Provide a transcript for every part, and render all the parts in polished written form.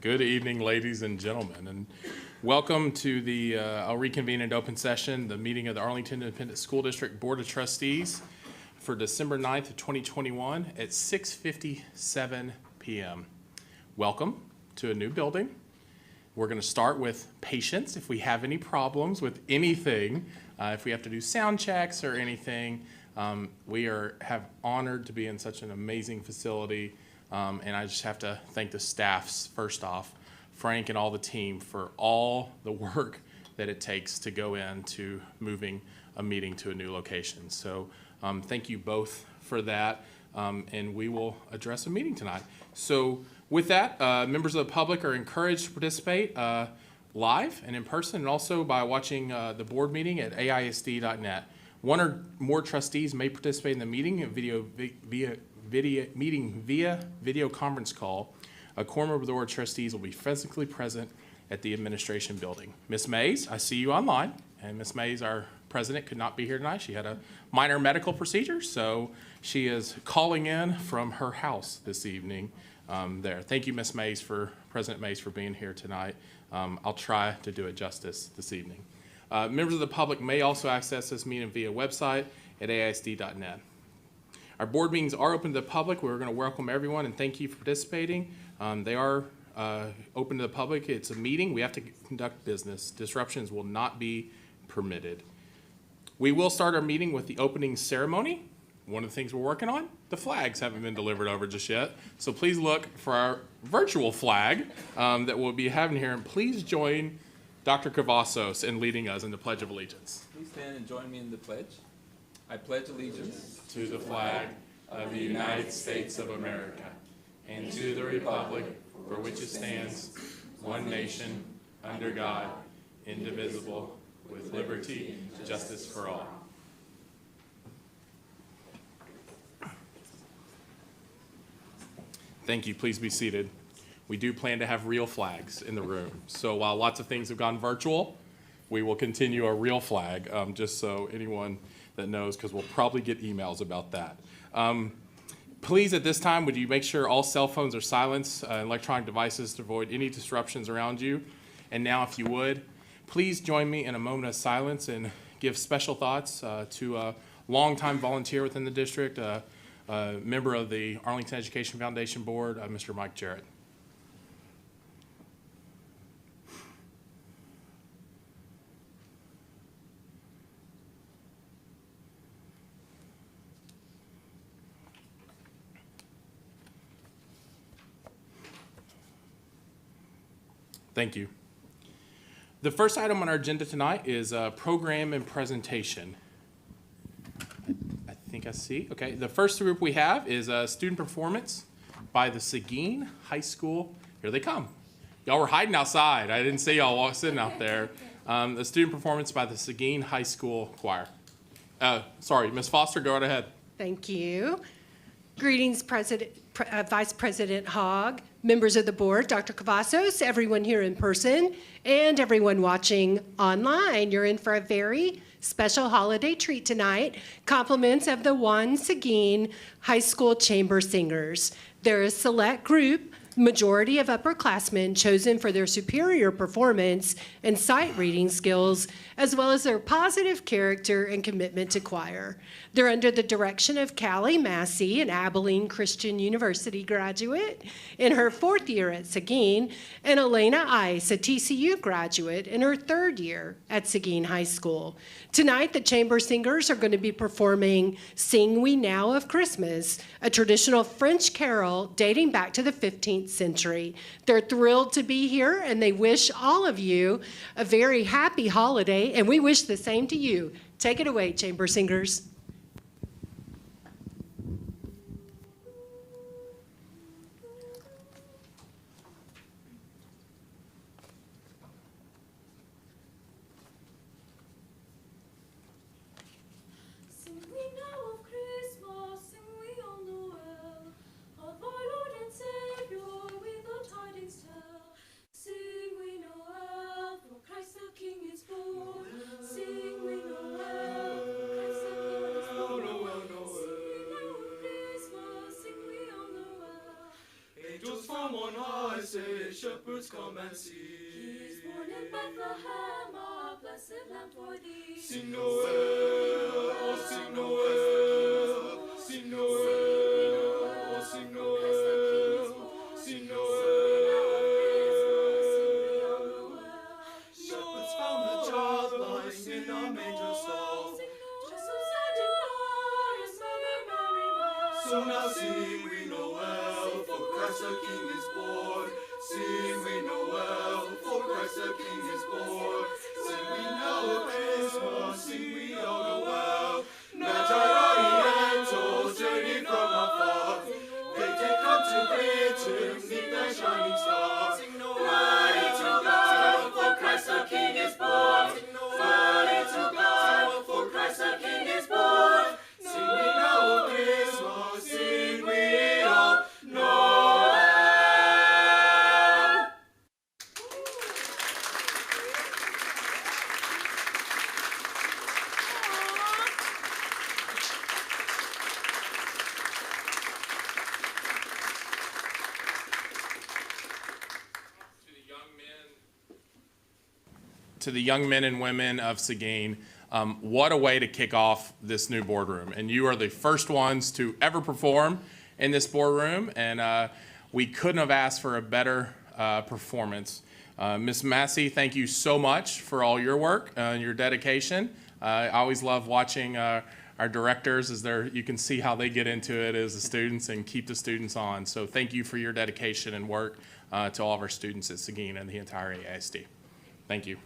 Good evening, ladies and gentlemen, and welcome to the I'll reconvene in open session, the meeting of the Arlington Independent School District Board of Trustees for December 9th of 2021 at 6:57 p.m. Welcome to a new building. We're going to start with patience. If we have any problems with anything, if we have to do sound checks or anything, we have honored to be in such an amazing facility. And I just have to thank the staffs, first off, Frank and all the team, for all the work that it takes to go into moving a meeting to a new location. So thank you both for that, and we will address a meeting tonight. So with that, members of the public are encouraged to participate live and in person, and also by watching the board meeting at AISD.net. One or more trustees may participate in the meeting via video conference call. A quorum of the board of trustees will be physically present at the administration building. Ms. Mays, I see you online, and Ms. Mays, our president, could not be here tonight. She had a minor medical procedure, so she is calling in from her house this evening there. Thank you, Ms. Mays, President Mays, for being here tonight. I'll try to do it justice this evening. Members of the public may also access this meeting via website at AISD.net. Our board meetings are open to the public. We're going to welcome everyone and thank you for participating. They are open to the public. It's a meeting. We have to conduct business. Disruptions will not be permitted. We will start our meeting with the opening ceremony. One of the things we're working on, the flags haven't been delivered over just yet. So please look for our virtual flag that we'll be having here. And please join Dr. Cavazos in leading us in the Pledge of Allegiance. Please stand and join me in the pledge. I pledge allegiance to the flag of the United States of America and to the republic for which it stands, one nation, under God, indivisible, with liberty and justice for all. Thank you. Please be seated. We do plan to have real flags in the room. So while lots of things have gone virtual, we will continue a real flag, just so anyone that knows, because we'll probably get emails about that. Please, at this time, would you make sure all cell phones are silenced, electronic devices, to avoid any disruptions around you. And now, if you would, please join me in a moment of silence and give special thoughts to a longtime volunteer within the district, a member of the Arlington Education Foundation Board, Mr. Mike Jarrett. Thank you. The first item on our agenda tonight is program and presentation. I think I see. Okay, the first group we have is student performance by the Seguin High School. Here they come. Y'all were hiding outside. I didn't see y'all sitting out there. The student performance by the Seguin High School Choir. Sorry, Ms. Foster, go right ahead. Thank you. Greetings, Vice President Hogg, members of the board, Dr. Cavazos, everyone here in person, and everyone watching online. You're in for a very special holiday treat tonight. Compliments of the One Seguin High School Chamber Singers. They're a select group, majority of upperclassmen chosen for their superior performance and sight reading skills, as well as their positive character and commitment to choir. They're under the direction of Callie Massey, an Abilene Christian University graduate in her 4th year at Seguin, and Elena Ice, a TCU graduate in her 3rd year at Seguin High School. Tonight, the chamber singers are going to be performing Sing We Now of Christmas, a traditional French carol dating back to the 15th century. They're thrilled to be here, and they wish all of you a very happy holiday, and we wish the same to you. Take it away, chamber singers. Sing we Noel, Christ the King is born. say, shepherds come and see. He is born in Bethlehem, a blessed lamb for thee. Sing Noel, oh sing Noel, sing Noel, oh sing Noel, sing Noel. Shepherds found the child lying in a manger stall. So now sing we Noel, for Christ the King is born. Sing we Noel, for Christ the King is born. Sing we now Christmas, sing we all Noel. Magi orientals journey from afar. They did come to greet him, neath the shining star. Glory to God, for Christ the King is born. Glory to God, for Christ the King is born. Sing we now Christmas, sing we all Noel. To the young men and women of Seguin, what a way to kick off this new boardroom. And you are the first ones to ever perform in this boardroom, and we couldn't have asked for a better performance. Ms. Massey, thank you so much for all your work and your dedication. I always love watching our directors as you can see how they get into it as the students and keep the students on. So thank you for your dedication and work to all of our students at Seguin and the entire AISD. Thank you.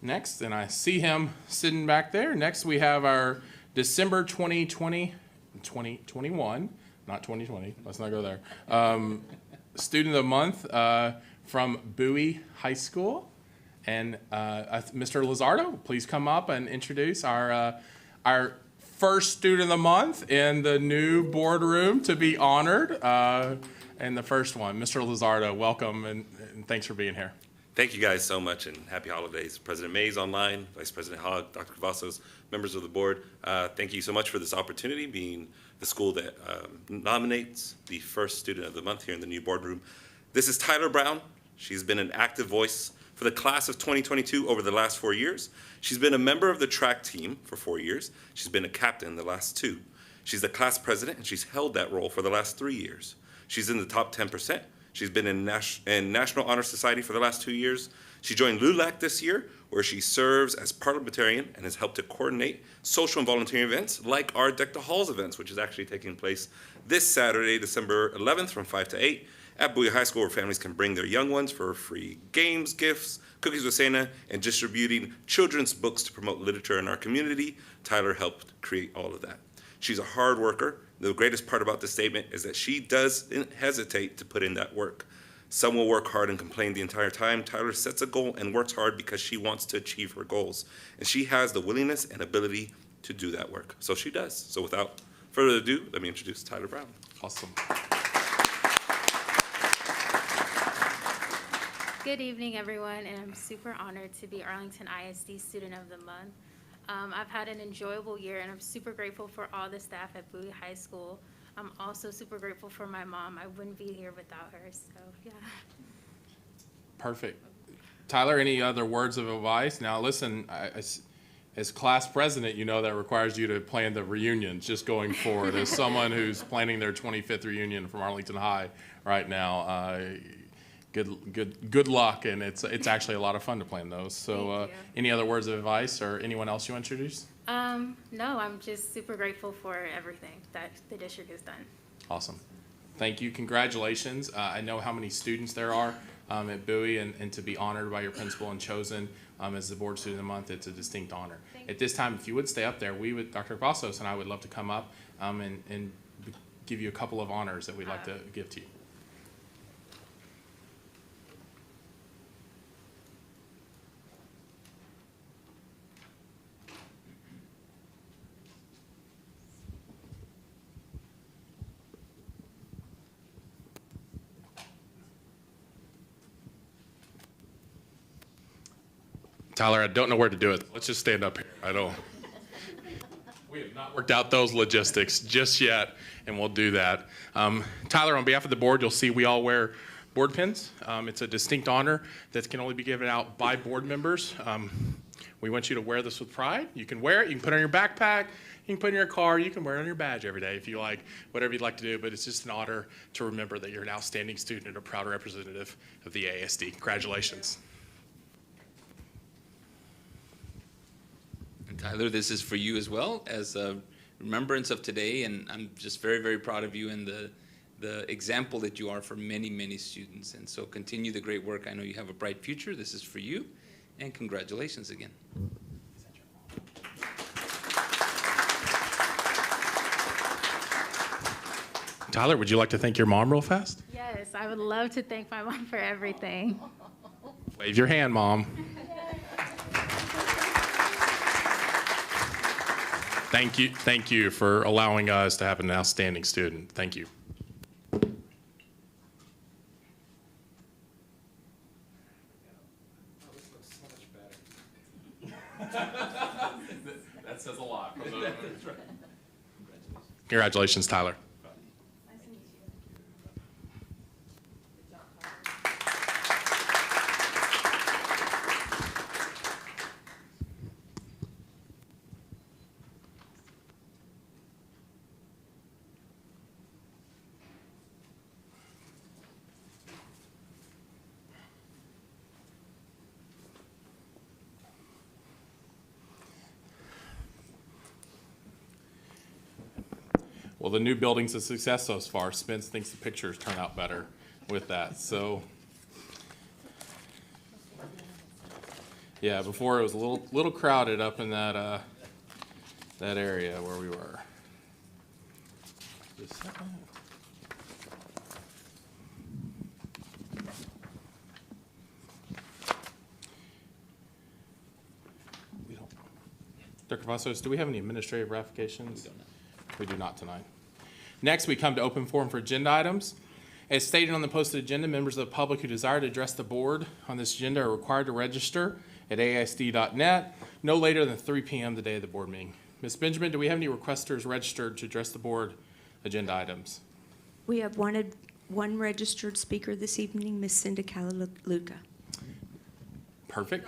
Next, and I see him sitting back there. Next, we have our December 2021, not 2020, let's not go there. Student of the Month from Bowie High School. And Mr. Lizardo, please come up and introduce our first Student of the Month in the new boardroom to be honored. And the first one, Mr. Lizardo, welcome and thanks for being here. Thank you guys so much and happy holidays. President Mays online, Vice President Hogg, Dr. Cavazos, members of the board. Thank you so much for this opportunity, being the school that nominates the first Student of the Month here in the new boardroom. This is Tyler Brown. She's been an active voice for the class of 2022 over the last 4 years. She's been a member of the track team for 4 years. She's been a captain the last 2. She's the class president and she's held that role for the last 3 years. She's in the top 10%. She's been in National Honor Society for the last 2 years. She joined LULAC this year, where she serves as parliamentarian and has helped to coordinate social and volunteer events like our Deck the Halls events, which is actually taking place this Saturday, December 11th from 5 to 8 at Bowie High School, where families can bring their young ones for free games, gifts, cookies with Santa, and distributing children's books to promote literature in our community. Tyler helped create all of that. She's a hard worker. The greatest part about this statement is that she doesn't hesitate to put in that work. Some will work hard and complain the entire time. Tyler sets a goal and works hard because she wants to achieve her goals. And she has the willingness and ability to do that work. So she does. So without further ado, let me introduce Tyler Brown. Awesome. Good evening, everyone, and I'm super honored to be Arlington ISD Student of the Month. I've had an enjoyable year, and I'm super grateful for all the staff at Bowie High School. I'm also super grateful for my mom. I wouldn't be here without her, so yeah. Perfect. Tyler, any other words of advice? Now, listen, as class president, you know that requires you to plan the reunions just going forward. As someone who's planning their 25th reunion from Arlington High right now, good luck, and it's actually a lot of fun to plan those. So any other words of advice or anyone else you want to introduce? No, I'm just super grateful for everything that the district has done. Awesome. Thank you. Congratulations. I know how many students there are at Bowie, and to be honored by your principal and chosen as the board student of the month, it's a distinct honor. At this time, if you would stay up there, Dr. Cavazos and I would love to come up and give you a couple of honors that we'd like to give to you. Tyler, I don't know where to do it. Let's just stand up here. We have not worked out those logistics just yet, and we'll do that. Tyler, on behalf of the board, you'll see we all wear board pins. It's a distinct honor that can only be given out by board members. We want you to wear this with pride. You can wear it, you can put it on your backpack, you can put it in your car, you can wear it on your badge every day if you like, whatever you'd like to do, but it's just an honor to remember that you're an outstanding student and a proud representative of the AISD. Congratulations. And Tyler, this is for you as well as a remembrance of today, and I'm just very, very proud of you and the example that you are for many, many students. And so continue the great work. I know you have a bright future. This is for you, and congratulations again. Tyler, would you like to thank your mom real fast? Yes, I would love to thank my mom for everything. Wave your hand, Mom. Thank you for allowing us to have an outstanding student. Thank you. That says a lot. Congratulations, Tyler. Well, the new building's a success so far. Spence thinks the pictures turn out better with that. So, yeah, before it was a little crowded up in that that area where we were. Just a second. Dr. Vassos, do we have any administrative ratifications? We do not tonight. Next, we come to open forum for agenda items. As stated on the posted agenda, members of the public who desire to address the board on this agenda are required to register at AISD.net no later than 3 p.m. the day of the board meeting. Ms. Benjamin, do we have any requesters registered to address the board agenda items? We have one registered speaker this evening, Ms. Cindy Calaluca. Perfect.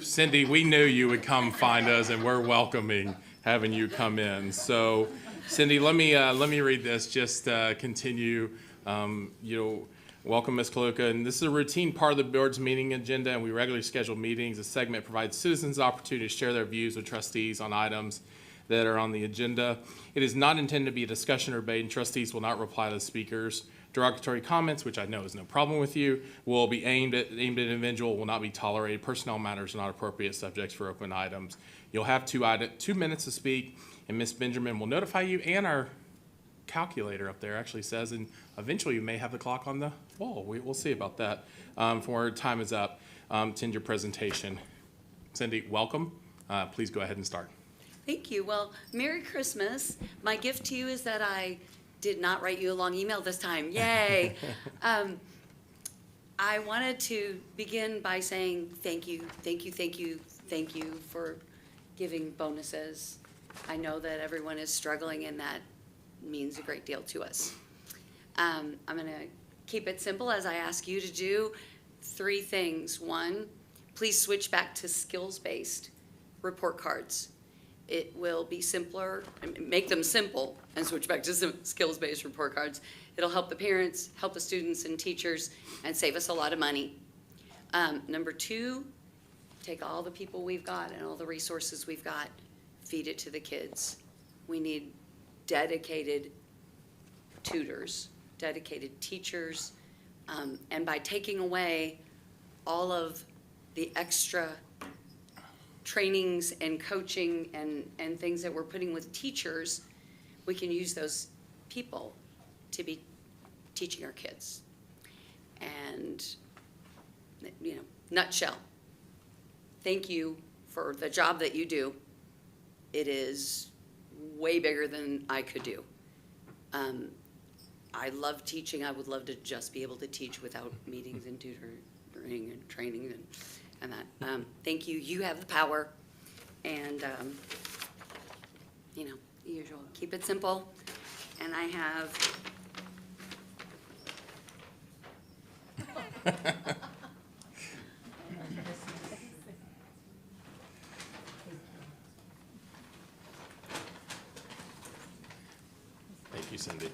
Cindy, we knew you would come find us, and we're welcoming having you come in. So, Cindy, let me read this. Just continue. Welcome, Ms. Kaluka. And this is a routine part of the board's meeting agenda, and we regularly schedule meetings. This segment provides citizens the opportunity to share their views with trustees on items that are on the agenda. It is not intended to be a discussion or debate, and trustees will not reply to the speakers. Derogatory comments, which I know is no problem with you, will be aimed at an individual, will not be tolerated. Personnel matters are not appropriate subjects for open items. You'll have 2 minutes to speak, and Ms. Benjamin will notify you, and our calculator up there actually says, and eventually you may have the clock on the wall. We'll see about that before time is up to end your presentation. Cindy, welcome. Please go ahead and start. Thank you. Well, Merry Christmas. My gift to you is that I did not write you a long email this time. Yay. I wanted to begin by saying thank you for giving bonuses. I know that everyone is struggling, and that means a great deal to us. I'm going to keep it simple as I ask you to do 3 things. 1, please switch back to skills-based report cards. It will be simpler, make them simple, and switch back to some skills-based report cards. It'll help the parents, help the students and teachers, and save us a lot of money. Number 2, take all the people we've got and all the resources we've got, feed it to the kids. We need dedicated tutors, dedicated teachers, and by taking away all of the extra trainings and coaching and things that we're putting with teachers, we can use those people to be teaching our kids. And, nutshell, thank you for the job that you do. It is way bigger than I could do. I love teaching. I would love to just be able to teach without meetings and tutoring and training and that. Thank you. You have the power. And, usual. Keep it simple. And I have Thank you, Cindy.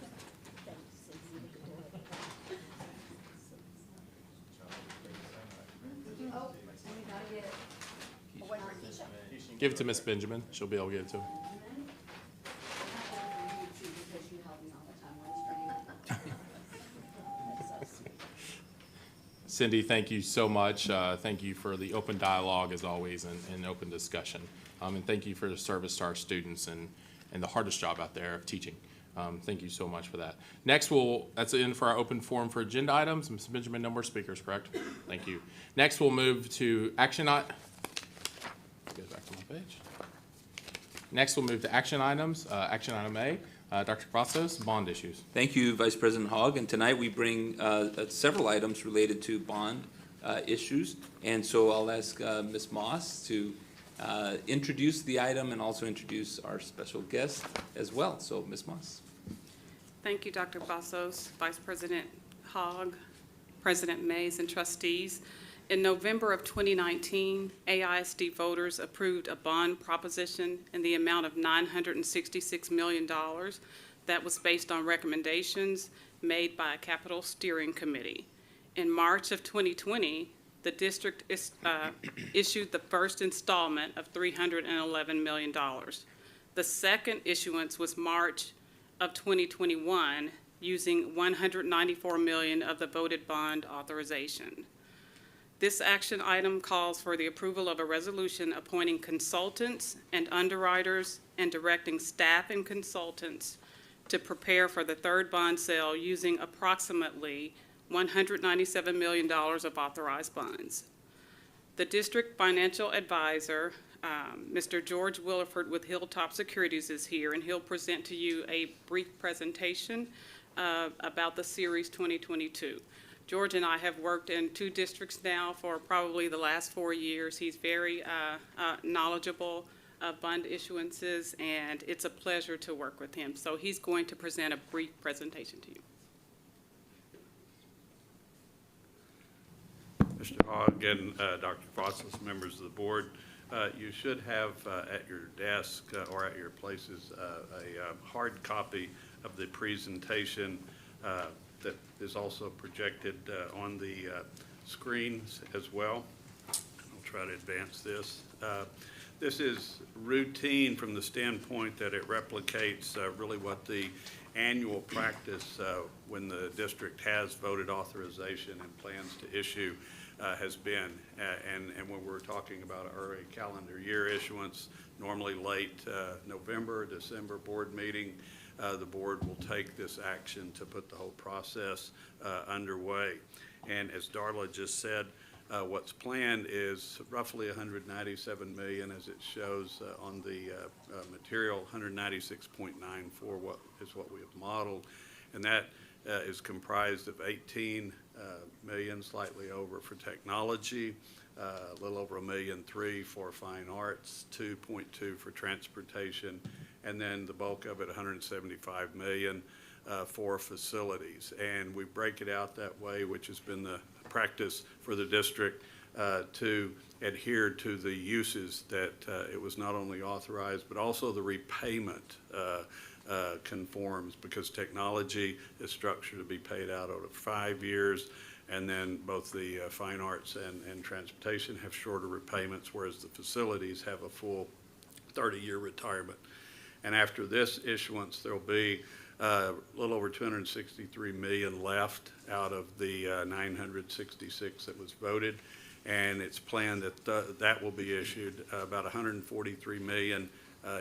Give it to Miss Benjamin. She'll be able to give it to him. Cindy, thank you so much. Thank you for the open dialogue as always and open discussion. And thank you for the service to our students and the hardest job out there of teaching. Thank you so much for that. Next, that's the end for our open forum for agenda items. Ms. Benjamin, no more speakers, correct? Thank you. Next, we'll move to action items. Go back to my page. Next, we'll move to action items. Action item A, Dr. Cavazos, bond issues. Thank you, Vice President Hogg. And tonight we bring several items related to bond issues. And so I'll ask Ms. Moss to introduce the item and also introduce our special guest as well. So Ms. Moss. Thank you, Dr. Cavazos, Vice President Hogg, President Mays, and trustees. In November of 2019, AISD voters approved a bond proposition in the amount of $966 million that was based on recommendations made by a capital steering committee. In March of 2020, the district issued the first installment of $311 million. The second issuance was March of 2021, using $194 million of the voted bond authorization. This action item calls for the approval of a resolution appointing consultants and underwriters and directing staff and consultants to prepare for the third bond sale using approximately $197 million of authorized bonds. The district financial advisor, Mr. George Williford with Hilltop Securities, is here, and he'll present to you a brief presentation about the Series 2022. George and I have worked in two districts now for probably the last 4 years. He's very knowledgeable of bond issuances, and it's a pleasure to work with him. So he's going to present a brief presentation to you. Mr. Hogg and Dr. Cavazos, members of the board, you should have at your desk or at your places a hard copy of the presentation that is also projected on the screens as well. I'll try to advance this. This is routine from the standpoint that it replicates really what the annual practice when the district has voted authorization and plans to issue has been. And when we're talking about our calendar year issuance, normally late November, December board meeting, the board will take this action to put the whole process underway. And as Darla just said, what's planned is roughly $197 million, as it shows on the material. 196.94 is what we have modeled, and that is comprised of 18 million, slightly over, for technology, a little over $1.3 million for fine arts, 2.2 for transportation, and then the bulk of it, 175 million for facilities. And we break it out that way, which has been the practice for the district to adhere to the uses that it was not only authorized, but also the repayment conforms, because technology is structured to be paid out over 5 years, and then both the fine arts and transportation have shorter repayments, whereas the facilities have a full 30-year retirement. And after this issuance, there'll be a little over 263 million left out of the 966 that was voted, and it's planned that that will be issued. About 143 million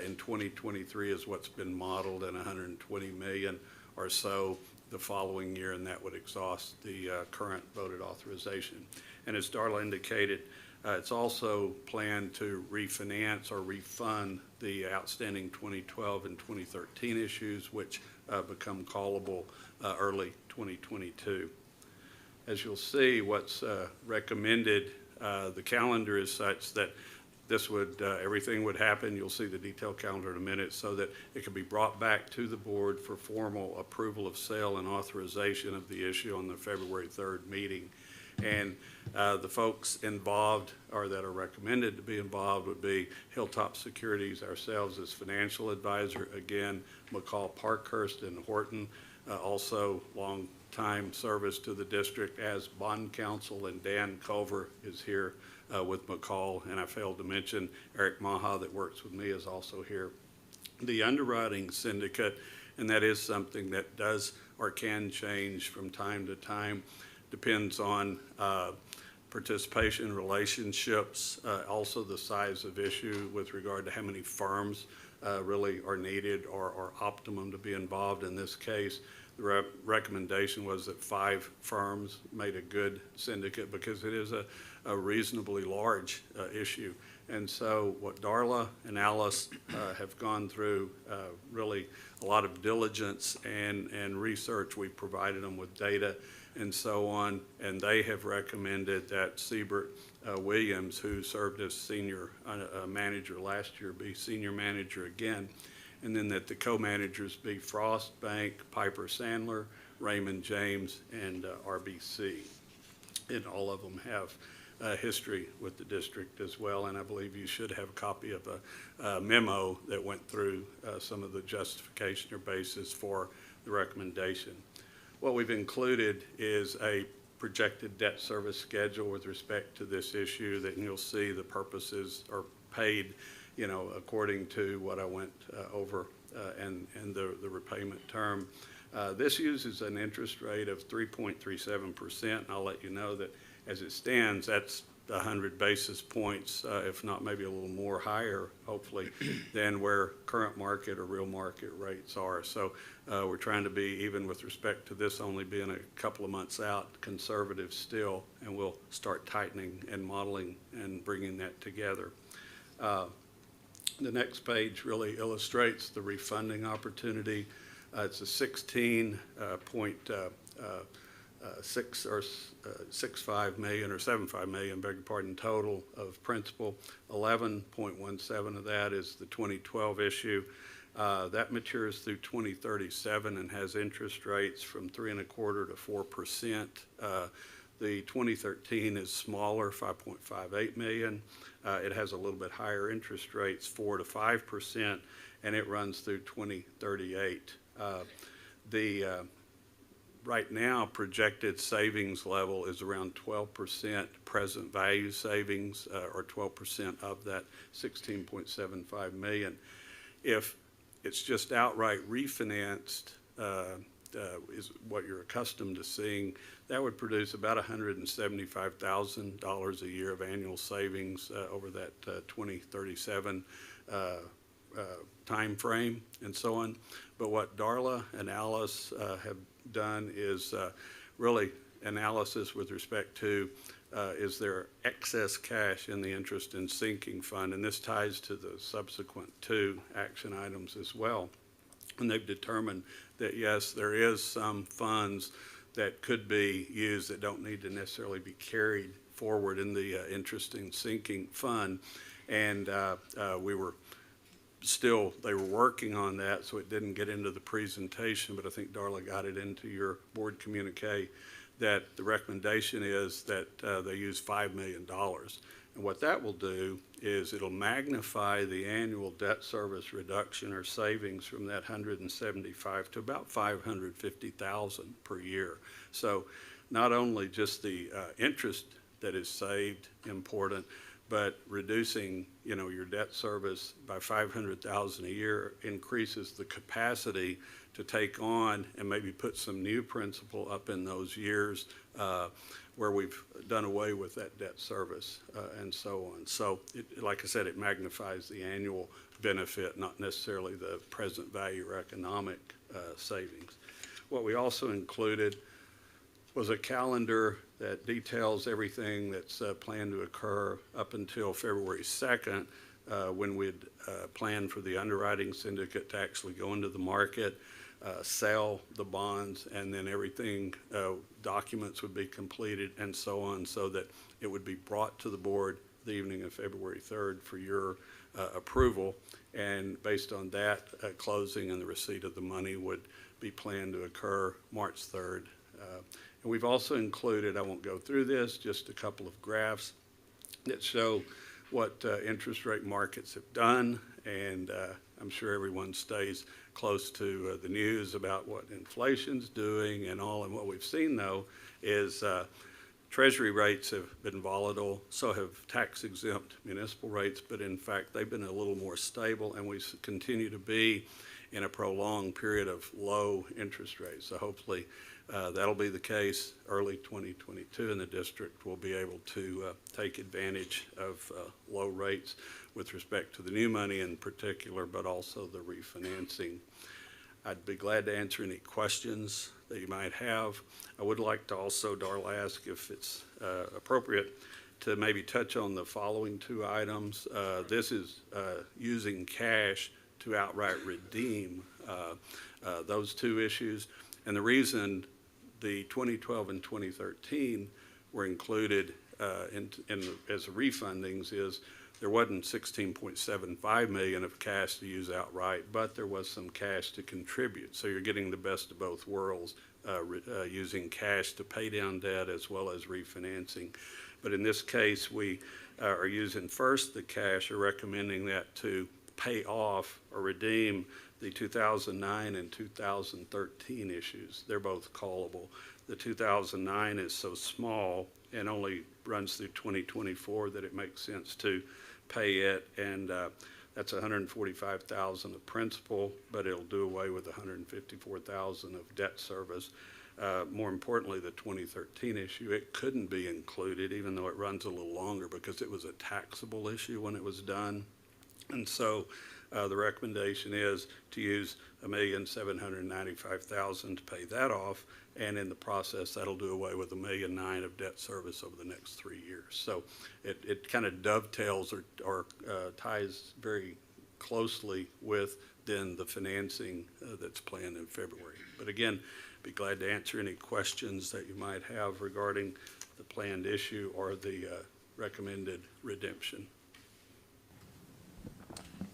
in 2023 is what's been modeled, and 120 million or so the following year, and that would exhaust the current voted authorization. And as Darla indicated, it's also planned to refinance or refund the outstanding 2012 and 2013 issues, which become callable early 2022. As you'll see, what's recommended, the calendar is such that this would, everything would happen, you'll see the detailed calendar in a minute, so that it could be brought back to the board for formal approval of sale and authorization of the issue on the February 3rd meeting. And the folks involved, or that are recommended to be involved, would be Hilltop Securities, ourselves as financial advisor, again, McCall, Parkhurst, and Horton, also long-time service to the district as bond counsel, and Dan Culver is here with McCall, and I failed to mention Eric Maha that works with me is also here. The underwriting syndicate, and that is something that does or can change from time to time, depends on participation, relationships, also the size of issue with regard to how many firms really are needed or optimum to be involved. In this case, the recommendation was that 5 firms made a good syndicate because it is a reasonably large issue. And so what Darla and Alice have gone through, really a lot of diligence and research. We've provided them with data and so on, and they have recommended that Siebert Williams, who served as senior manager last year, be senior manager again, and then that the co-managers be Frost Bank, Piper Sandler, Raymond James, and RBC. And all of them have history with the district as well, and I believe you should have a copy of a memo that went through some of the justification or basis for the recommendation. What we've included is a projected debt service schedule with respect to this issue, that you'll see the purposes are paid, you know, according to what I went over and the repayment term. This uses an interest rate of 3.37%. I'll let you know that as it stands, that's 100 basis points, if not maybe a little more higher, hopefully, than where current market or real market rates are. So we're trying to be, even with respect to this only being a couple of months out, conservative still, and we'll start tightening and modeling and bringing that together. The next page really illustrates the refunding opportunity. It's a 65 million or 75 million, beg your pardon, total of principal. 11.17 of that is the 2012 issue. That matures through 2037 and has interest rates from 3.25% to 4%. The 2013 is smaller, 5.58 million. It has a little bit higher interest rates, 4 to 5%, and it runs through 2038. Right now, projected savings level is around 12% present value savings, or 12% of that 16.75 million. If it's just outright refinanced, is what you're accustomed to seeing, that would produce about $175,000 a year of annual savings over that 2037 time frame and so on. But what Darla and Alice have done is really analysis with respect to is there excess cash in the interest and sinking fund, and this ties to the subsequent 2 action items as well. And they've determined that yes, there is some funds that could be used that don't need to necessarily be carried forward in the interest and sinking fund, and they were working on that, so it didn't get into the presentation, but I think Darla got it into your board communique, that the recommendation is that they use $5 million. And what that will do is it'll magnify the annual debt service reduction or savings from that 175 to about 550,000 per year. So not only just the interest that is saved important, but reducing, you know, your debt service by $500,000 a year increases the capacity to take on and maybe put some new principal up in those years where we've done away with that debt service and so on. So, like I said, it magnifies the annual benefit, not necessarily the present value or economic savings. What we also included was a calendar that details everything that's planned to occur up until February 2nd, when we'd planned for the underwriting syndicate to actually go into the market, sell the bonds, and then everything, documents would be completed and so on, so that it would be brought to the board the evening of February 3rd for your approval. And based on that, closing and the receipt of the money would be planned to occur March 3rd. And we've also included, I won't go through this, just a couple of graphs that show what interest rate markets have done. And I'm sure everyone stays close to the news about what inflation's doing and all. And what we've seen, though, is Treasury rates have been volatile, so have tax-exempt municipal rates, but in fact, they've been a little more stable, and we continue to be in a prolonged period of low interest rates. So hopefully that'll be the case early 2022, and the district will be able to take advantage of low rates with respect to the new money in particular, but also the refinancing. I'd be glad to answer any questions that you might have. I would like to also, Darla, ask if it's appropriate to maybe touch on the following two items. This is using cash to outright redeem those two issues. And the reason the 2012 and 2013 were included as refundings is there wasn't $16.75 million of cash to use outright, but there was some cash to contribute. So you're getting the best of both worlds, using cash to pay down debt as well as refinancing. But in this case, we are using first the cash, or recommending that to pay off or redeem the 2009 and 2013 issues. They're both callable. The 2009 is so small and only runs through 2024 that it makes sense to pay it, and that's $145,000 of principal, but it'll do away with $154,000 of debt service. More importantly, the 2013 issue, it couldn't be included, even though it runs a little longer, because it was a taxable issue when it was done. And so the recommendation is to use $1,795,000 to pay that off, and in the process, that'll do away with $1.9 million of debt service over the next 3 years. So it kind of dovetails or ties very closely with then the financing that's planned in February. But again, be glad to answer any questions that you might have regarding the planned issue or the recommended redemption.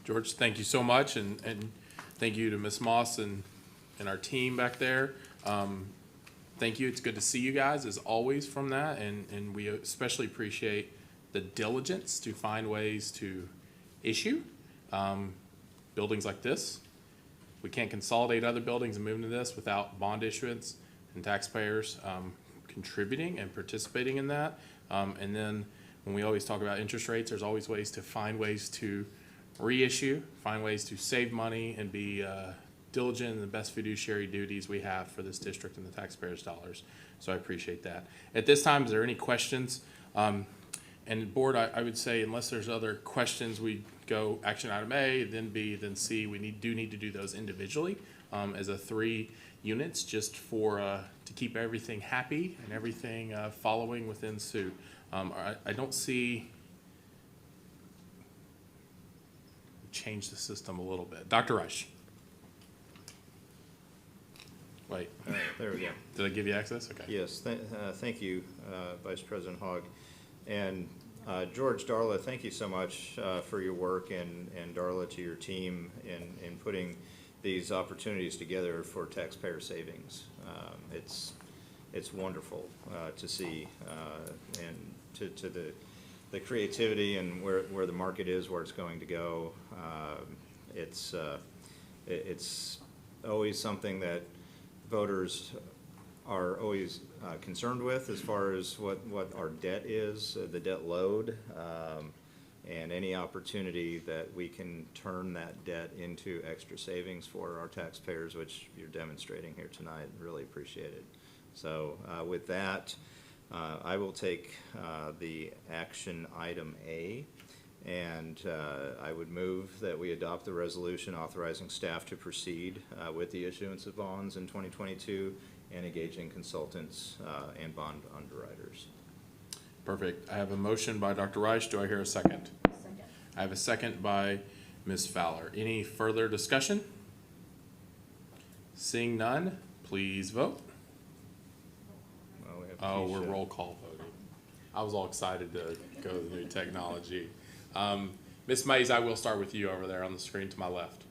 George, thank you so much, and thank you to Ms. Moss and our team back there. Thank you. It's good to see you guys, as always, from that, and we especially appreciate the diligence to find ways to issue buildings like this. We can't consolidate other buildings and move into this without bond issuance and taxpayers contributing and participating in that. And then when we always talk about interest rates, there's always ways to find ways to reissue, find ways to save money, and be diligent in the best fiduciary duties we have for this district and the taxpayers' dollars. So I appreciate that. At this time, is there any questions? And board, I would say, unless there's other questions, we go action item A, then B, then C. We do need to do those individually as a 3 units, just for to keep everything happy and everything following within suit. I don't see. Change the system a little bit. Dr. Reich. Wait. All right, there we go. Did I give you access? Okay. Yes, thank you, Vice President Hogg. And George, Darla, thank you so much for your work, and Darla, to your team in putting these opportunities together for taxpayer savings. It's wonderful to see, and to the creativity and where the market is, where it's going to go. It's always something that voters are always concerned with, as far as what our debt is, the debt load, and any opportunity that we can turn that debt into extra savings for our taxpayers, which you're demonstrating here tonight. Really appreciate it. So with that, I will take the action item A, and I would move that we adopt the resolution authorizing staff to proceed with the issuance of bonds in 2022 and engaging consultants and bond underwriters. Perfect. I have a motion by Dr. Reich. Do I hear a second? Second. I have a second by Ms. Fowler. Any further discussion? Seeing none, please vote. Well, we have Oh, we're Keisha. roll call voting. I was all excited to go with the new technology. Ms. Mays, I will start with you over there on the screen to my left.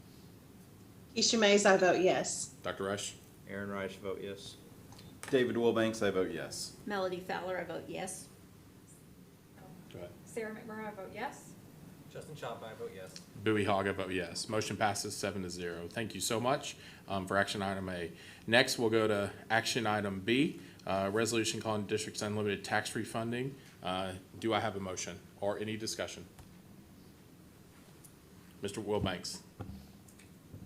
Keisha Mays, I vote yes. Dr. Rush? Aaron Reich, vote yes. David Wilbanks, I vote yes. Melody Fowler, I vote yes. Go ahead. Sarah McMurray, I vote yes. Justin Chapa, I vote yes. Bowie Hogg, I vote yes. Motion passes 7-0. Thank you so much for action item A. Next, we'll go to action item B, resolution calling districts unlimited tax refunding. Do I have a motion or any discussion? Mr. Wilbanks.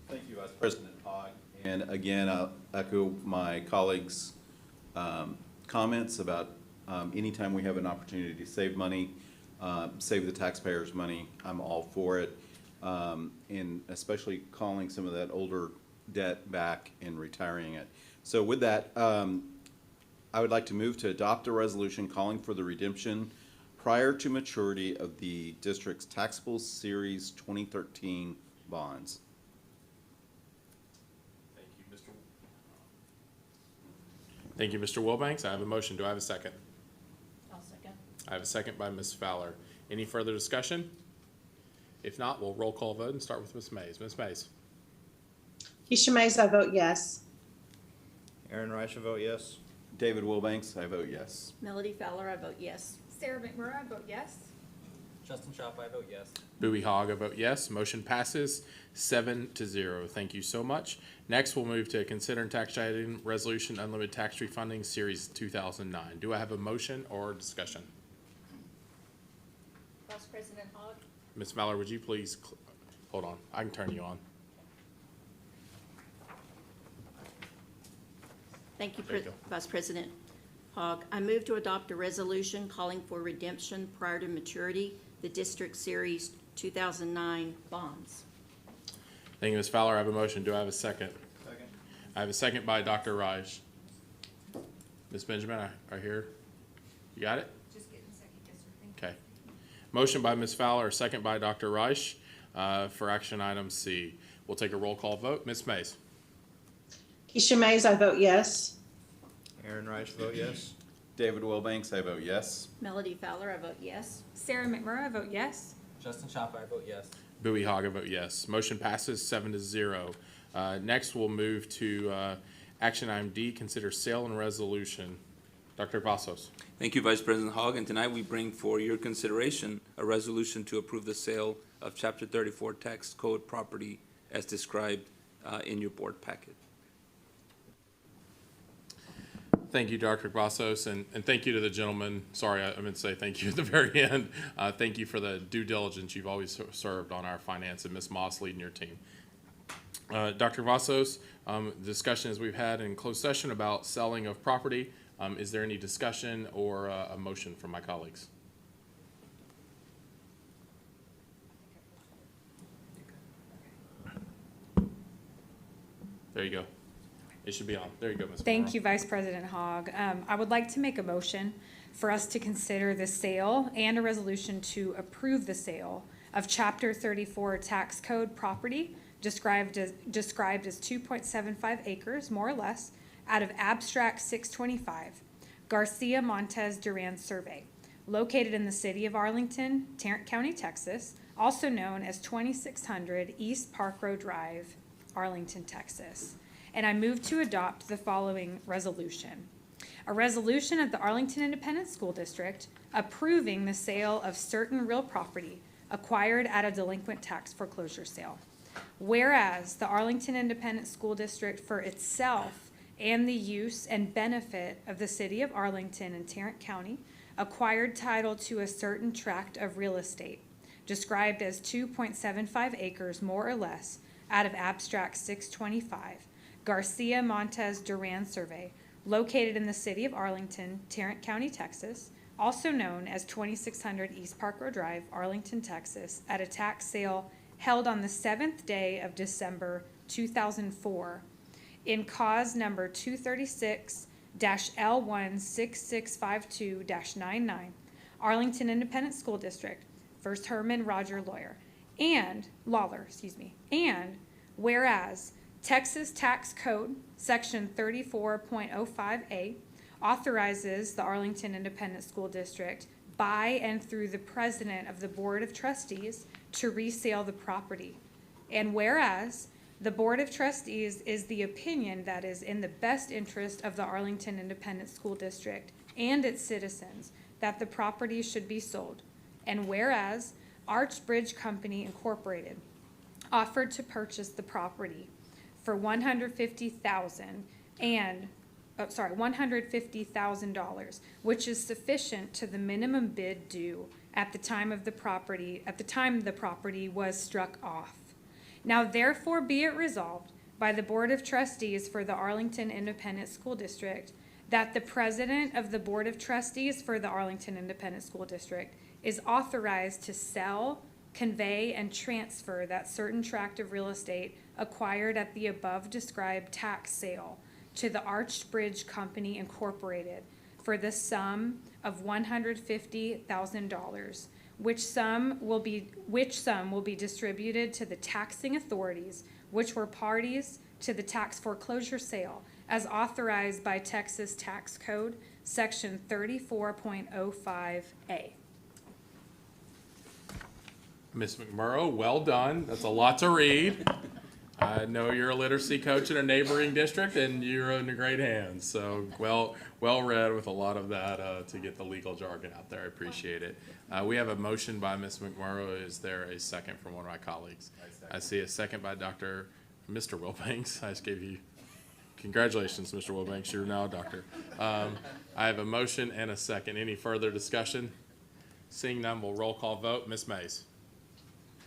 Thank you, Vice President Hogg. And again, I'll echo my colleagues' comments about anytime we have an opportunity to save money, save the taxpayers' money, I'm all for it. And especially calling some of that older debt back and retiring it. So with that, I would like to move to adopt a resolution calling for the redemption prior to maturity of the district's taxable Series 2013 bonds. Thank you, Mr. Wilbanks. I have a motion. Do I have a second? I'll second. I have a second by Ms. Fowler. Any further discussion? If not, we'll roll call vote and start with Ms. Mays. Ms. Mays. Keisha Mays, I vote yes. Aaron Reich, vote yes. David Wilbanks, I vote yes. Melody Fowler, I vote yes. Sarah McMurray, I vote yes. Justin Chapa, I vote yes. Bowie Hogg, I vote yes. Motion passes 7-0. Thank you so much. Next, we'll move to consider and tax item resolution unlimited tax refunding series 2009. Do I have a motion or discussion? Vice President Hogg. Ms. Fowler, would you please, hold on, I can turn you on. Thank you, There you go. Vice President Hogg. I move to adopt a resolution calling for redemption prior to maturity, the District Series 2009 bonds. Thank you, Ms. Fowler. I have a motion. Do I have a second? Second. I have a second by Dr. Reich. Ms. Benjamin, I hear. You got it? Just getting a second, yes, sir. Thank you. Okay. Motion by Ms. Fowler, second by Dr. Reich for action item C. We'll take a roll call vote. Ms. Mays. Keisha Mays, I vote yes. Aaron Reich, vote yes. David Wilbanks, I vote yes. Melody Fowler, I vote yes. Sarah McMurray, I vote yes. Justin Chapa, I vote yes. Bowie Hogg, I vote yes. Motion passes 7-0. Next, we'll move to action item D, consider sale and resolution. Dr. Vasos. Thank you, Vice President Hogg, and tonight we bring for your consideration a resolution to approve the sale of Chapter 34 Tax Code property as described in your board packet. Thank you, Dr. Vasos, and thank you to the gentleman. Sorry, I meant to say thank you at the very end. Thank you for the due diligence you've always served on our finance, and Ms. Moss leading your team. Dr. Vasos, discussion as we've had in closed session about selling of property. Is there any discussion or a motion from my colleagues? There you go. It should be on. There you go, Ms. Thank you, Vice President Hogg. I would like to make a motion for us to consider the sale and a resolution to approve the sale of Chapter 34 Tax Code property described as 2.75 acres, more or less, out of Abstract 625, Garcia Montez Duran Survey, located in the city of Arlington, Tarrant County, Texas, also known as 2600 East Park Road Drive, Arlington, Texas. And I move to adopt the following resolution. A resolution of the Arlington Independent School District approving the sale of certain real property acquired at a delinquent tax foreclosure sale. Whereas the Arlington Independent School District for itself and the use and benefit of the city of Arlington and Tarrant County acquired title to a certain tract of real estate described as 2.75 acres more or less out of Abstract 625, Garcia Montez Duran Survey, located in the city of Arlington, Tarrant County, Texas, also known as 2600 East Park Road Drive, Arlington, Texas, at a tax sale held on the 7th day of December 2004 in cause number 236-L16652-99, Arlington Independent School District, First Herman Roger Lawler, and whereas Texas Tax Code, Section 34.05A, authorizes the Arlington Independent School District by and through the president of the Board of Trustees to resale the property. And whereas the Board of Trustees is the opinion that is in the best interest of the Arlington Independent School District and its citizens that the property should be sold. And whereas Arch Bridge Company Incorporated offered to purchase the property for $150,000, which is sufficient to the minimum bid due at the time the property was struck off. Now therefore be it resolved by the Board of Trustees for the Arlington Independent School District that the president of the Board of Trustees for the Arlington Independent School District is authorized to sell, convey, and transfer that certain tract of real estate acquired at the above described tax sale to the Arch Bridge Company Incorporated for the sum of $150,000, which sum will be distributed to the taxing authorities which were parties to the tax foreclosure sale as authorized by Texas Tax Code, Section 34.05A. Ms. McMurrow, well done. That's a lot to read. I know you're a literacy coach in a neighboring district, and you're in great hands. So well read with a lot of that to get the legal jargon out there. I appreciate it. We have a motion by Ms. McMurrow. Is there a second from one of my colleagues? I see a second by Mr. Wilbanks. I just gave you congratulations, Mr. Wilbanks. You're now a doctor. I have a motion and a second. Any further discussion? Seeing none, we'll roll call vote. Ms. Mays.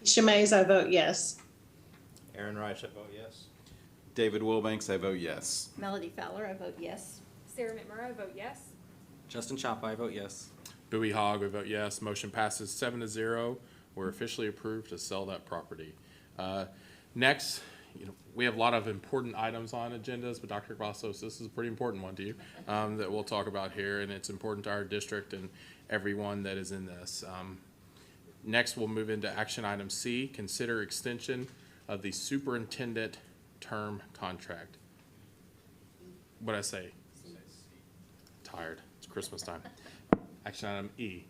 Keisha Mays, I vote yes. Aaron Reich, I vote yes. David Wilbanks, I vote yes. Melody Fowler, I vote yes. Sarah McMurrow, vote yes. Justin Chapa, I vote yes. Bowie Hogg, we vote yes. Motion passes 7-0. We're officially approved to sell that property. Next, we have a lot of important items on agendas, but Dr. Cavazos, this is a pretty important one to you that we'll talk about here, and it's important to our district and everyone that is in this. Next, we'll move into action item C, consider extension of the superintendent term contract. What'd I say? Tired. It's Christmas time. Action item E.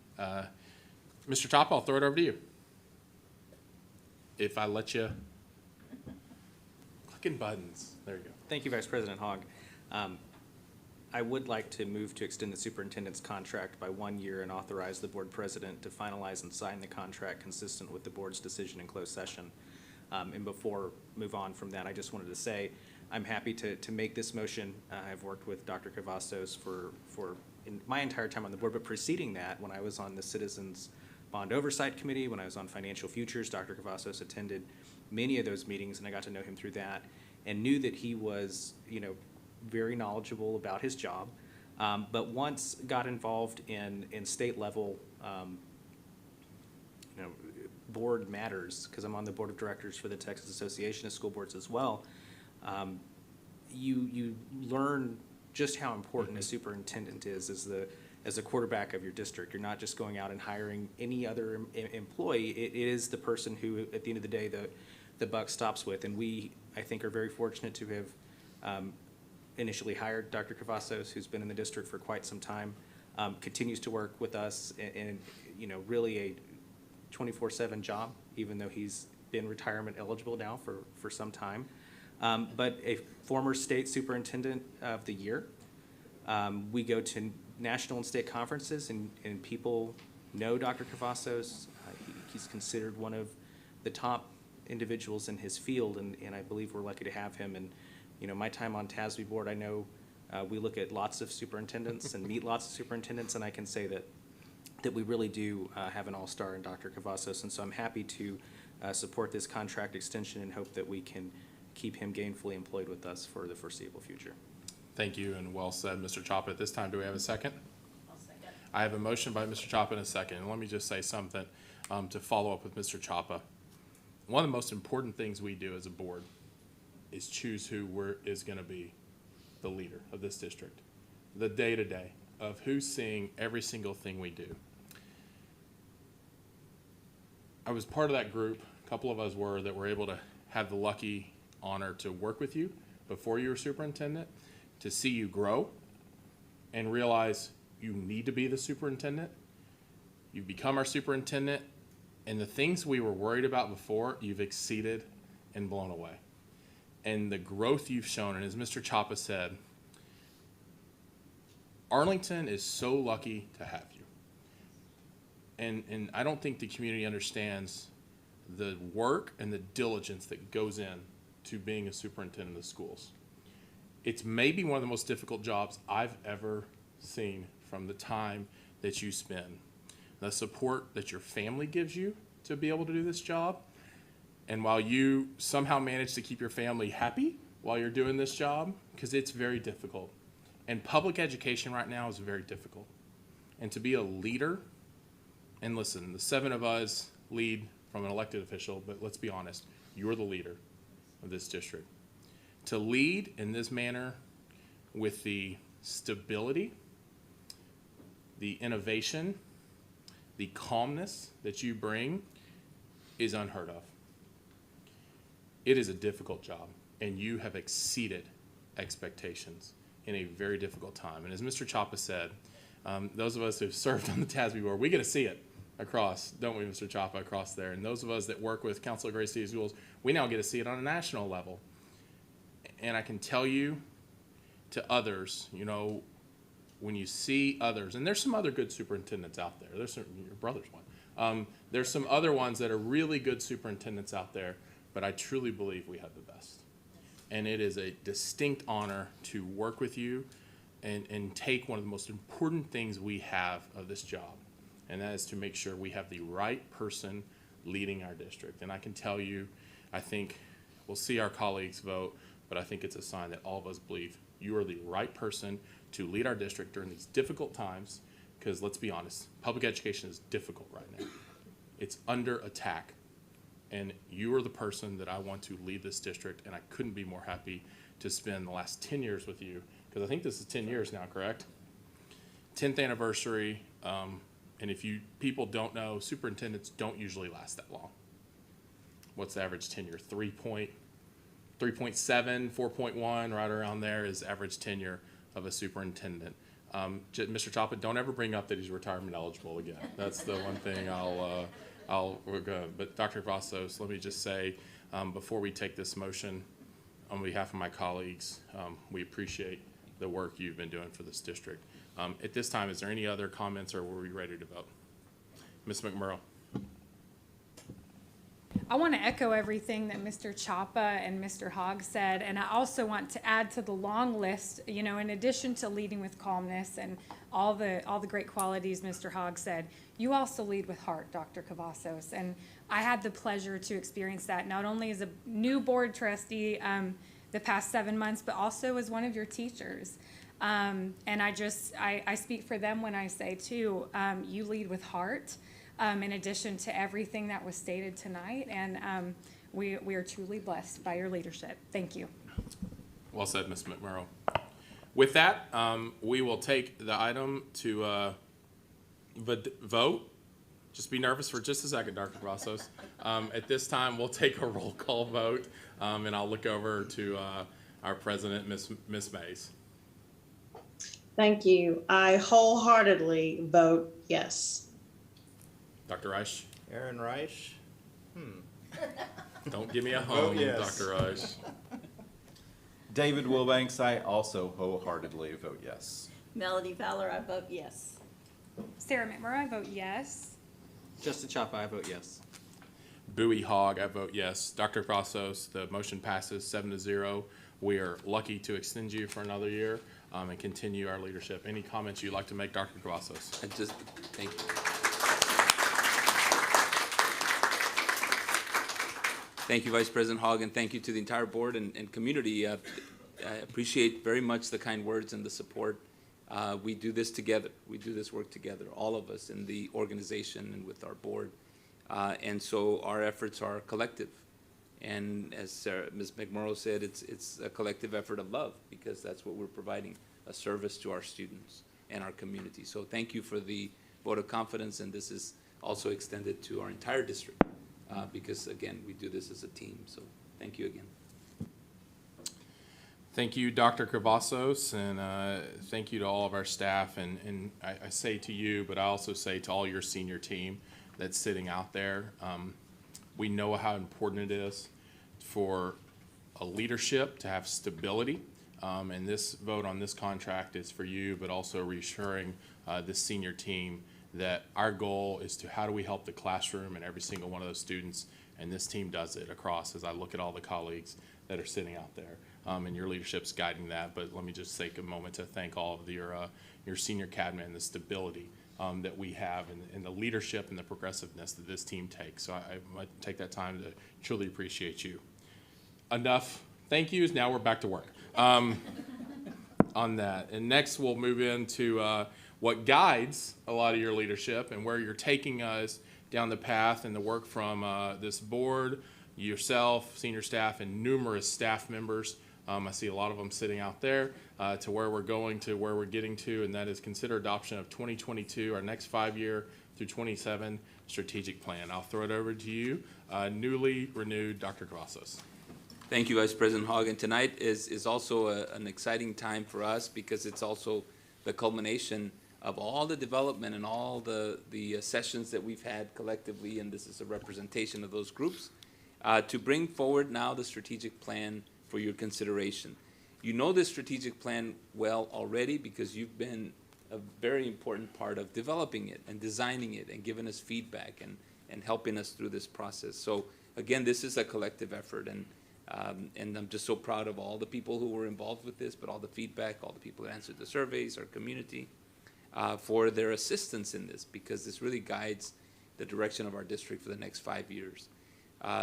Mr. Top, I'll throw it over to you. If I let you, clicking buttons. There you go. Thank you, Vice President Hogg. I would like to move to extend the superintendent's contract by 1 year and authorize the board president to finalize and sign the contract consistent with the board's decision in closed session. And before move on from that, I just wanted to say I'm happy to make this motion. I've worked with Dr. Cavazos for in my entire time on the board, but preceding that, when I was on the Citizens Bond Oversight Committee, when I was on Financial Futures, Dr. Cavazos attended many of those meetings, and I got to know him through that and knew that he was, very knowledgeable about his job, but once got involved in state level, board matters, because I'm on the board of directors for the Texas Association of School Boards as well. You learn just how important a superintendent is as a quarterback of your district. You're not just going out and hiring any other employee. It is the person who, at the end of the day, the buck stops with. And we, I think, are very fortunate to have initially hired Dr. Cavazos, who's been in the district for quite some time, continues to work with us and really a 24/7 job, even though he's been retirement eligible now for some time. But a former state superintendent of the year. We go to national and state conferences, and people know Dr. Cavazos. He's considered one of the top individuals in his field, and I believe we're lucky to have him. And my time on TASB board, I know we look at lots of superintendents and meet lots of superintendents, and I can say that we really do have an all-star in Dr. Cavazos. And so I'm happy to support this contract extension and hope that we can keep him gainfully employed with us for the foreseeable future. Thank you, and well said, Mr. Chapa. At this time, do we have a second? I'll second. I have a motion by Mr. Chapa and a second. And let me just say something to follow up with Mr. Chapa. One of the most important things we do as a board is choose who is going to be the leader of this district, the day-to-day of who's seeing every single thing we do. I was part of that group, a couple of us were, that were able to have the lucky honor to work with you before you were superintendent, to see you grow, and realize you need to be the superintendent. You've become our superintendent, and the things we were worried about before, you've exceeded and blown away. And the growth you've shown, and as Mr. Chapa said, Arlington is so lucky to have you. And I don't think the community understands the work and the diligence that goes in to being a superintendent of schools. It's maybe one of the most difficult jobs I've ever seen from the time that you spend. The support that your family gives you to be able to do this job, and while you somehow manage to keep your family happy while you're doing this job, because it's very difficult. And public education right now is very difficult. And to be a leader, and listen, the 7 of us lead from an elected official, but let's be honest, you're the leader of this district. To lead in this manner with the stability, the innovation, the calmness that you bring is unheard of. It is a difficult job, and you have exceeded expectations in a very difficult time. And as Mr. Chapa said, those of us who've served on the TASB board, we get to see it across, don't we, Mr. Chapa, across there. And those of us that work with Council of Great City Schools, we now get to see it on a national level. And I can tell you to others, you know, when you see others, and there's some other good superintendents out there. There's some, your brother's one. There's some other ones that are really good superintendents out there, but I truly believe we have the best. And it is a distinct honor to work with you and take one of the most important things we have of this job, and that is to make sure we have the right person leading our district. And I can tell you, I think we'll see our colleagues vote, but I think it's a sign that all of us believe you are the right person to lead our district during these difficult times, because let's be honest, public education is difficult right now. It's under attack, and you are the person that I want to lead this district, and I couldn't be more happy to spend the last 10 years with you, because I think this is 10 years now, correct? 10th anniversary, and if you people don't know, superintendents don't usually last that long. What's the average tenure? 3.7, 4.1, right around there is average tenure of a superintendent. Mr. Chapa, don't ever bring up that he's retirement eligible again. That's the one thing we're good. But Dr. Vassos, let me just say, before we take this motion, on behalf of my colleagues, we appreciate the work you've been doing for this district. At this time, is there any other comments, or were we ready to vote? Ms. McMurrow. I want to echo everything that Mr. Chapa and Mr. Hogg said, and I also want to add to the long list, you know, in addition to leading with calmness and all the great qualities Mr. Hogg said, you also lead with heart, Dr. Cavazos, and I had the pleasure to experience that not only as a new board trustee the past 7 months, but also as one of your teachers. And I speak for them when I say too, you lead with heart. In addition to everything that was stated tonight, and we are truly blessed by your leadership. Thank you. Well said, Ms. McMurrow. With that, we will take the item to vote. Just be nervous for just a second, Dr. Vassos. At this time, we'll take a roll call vote, and I'll look over to our president, Ms. Mays. Thank you. I wholeheartedly vote yes. Dr. Reich? Aaron Reich? Don't give me a Vote home, yes. Dr. Reich. David Wilbanks, I also wholeheartedly vote yes. Melody Fowler, I vote yes. Sarah McMurray, I vote yes. Justin Chapa, I vote yes. Bowie Hogg, I vote yes. Dr. Vassos, the motion passes 7-0. We are lucky to extend you for another year and continue our leadership. Any comments you'd like to make, Dr. Cavazos? Thank you. Thank you, Vice President Hogg, and thank you to the entire board and community. I appreciate very much the kind words and the support. We do this together. We do this work together, all of us in the organization and with our board. And so our efforts are collective. And as Ms. McMurrow said, it's a collective effort of love, because that's what we're providing, a service to our students and our community. So thank you for the vote of confidence, and this is also extended to our entire district. Because again, we do this as a team, so thank you again. Thank you, Dr. Cavazos, and thank you to all of our staff. And I say to you, but I also say to all your senior team that's sitting out there, we know how important it is for a leadership to have stability. And this vote on this contract is for you, but also reassuring this senior team that our goal is to how do we help the classroom and every single one of those students, and this team does it across as I look at all the colleagues that are sitting out there. And your leadership's guiding that, but let me just take a moment to thank all of your senior cabinet and the stability that we have and the leadership and the progressiveness that this team takes. So I might take that time to truly appreciate you. Enough thank yous, now we're back to work on that. And next we'll move into what guides a lot of your leadership and where you're taking us down the path and the work from this board, yourself, senior staff, and numerous staff members. I see a lot of them sitting out there to where we're going, to where we're getting to, and that is consider adoption of 2022, our next 5-year through 27 strategic plan. I'll throw it over to you, newly renewed Dr. Cavazos. Thank you, Vice President Hogg. And tonight is also an exciting time for us because it's also the culmination of all the development and all the sessions that we've had collectively, and this is a representation of those groups, to bring forward now the strategic plan for your consideration. You know this strategic plan well already because you've been a very important part of developing it and designing it and giving us feedback and helping us through this process. So again, this is a collective effort, and I'm just so proud of all the people who were involved with this, but all the feedback, all the people that answered the surveys, our community, for their assistance in this, because this really guides the direction of our district for the next 5 years.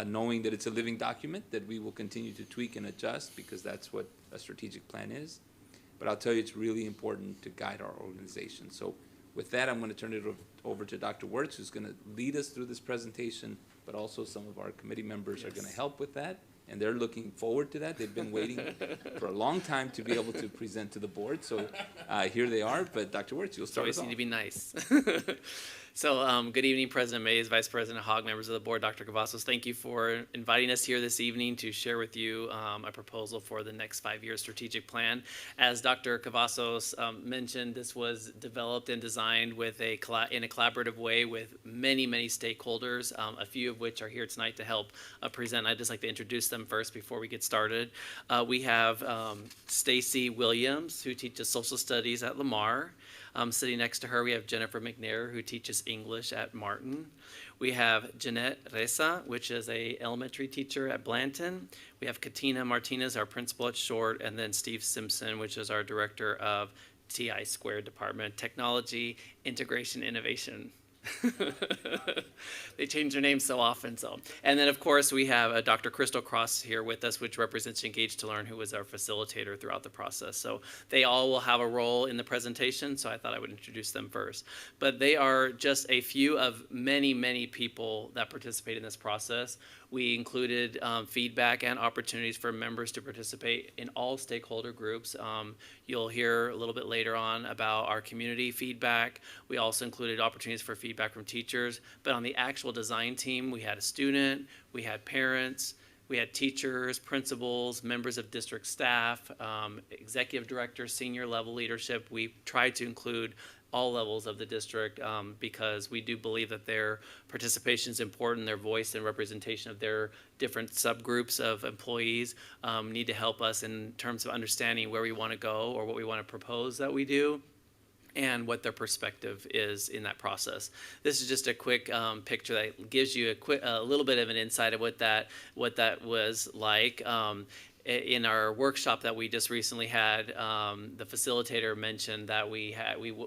Knowing that it's a living document that we will continue to tweak and adjust because that's what a strategic plan is. But I'll tell you, it's really important to guide our organization. So with that, I'm going to turn it over to Dr. Wirtz, who's going to lead us through this presentation, but also some of our committee members are going to help with that. And they're looking forward to that. They've been waiting for a long time to be able to present to the board. So here they are. But Dr. Wirtz, you'll start us off. Always need to be nice. So good evening, President Mays, Vice President Hogg, members of the board, Dr. Cavazos. Thank you for inviting us here this evening to share with you a proposal for the next 5-year strategic plan. As Dr. Cavazos mentioned, this was developed and designed with in a collaborative way with many, many stakeholders, a few of which are here tonight to help present. I'd just like to introduce them first before we get started. We have Stacy Williams, who teaches social studies at Lamar. Sitting next to her, we have Jennifer McNair, who teaches English at Martin. We have Jeanette Reza, which is a elementary teacher at Blanton. We have Katina Martinez, our principal at Short, and then Steve Simpson, which is our director of TI Squared Department, Technology, Integration, Innovation. They change their names so often. And then, of course, we have Dr. Crystal Cross here with us, which represents Engage to Learn, who was our facilitator throughout the process. So they all will have a role in the presentation, so I thought I would introduce them first. But they are just a few of many, many people that participate in this process. We included feedback and opportunities for members to participate in all stakeholder groups. You'll hear a little bit later on about our community feedback. We also included opportunities for feedback from teachers. But on the actual design team, we had a student, we had parents, we had teachers, principals, members of district staff, executive directors, senior level leadership. We tried to include all levels of the district because we do believe that their participation is important, their voice and representation of their different subgroups of employees need to help us in terms of understanding where we want to go or what we want to propose that we do and what their perspective is in that process. This is just a quick picture that gives you a little bit of an insight of what that was like. In our workshop that we just recently had, the facilitator mentioned that we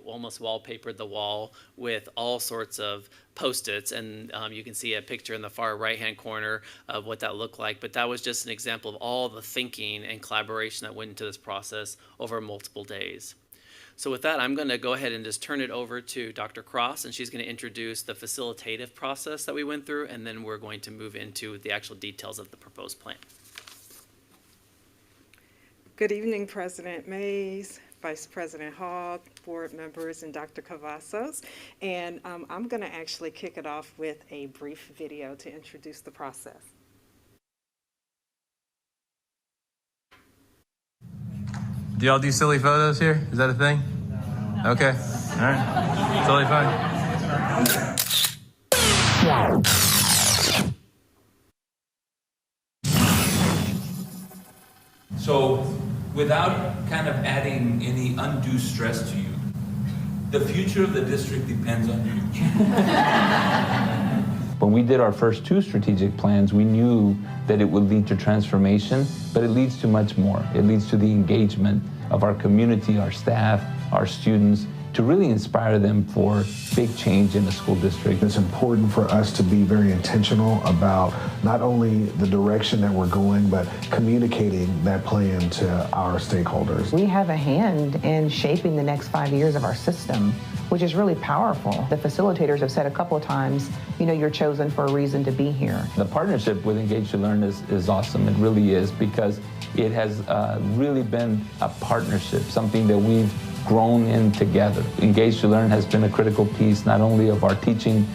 almost wallpapered the wall with all sorts of Post-its, and you can see a picture in the far right-hand corner of what that looked like. But that was just an example of all the thinking and collaboration that went into this process over multiple days. So with that, I'm going to go ahead and just turn it over to Dr. Cross, and she's going to introduce the facilitative process that we went through, and then we're going to move into the actual details of the proposed plan. Good evening, President Mays, Vice President Hogg, board members, and Dr. Cavazos. And I'm going to actually kick it off with a brief video to introduce the process. Do y'all do silly photos here? Is that a thing? Okay. All right. Totally fine. So, without kind of adding any undue stress to you, the future of the district depends on you. When we did our first 2 strategic plans, we knew that it would lead to transformation, but it leads to much more. It leads to the engagement of our community, our staff, our students, to really inspire them for big change in the school district. It's important for us to be very intentional about not only the direction that we're going, but communicating that plan to our stakeholders. We have a hand in shaping the next 5 years of our system, which is really powerful. The facilitators have said a couple of times, you know, you're chosen for a reason to be here. The partnership with Engage to Learn is awesome. It really is, because it has really been a partnership, something that we've grown in together. Engage to Learn has been a critical piece not only of our teaching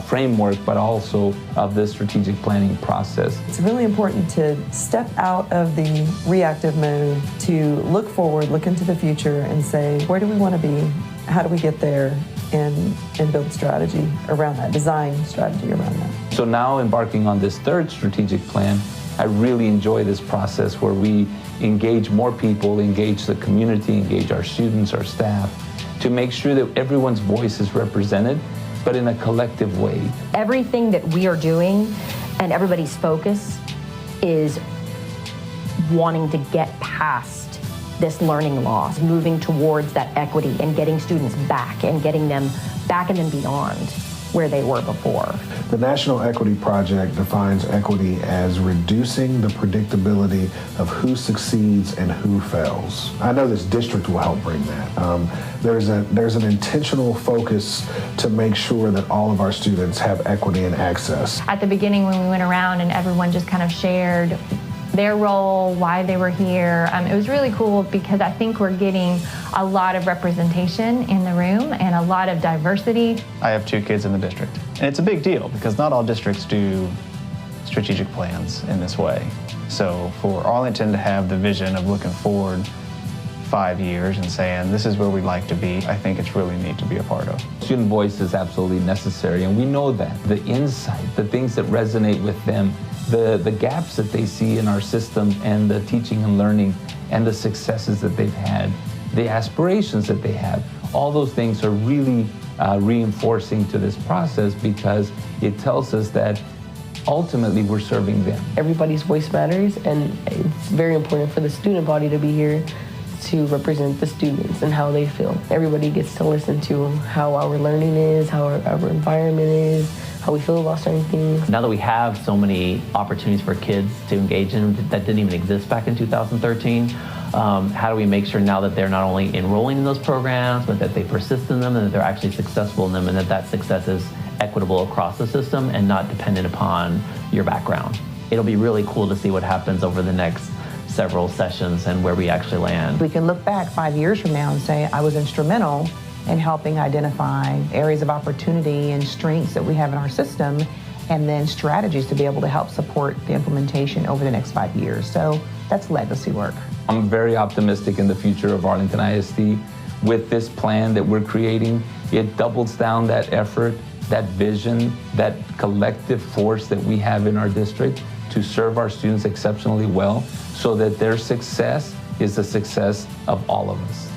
framework, but also of the strategic planning process. It's really important to step out of the reactive mode, to look forward, look into the future, and say, where do we want to be? How do we get there? And build strategy around that, design strategy around that. So now, embarking on this 3rd strategic plan, I really enjoy this process where we engage more people, engage the community, engage our students, our staff, to make sure that everyone's voice is represented, but in a collective way. Everything that we are doing and everybody's focus is wanting to get past this learning loss, moving towards that equity and getting students back and getting them back and then beyond where they were before. The National Equity Project defines equity as reducing the predictability of who succeeds and who fails. I know this district will help bring that. There's an intentional focus to make sure that all of our students have equity and access. At the beginning, when we went around and everyone just kind of shared their role, why they were here. It was really cool because I think we're getting a lot of representation in the room and a lot of diversity. I have 2 kids in the district, and it's a big deal because not all districts do strategic plans in this way. So for Arlington to have the vision of looking forward 5 years and saying, this is where we'd like to be, I think it's really neat to be a part of. Student voice is absolutely necessary, and we know that. The insight, the things that resonate with them, the gaps that they see in our system and the teaching and learning and the successes that they've had, the aspirations that they have, all those things are really reinforcing to this process because it tells us that ultimately we're serving them. Everybody's voice matters, and it's very important for the student body to be here to represent the students and how they feel. Everybody gets to listen to how our learning is, how our environment is, how we feel about certain things. Now that we have so many opportunities for kids to engage in that didn't even exist back in 2013, how do we make sure now that they're not only enrolling in those programs, but that they persist in them and that they're actually successful in them and that that success is equitable across the system and not dependent upon your background. It'll be really cool to see what happens over the next several sessions and where we actually land. We can look back 5 years from now and say, I was instrumental in helping identify areas of opportunity and strengths that we have in our system, and then strategies to be able to help support the implementation over the next 5 years. So that's legacy work. I'm very optimistic in the future of Arlington ISD. With this plan that we're creating, it doubles down that effort, that vision, that collective force that we have in our district to serve our students exceptionally well so that their success is the success of all of us.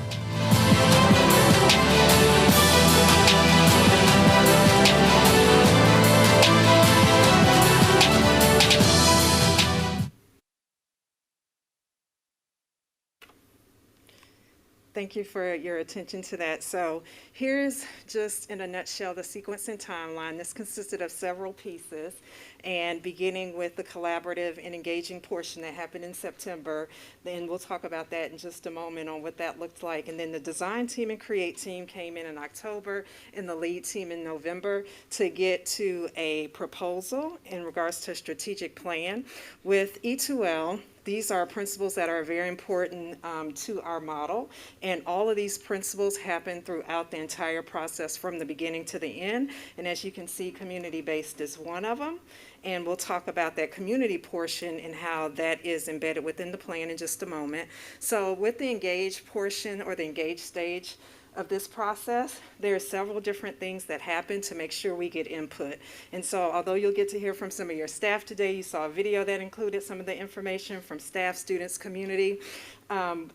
Thank you for your attention to that. So here's just in a nutshell the sequence and timeline. This consisted of several pieces, and beginning with the collaborative and engaging portion that happened in September. Then we'll talk about that in just a moment on what that looked like. And then the design team and create team came in October and the lead team in November to get to a proposal in regards to a strategic plan with E2L, these are principles that are very important to our model, and all of these principles happen throughout the entire process from the beginning to the end. And as you can see, community-based is one of them. And we'll talk about that community portion and how that is embedded within the plan in just a moment. So with the engage portion or the engage stage of this process, there are several different things that happen to make sure we get input. And so although you'll get to hear from some of your staff today, you saw a video that included some of the information from staff, students, community.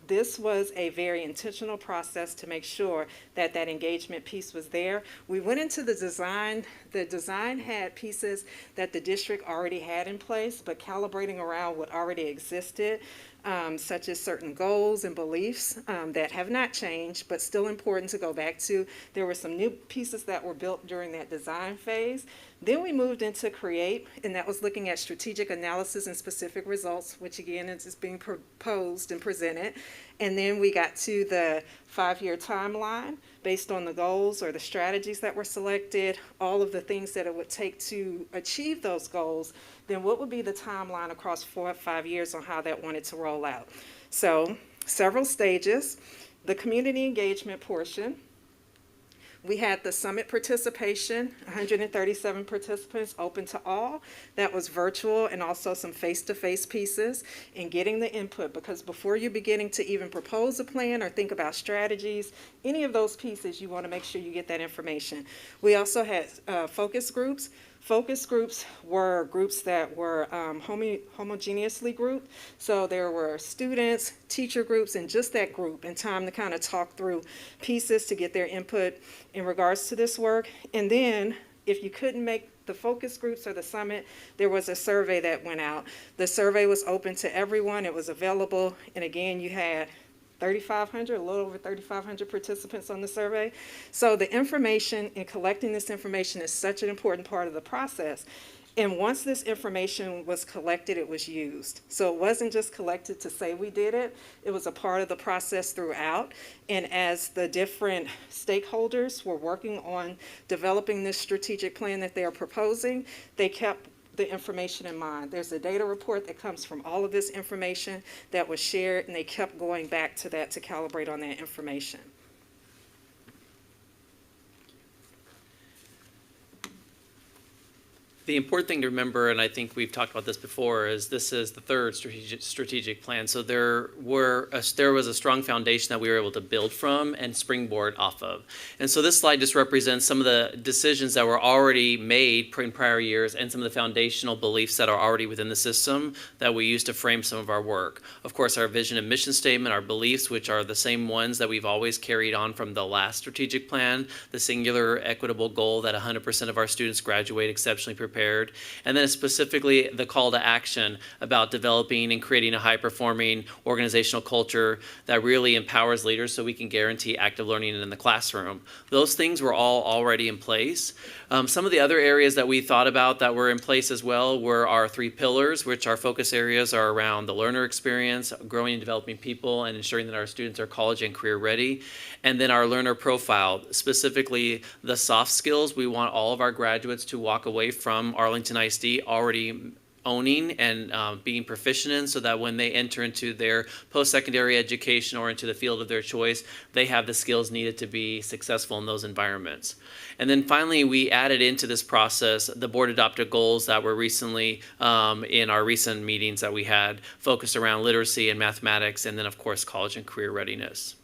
This was a very intentional process to make sure that that engagement piece was there. We went into the design. The design had pieces that the district already had in place, but calibrating around what already existed, such as certain goals and beliefs that have not changed, but still important to go back to. There were some new pieces that were built during that design phase. Then we moved into create, and that was looking at strategic analysis and specific results, which again is being proposed and presented. And then we got to the 5-year timeline based on the goals or the strategies that were selected, all of the things that it would take to achieve those goals. Then what would be the timeline across 4 or 5 years on how that wanted to roll out? So several stages. The community engagement portion. We had the summit participation, 137 participants, open to all. That was virtual and also some face-to-face pieces, and getting the input, because before you're beginning to even propose a plan or think about strategies, any of those pieces, you want to make sure you get that information. We also had focus groups. Focus groups were groups that were homogeneously grouped. So there were students, teacher groups, and just that group, and time to kind of talk through pieces to get their input in regards to this work. And then if you couldn't make the focus groups or the summit, there was a survey that went out. The survey was open to everyone. It was available. And again, you had 3,500, a little over 3,500 participants on the survey. So the information and collecting this information is such an important part of the process. And once this information was collected, it was used. So it wasn't just collected to say we did it. It was a part of the process throughout. And as the different stakeholders were working on developing this strategic plan that they are proposing, they kept the information in mind. There's a data report that comes from all of this information that was shared, and they kept going back to that to calibrate on that information. The important thing to remember, and I think we've talked about this before, is this is the third strategic plan. So there was a strong foundation that we were able to build from and springboard off of. And so this slide just represents some of the decisions that were already made in prior years and some of the foundational beliefs that are already within the system that we use to frame some of our work. Of course, our vision and mission statement, our beliefs, which are the same ones that we've always carried on from the last strategic plan, the singular equitable goal that 100% of our students graduate exceptionally prepared. And then specifically the call to action about developing and creating a high-performing organizational culture that really empowers leaders so we can guarantee active learning in the classroom. Those things were all already in place. Some of the other areas that we thought about that were in place as well were our 3 pillars, which our focus areas are around the learner experience, growing and developing people, and ensuring that our students are college and career ready. And then our learner profile, specifically the soft skills we want all of our graduates to walk away from Arlington ISD already owning and being proficient in, so that when they enter into their post-secondary education or into the field of their choice, they have the skills needed to be successful in those environments. And then finally, we added into this process the board adopted goals that were recently in our recent meetings that we had, focused around literacy and mathematics, and then of course college and career readiness.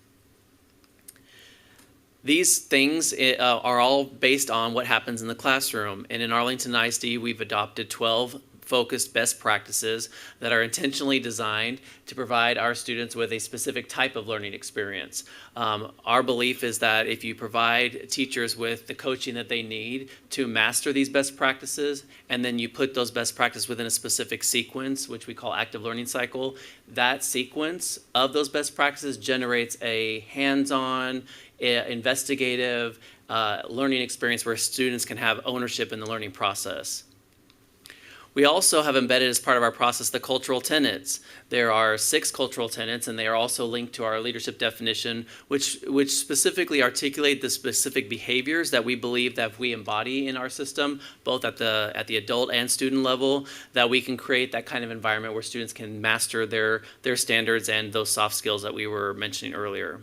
These things are all based on what happens in the classroom. And in Arlington ISD, we've adopted 12 focused best practices that are intentionally designed to provide our students with a specific type of learning experience. Our belief is that if you provide teachers with the coaching that they need to master these best practices, and then you put those best practices within a specific sequence, which we call active learning cycle, that sequence of those best practices generates a hands-on, investigative learning experience where students can have ownership in the learning process. We also have embedded as part of our process the cultural tenets. There are 6 cultural tenets, and they are also linked to our leadership definition, which specifically articulate the specific behaviors that we believe that if we embody in our system, both at the adult and student level, that we can create that kind of environment where students can master their standards and those soft skills that we were mentioning earlier.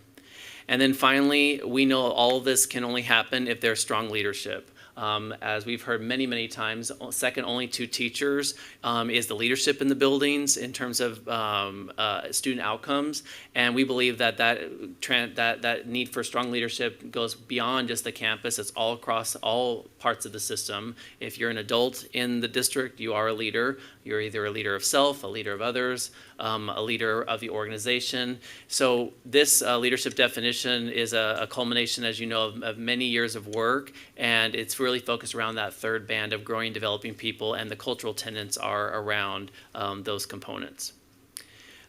And then finally, we know all of this can only happen if there's strong leadership. As we've heard many, many times, second only to teachers is the leadership in the buildings in terms of student outcomes. And we believe that need for strong leadership goes beyond just the campus. It's all across all parts of the system. If you're an adult in the district, you are a leader. You're either a leader of self, a leader of others, a leader of the organization. So this leadership definition is a culmination, as you know, of many years of work, and it's really focused around that third band of growing, developing people, and the cultural tenets are around those components.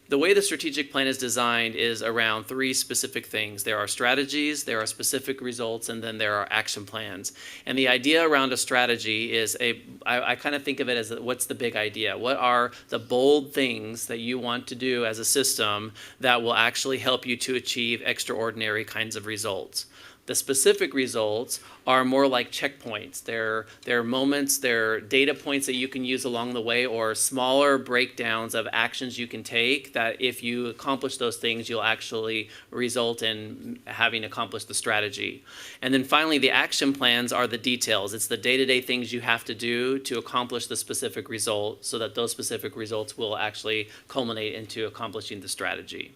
The way the strategic plan is designed is around 3 specific things. There are strategies, there are specific results, and then there are action plans. And the idea around a strategy is I kind of think of it as what's the big idea? What are the bold things that you want to do as a system that will actually help you to achieve extraordinary kinds of results? The specific results are more like checkpoints. They're moments, they're data points that you can use along the way, or smaller breakdowns of actions you can take that if you accomplish those things, you'll actually result in having accomplished the strategy. And then finally, the action plans are the details. It's the day-to-day things you have to do to accomplish the specific result so that those specific results will actually culminate into accomplishing the strategy.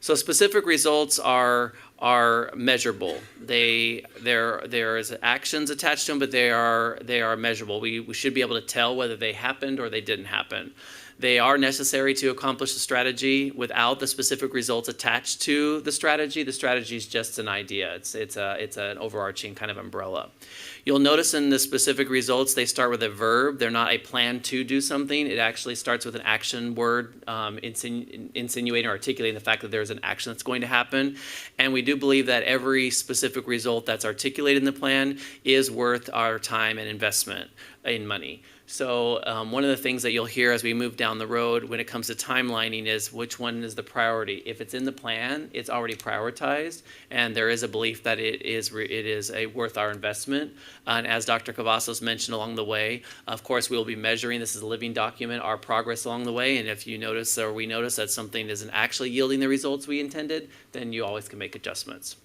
So specific results are measurable. There is actions attached to them, but they are measurable. We should be able to tell whether they happened or they didn't happen. They are necessary to accomplish the strategy. Without the specific results attached to the strategy is just an idea. It's an overarching kind of umbrella. You'll notice in the specific results, they start with a verb. They're not a plan to do something. It actually starts with an action word, insinuating or articulating the fact that there's an action that's going to happen. And we do believe that every specific result that's articulated in the plan is worth our time and investment in money. So one of the things that you'll hear as we move down the road when it comes to timelining is which one is the priority. If it's in the plan, it's already prioritized, and there is a belief that it is worth our investment. And as Dr. Cavazos mentioned along the way, of course, we will be measuring, this is a living document, our progress along the way. And if you notice or we notice that something isn't actually yielding the results we intended, then you always can make adjustments.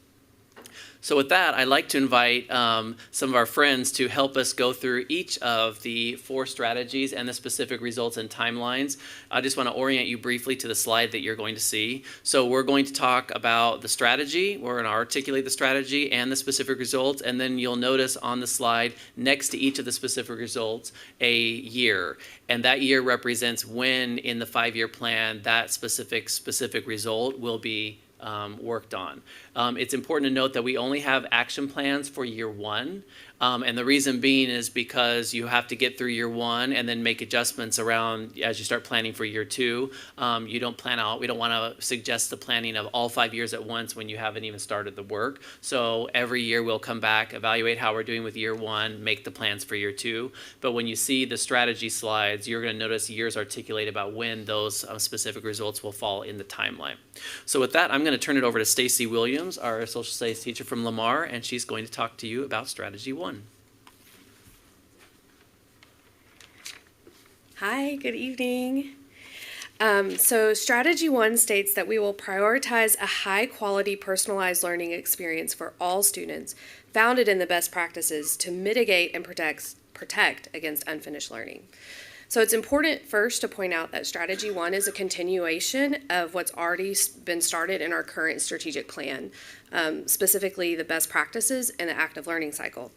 So with that, I'd like to invite some of our friends to help us go through each of the 4 strategies and the specific results and timelines. I just want to orient you briefly to the slide that you're going to see. So we're going to talk about the strategy. We're going to articulate the strategy and the specific results. And then you'll notice on the slide next to each of the specific results a year. And that year represents when in the 5-year plan that specific result will be worked on. It's important to note that we only have action plans for year 1. And the reason being is because you have to get through year 1 and then make adjustments around as you start planning for year 2. We don't want to suggest the planning of all 5 years at once when you haven't even started the work. So every year we'll come back, evaluate how we're doing with year 1, make the plans for year 2. But when you see the strategy slides, you're going to notice years articulate about when those specific results will fall in the timeline. So with that, I'm going to turn it over to Stacy Williams, our social studies teacher from Lamar, and she's going to talk to you about strategy 1. Hi, good evening. So strategy 1 states that we will prioritize a high-quality personalized learning experience for all students founded in the best practices to mitigate and protect against unfinished learning. So it's important first to point out that strategy 1 is a continuation of what's already been started in our current strategic plan, specifically the best practices and the active learning cycle.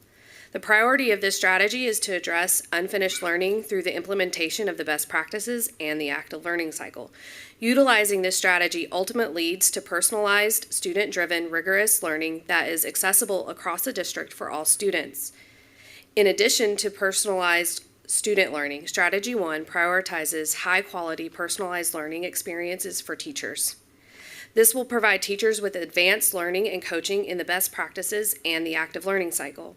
The priority of this strategy is to address unfinished learning through the implementation of the best practices and the active learning cycle. Utilizing this strategy ultimately leads to personalized, student-driven, rigorous learning that is accessible across the district for all students. In addition to personalized student learning, strategy 1 prioritizes high-quality personalized learning experiences for teachers. This will provide teachers with advanced learning and coaching in the best practices and the active learning cycle.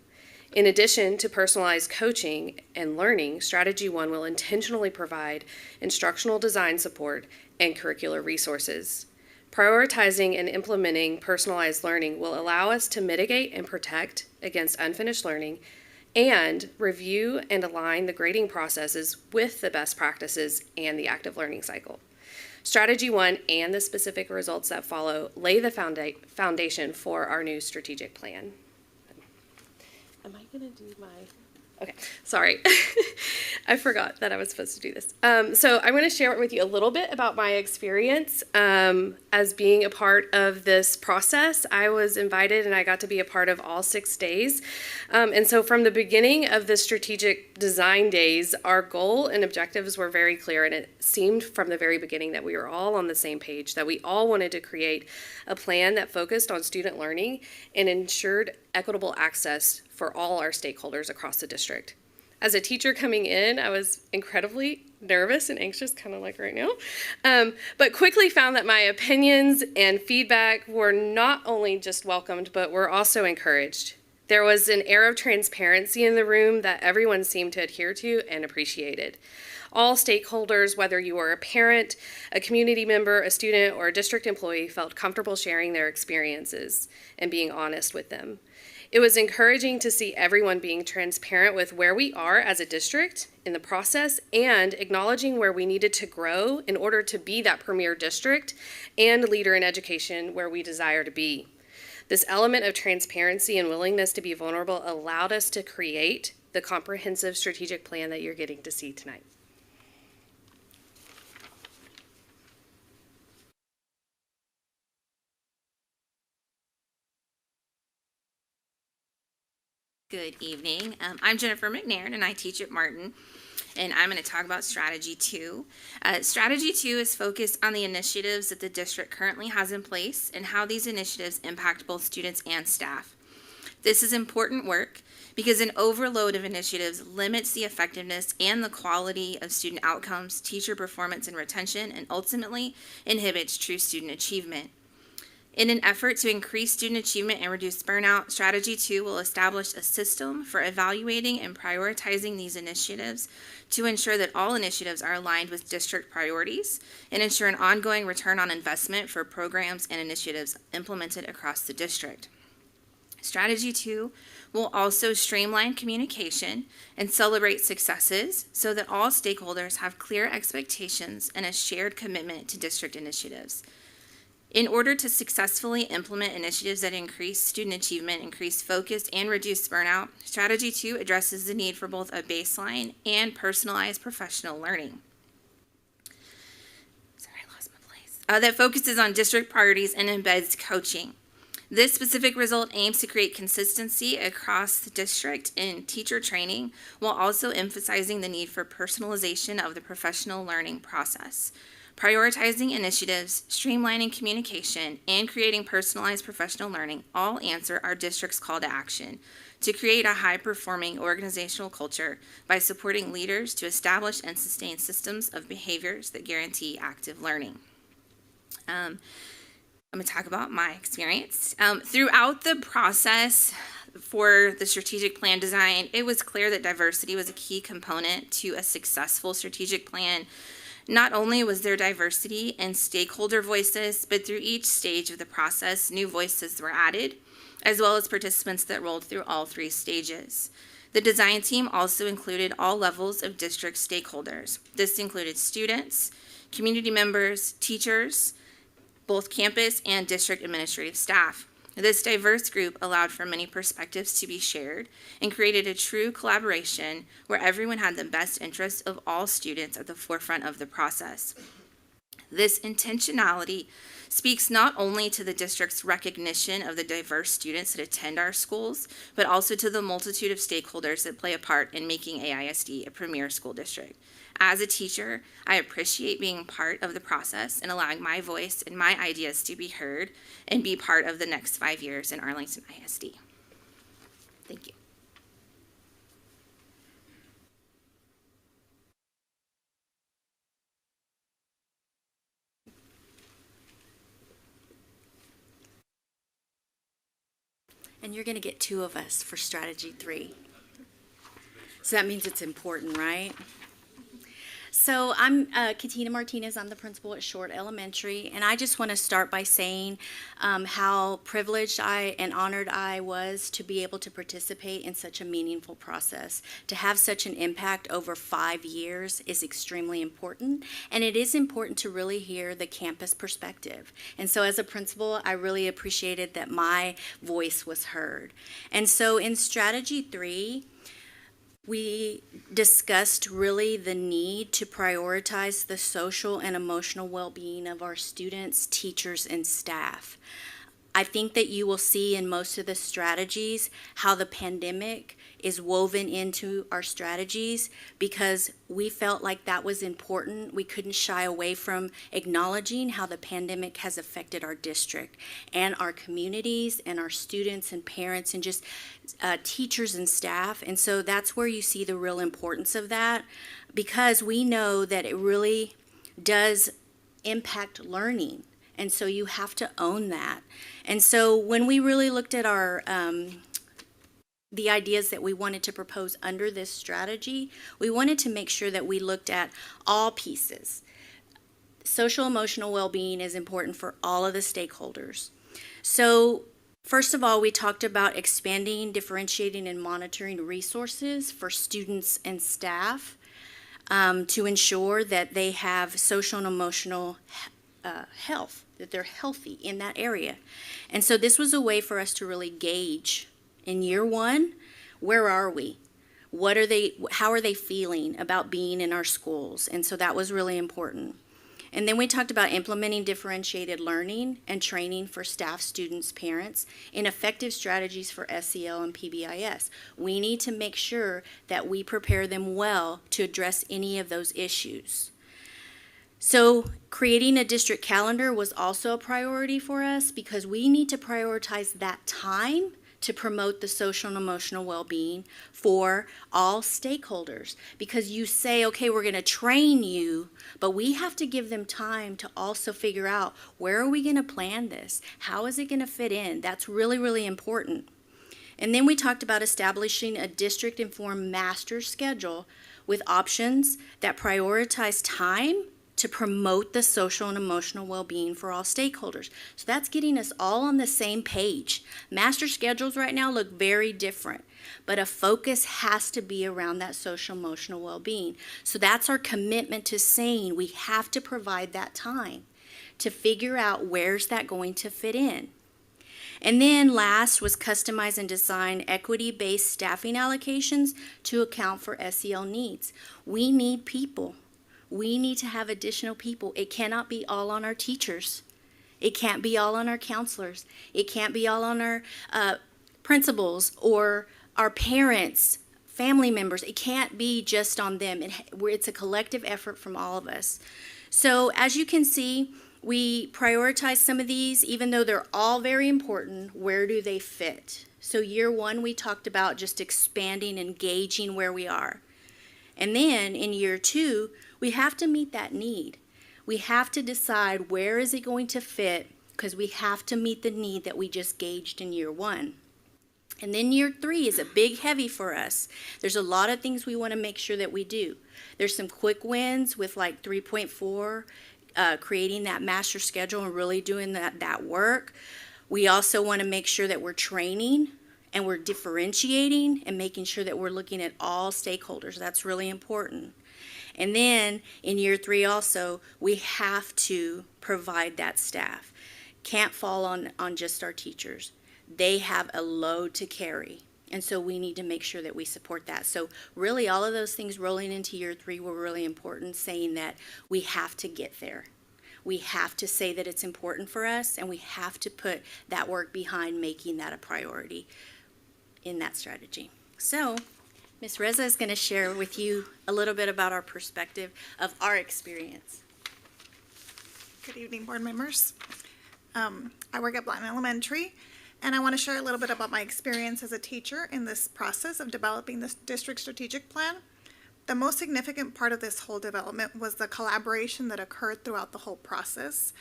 In addition to personalized coaching and learning, Strategy 1 will intentionally provide instructional design support and curricular resources. Prioritizing and implementing personalized learning will allow us to mitigate and protect against unfinished learning and review and align the grading processes with the best practices and the active learning cycle. Strategy 1 and the specific results that follow lay the foundation for our new strategic plan. Am I going to do my... Okay, sorry. I forgot that I was supposed to do this. So I'm going to share with you a little bit about my experience as being a part of this process. I was invited and I got to be a part of all 6 days. And so from the beginning of the strategic design days, our goal and objectives were very clear. And it seemed from the very beginning that we were all on the same page, that we all wanted to create a plan that focused on student learning and ensured equitable access for all our stakeholders across the district. As a teacher coming in, I was incredibly nervous and anxious, kind of like right now, but quickly found that my opinions and feedback were not only just welcomed, but were also encouraged. There was an air of transparency in the room that everyone seemed to adhere to and appreciated. All stakeholders, whether you were a parent, a community member, a student, or a district employee, felt comfortable sharing their experiences and being honest with them. It was encouraging to see everyone being transparent with where we are as a district in the process and acknowledging where we needed to grow in order to be that premier district and leader in education where we desire to be. This element of transparency and willingness to be vulnerable allowed us to create the comprehensive strategic plan that you're getting to see tonight. Good evening. I'm Jennifer McNairn, and I teach at Martin, and I'm going to talk about Strategy 2. Strategy 2 is focused on the initiatives that the district currently has in place and how these initiatives impact both students and staff. This is important work because an overload of initiatives limits the effectiveness and the quality of student outcomes, teacher performance and retention, and ultimately inhibits true student achievement. In an effort to increase student achievement and reduce burnout, Strategy 2 will establish a system for evaluating and prioritizing these initiatives to ensure that all initiatives are aligned with district priorities and ensure an ongoing return on investment for programs and initiatives implemented across the district. Strategy 2 will also streamline communication and celebrate successes so that all stakeholders have clear expectations and a shared commitment to district initiatives. In order to successfully implement initiatives that increase student achievement, increase focus, and reduce burnout, Strategy 2 addresses the need for both a baseline and personalized professional learning. That focuses on district priorities and embeds coaching. This specific result aims to create consistency across the district in teacher training while also emphasizing the need for personalization of the professional learning process. Prioritizing initiatives, streamlining communication, and creating personalized professional learning all answer our district's call to action to create a high-performing organizational culture by supporting leaders to establish and sustain systems of behaviors that guarantee active learning. I'm going to talk about my experience. Throughout the process for the strategic plan design, it was clear that diversity was a key component to a successful strategic plan. Not only was there diversity and stakeholder voices, but through each stage of the process, new voices were added, as well as participants that rolled through all 3 stages. The design team also included all levels of district stakeholders. This included students, community members, teachers, both campus and district administrative staff. This diverse group allowed for many perspectives to be shared and created a true collaboration where everyone had the best interests of all students at the forefront of the process. This intentionality speaks not only to the district's recognition of the diverse students that attend our schools, but also to the multitude of stakeholders that play a part in making AISD a premier school district. As a teacher, I appreciate being part of the process and allowing my voice and my ideas to be heard and be part of the next 5 years in Arlington ISD. Thank you. And you're going to get 2 of us for strategy 3. So that means it's important, right? So I'm Katina Martinez. I'm the principal at Short Elementary, and I just want to start by saying how privileged and honored I was to be able to participate in such a meaningful process. To have such an impact over 5 years is extremely important, and it is important to really hear the campus perspective. And so as a principal, I really appreciated that my voice was heard. And so in strategy 3, we discussed really the need to prioritize the social and emotional well-being of our students, teachers, and staff. I think that you will see in most of the strategies how the pandemic is woven into our strategies because we felt like that was important. We couldn't shy away from acknowledging how the pandemic has affected our district and our communities and our students and parents and just teachers and staff. And so that's where you see the real importance of that because we know that it really does impact learning. And so you have to own that. And so when we really looked at our the ideas that we wanted to propose under this strategy, we wanted to make sure that we looked at all pieces. Social emotional well-being is important for all of the stakeholders. So first of all, we talked about expanding, differentiating, and monitoring resources for students and staff to ensure that they have social and emotional health, that they're healthy in that area. And so this was a way for us to really gauge in year 1, where are we? How are they feeling about being in our schools? And so that was really important. And then we talked about implementing differentiated learning and training for staff, students, parents in effective strategies for SEL and PBIS. We need to make sure that we prepare them well to address any of those issues. So creating a district calendar was also a priority for us because we need to prioritize that time to promote the social and emotional well-being for all stakeholders. Because you say, okay, we're going to train you, but we have to give them time to also figure out where are we going to plan this? How is it going to fit in? That's really, really important. And then we talked about establishing a district-informed master schedule with options that prioritize time to promote the social and emotional well-being for all stakeholders. So that's getting us all on the same page. Master schedules right now look very different, but a focus has to be around that social emotional well-being. So that's our commitment to saying we have to provide that time to figure out where's that going to fit in. And then last was customize and design equity-based staffing allocations to account for SEL needs. We need people. We need to have additional people. It cannot be all on our teachers. It can't be all on our counselors. It can't be all on our principals or our parents, family members. It can't be just on them. It's a collective effort from all of us. So as you can see, we prioritize some of these, even though they're all very important. Where do they fit? So year 1, we talked about just expanding and gauging where we are. And then in year 2, we have to meet that need. We have to decide where is it going to fit because we have to meet the need that we just gauged in year 1. And then year 3 is a big heavy for us. There's a lot of things we want to make sure that we do. There's some quick wins with like 3.4, creating that master schedule and really doing that work. We also want to make sure that we're training and we're differentiating and making sure that we're looking at all stakeholders. That's really important. And then in year 3 also, we have to provide that staff. Can't fall on just our teachers. They have a load to carry. And so we need to make sure that we support that. So really all of those things rolling into year 3 were really important, saying that we have to get there. We have to say that it's important for us, and we have to put that work behind making that a priority in that strategy. So Ms. Reza is going to share with you a little bit about our perspective of our experience. Good evening, board members. I work at Blount Elementary, and I want to share a little bit about my experience as a teacher in this process of developing this district strategic plan. The most significant part of this whole development was the collaboration that occurred throughout the whole process.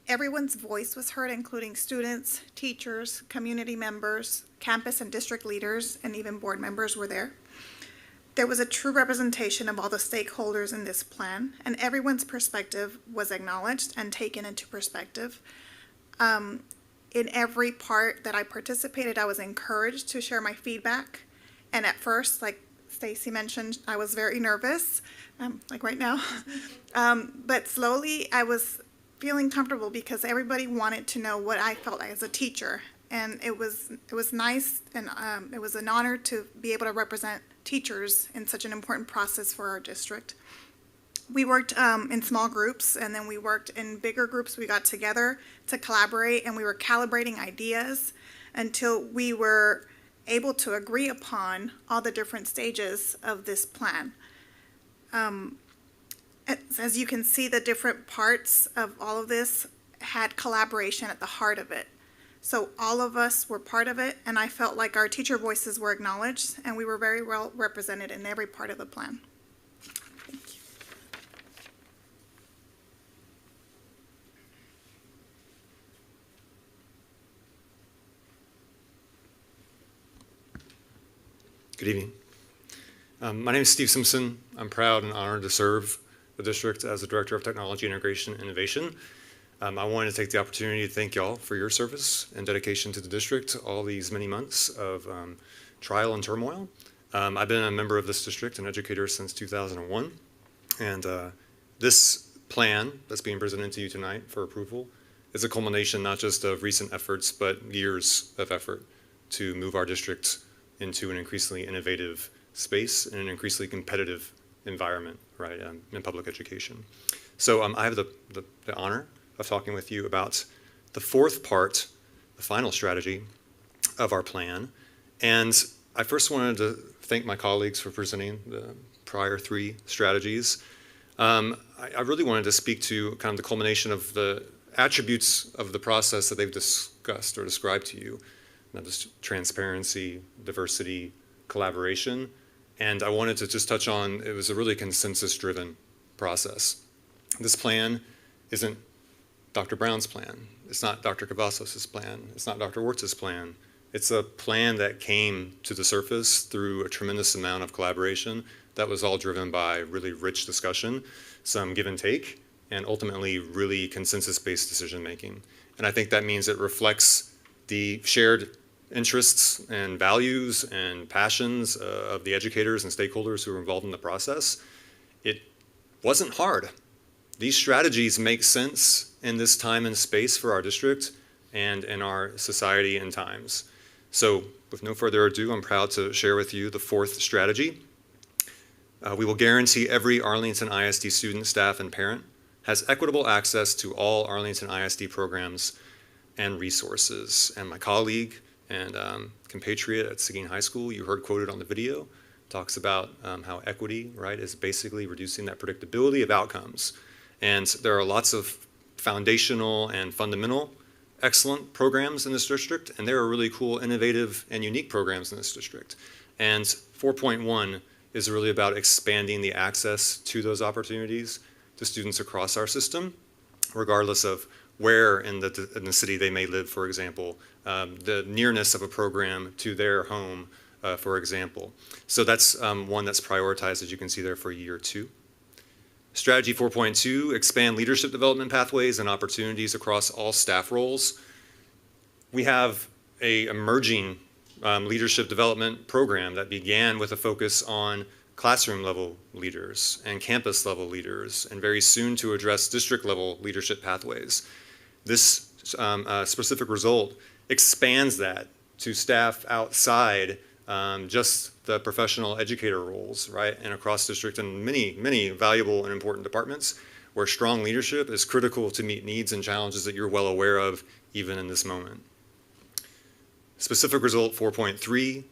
everyone's voice was heard, including students, teachers, community members, campus and district leaders, and even board members were there. There was a true representation of all the stakeholders in this plan, and everyone's perspective was acknowledged and taken into perspective. In every part that I participated, I was encouraged to share my feedback. And at first, like Stacy mentioned, I was very nervous, like right now. But slowly I was feeling comfortable because everybody wanted to know what I felt like as a teacher. And it was nice, and it was an honor to be able to represent teachers in such an important process for our district. We worked in small groups, and then we worked in bigger groups. We got together to collaborate, and we were calibrating ideas until we were able to agree upon all the different stages of this plan. As you can see, the different parts of all of this had collaboration at the heart of it. So all of us were part of it, and I felt like our teacher voices were acknowledged, and we were very well represented in every part of the plan. Good evening. My name is Steve Simpson. I'm proud and honored to serve the district as the Director of Technology Integration and Innovation. I wanted to take the opportunity to thank y'all for your service and dedication to the district all these many months of trial and turmoil. I've been a member of this district and educator since 2001. And this plan that's being presented to you tonight for approval is a culmination not just of recent efforts, but years of effort to move our district into an increasingly innovative space and an increasingly competitive environment, right, in public education. So I have the honor of talking with you about the fourth part, the final strategy of our plan. And I first wanted to thank my colleagues for presenting the prior three strategies. I really wanted to speak to kind of the culmination of the attributes of the process that they've discussed or described to you. Not just transparency, diversity, collaboration. And I wanted to just touch on, it was a really consensus-driven process. This plan isn't Dr. Brown's plan. It's not Dr. Cavazos' plan. It's not Dr. Wirtz's plan. It's a plan that came to the surface through a tremendous amount of collaboration that was all driven by really rich discussion, some give and take, and ultimately really consensus-based decision-making. And I think that means it reflects the shared interests and values and passions of the educators and stakeholders who were involved in the process. It wasn't hard. These strategies make sense in this time and space for our district and in our society and times. So with no further ado, I'm proud to share with you the fourth strategy. We will guarantee every Arlington ISD student, staff, and parent has equitable access to all Arlington ISD programs and resources. And my colleague and compatriot at Seguin High School, you heard quoted on the video, talks about how equity, right, is basically reducing that predictability of outcomes. And there are lots of foundational and fundamental excellent programs in this district, and there are really cool, innovative, and unique programs in this district. And 4.1 is really about expanding the access to those opportunities to students across our system, regardless of where in the city they may live, for example, the nearness of a program to their home, for example. So that's one that's prioritized, as you can see there, for year 2. Strategy 4.2, expand leadership development pathways and opportunities across all staff roles. We have an emerging leadership development program that began with a focus on classroom level leaders and campus level leaders, and very soon to address district level leadership pathways. This specific result expands that to staff outside just the professional educator roles, right, and across district and many, many valuable and important departments where strong leadership is critical to meet needs and challenges that you're well aware of even in this moment. Specific result 4.3,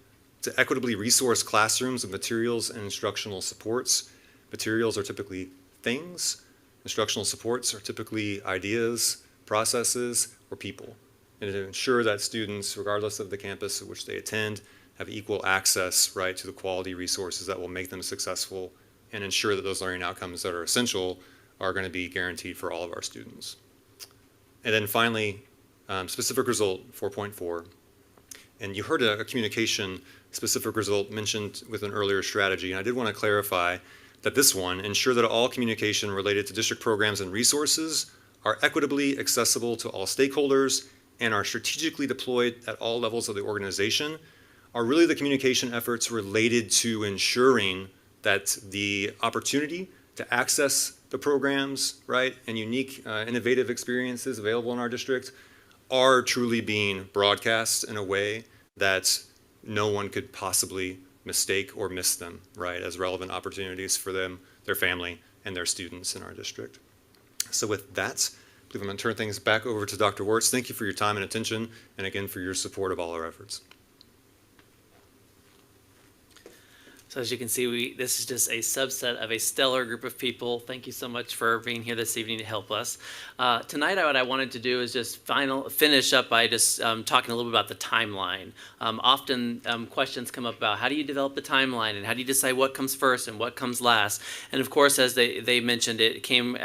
to equitably resource classrooms with materials and instructional supports. Materials are typically things. Instructional supports are typically ideas, processes, or people. And to ensure that students, regardless of the campus at which they attend, have equal access, right, to the quality resources that will make them successful and ensure that those learning outcomes that are essential are going to be guaranteed for all of our students. And then finally, specific result 4.4. And you heard a communication specific result mentioned with an earlier strategy. And I did want to clarify that this one, ensure that all communication related to district programs and resources are equitably accessible to all stakeholders and are strategically deployed at all levels of the organization, are really the communication efforts related to ensuring that the opportunity to access the programs, right, and unique innovative experiences available in our district are truly being broadcast in a way that no one could possibly mistake or miss them, right, as relevant opportunities for them, their family, and their students in our district. So with that, I believe I'm going to turn things back over to Dr. Wirtz. Thank you for your time and attention, and again for your support of all our efforts. So as you can see, this is just a subset of a stellar group of people. Thank you so much for being here this evening to help us. Tonight, what I wanted to do is just finish up by just talking a little bit about the timeline. Often questions come up about how do you develop the timeline and how do you decide what comes first and what comes last? And of course, as they mentioned, it came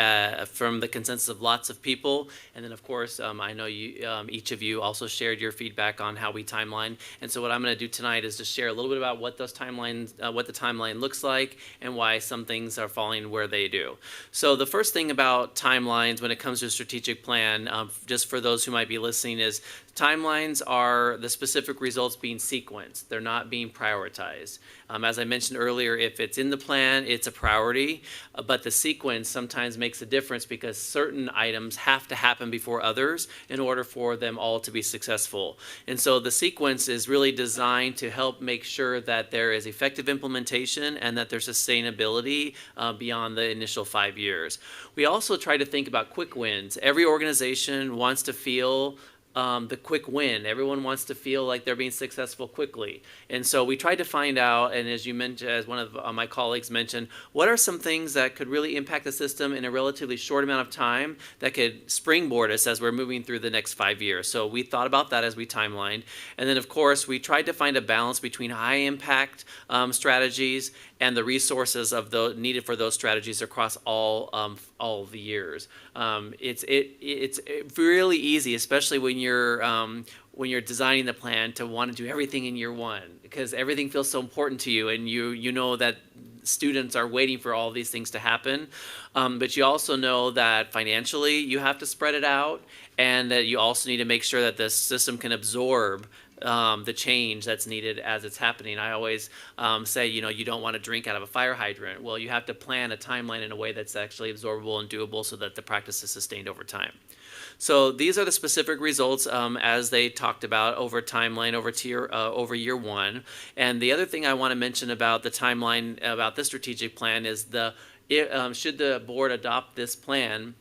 from the consensus of lots of people. And then of course, I know you, each of you also shared your feedback on how we timeline. And so what I'm going to do tonight is just share a little bit about what those timelines, what the timeline looks like and why some things are falling where they do. So the first thing about timelines when it comes to a strategic plan, just for those who might be listening, is timelines are the specific results being sequenced. They're not being prioritized. As I mentioned earlier, if it's in the plan, it's a priority, but the sequence sometimes makes a difference because certain items have to happen before others in order for them all to be successful. And so the sequence is really designed to help make sure that there is effective implementation and that there's sustainability beyond the initial 5 years. We also try to think about quick wins. Every organization wants to feel the quick win. Everyone wants to feel like they're being successful quickly. And so we tried to find out, and as you mentioned, as one of my colleagues mentioned, what are some things that could really impact the system in a relatively short amount of time that could springboard us as we're moving through the next 5 years. So we thought about that as we timelined. And then of course, we tried to find a balance between high impact strategies and the resources of the needed for those strategies across all of the years. It's really easy, especially when you're designing the plan, to want to do everything in year one because everything feels so important to you, and you know that students are waiting for all these things to happen. But you also know that financially you have to spread it out, and that you also need to make sure that the system can absorb the change that's needed as it's happening. I always say, you don't want to drink out of a fire hydrant. Well, you have to plan a timeline in a way that's actually absorbable and doable so that the practice is sustained over time. So these are the specific results as they talked about over timeline, over year one. And the other thing I want to mention about the timeline, about this strategic plan, is should the board adopt this plan,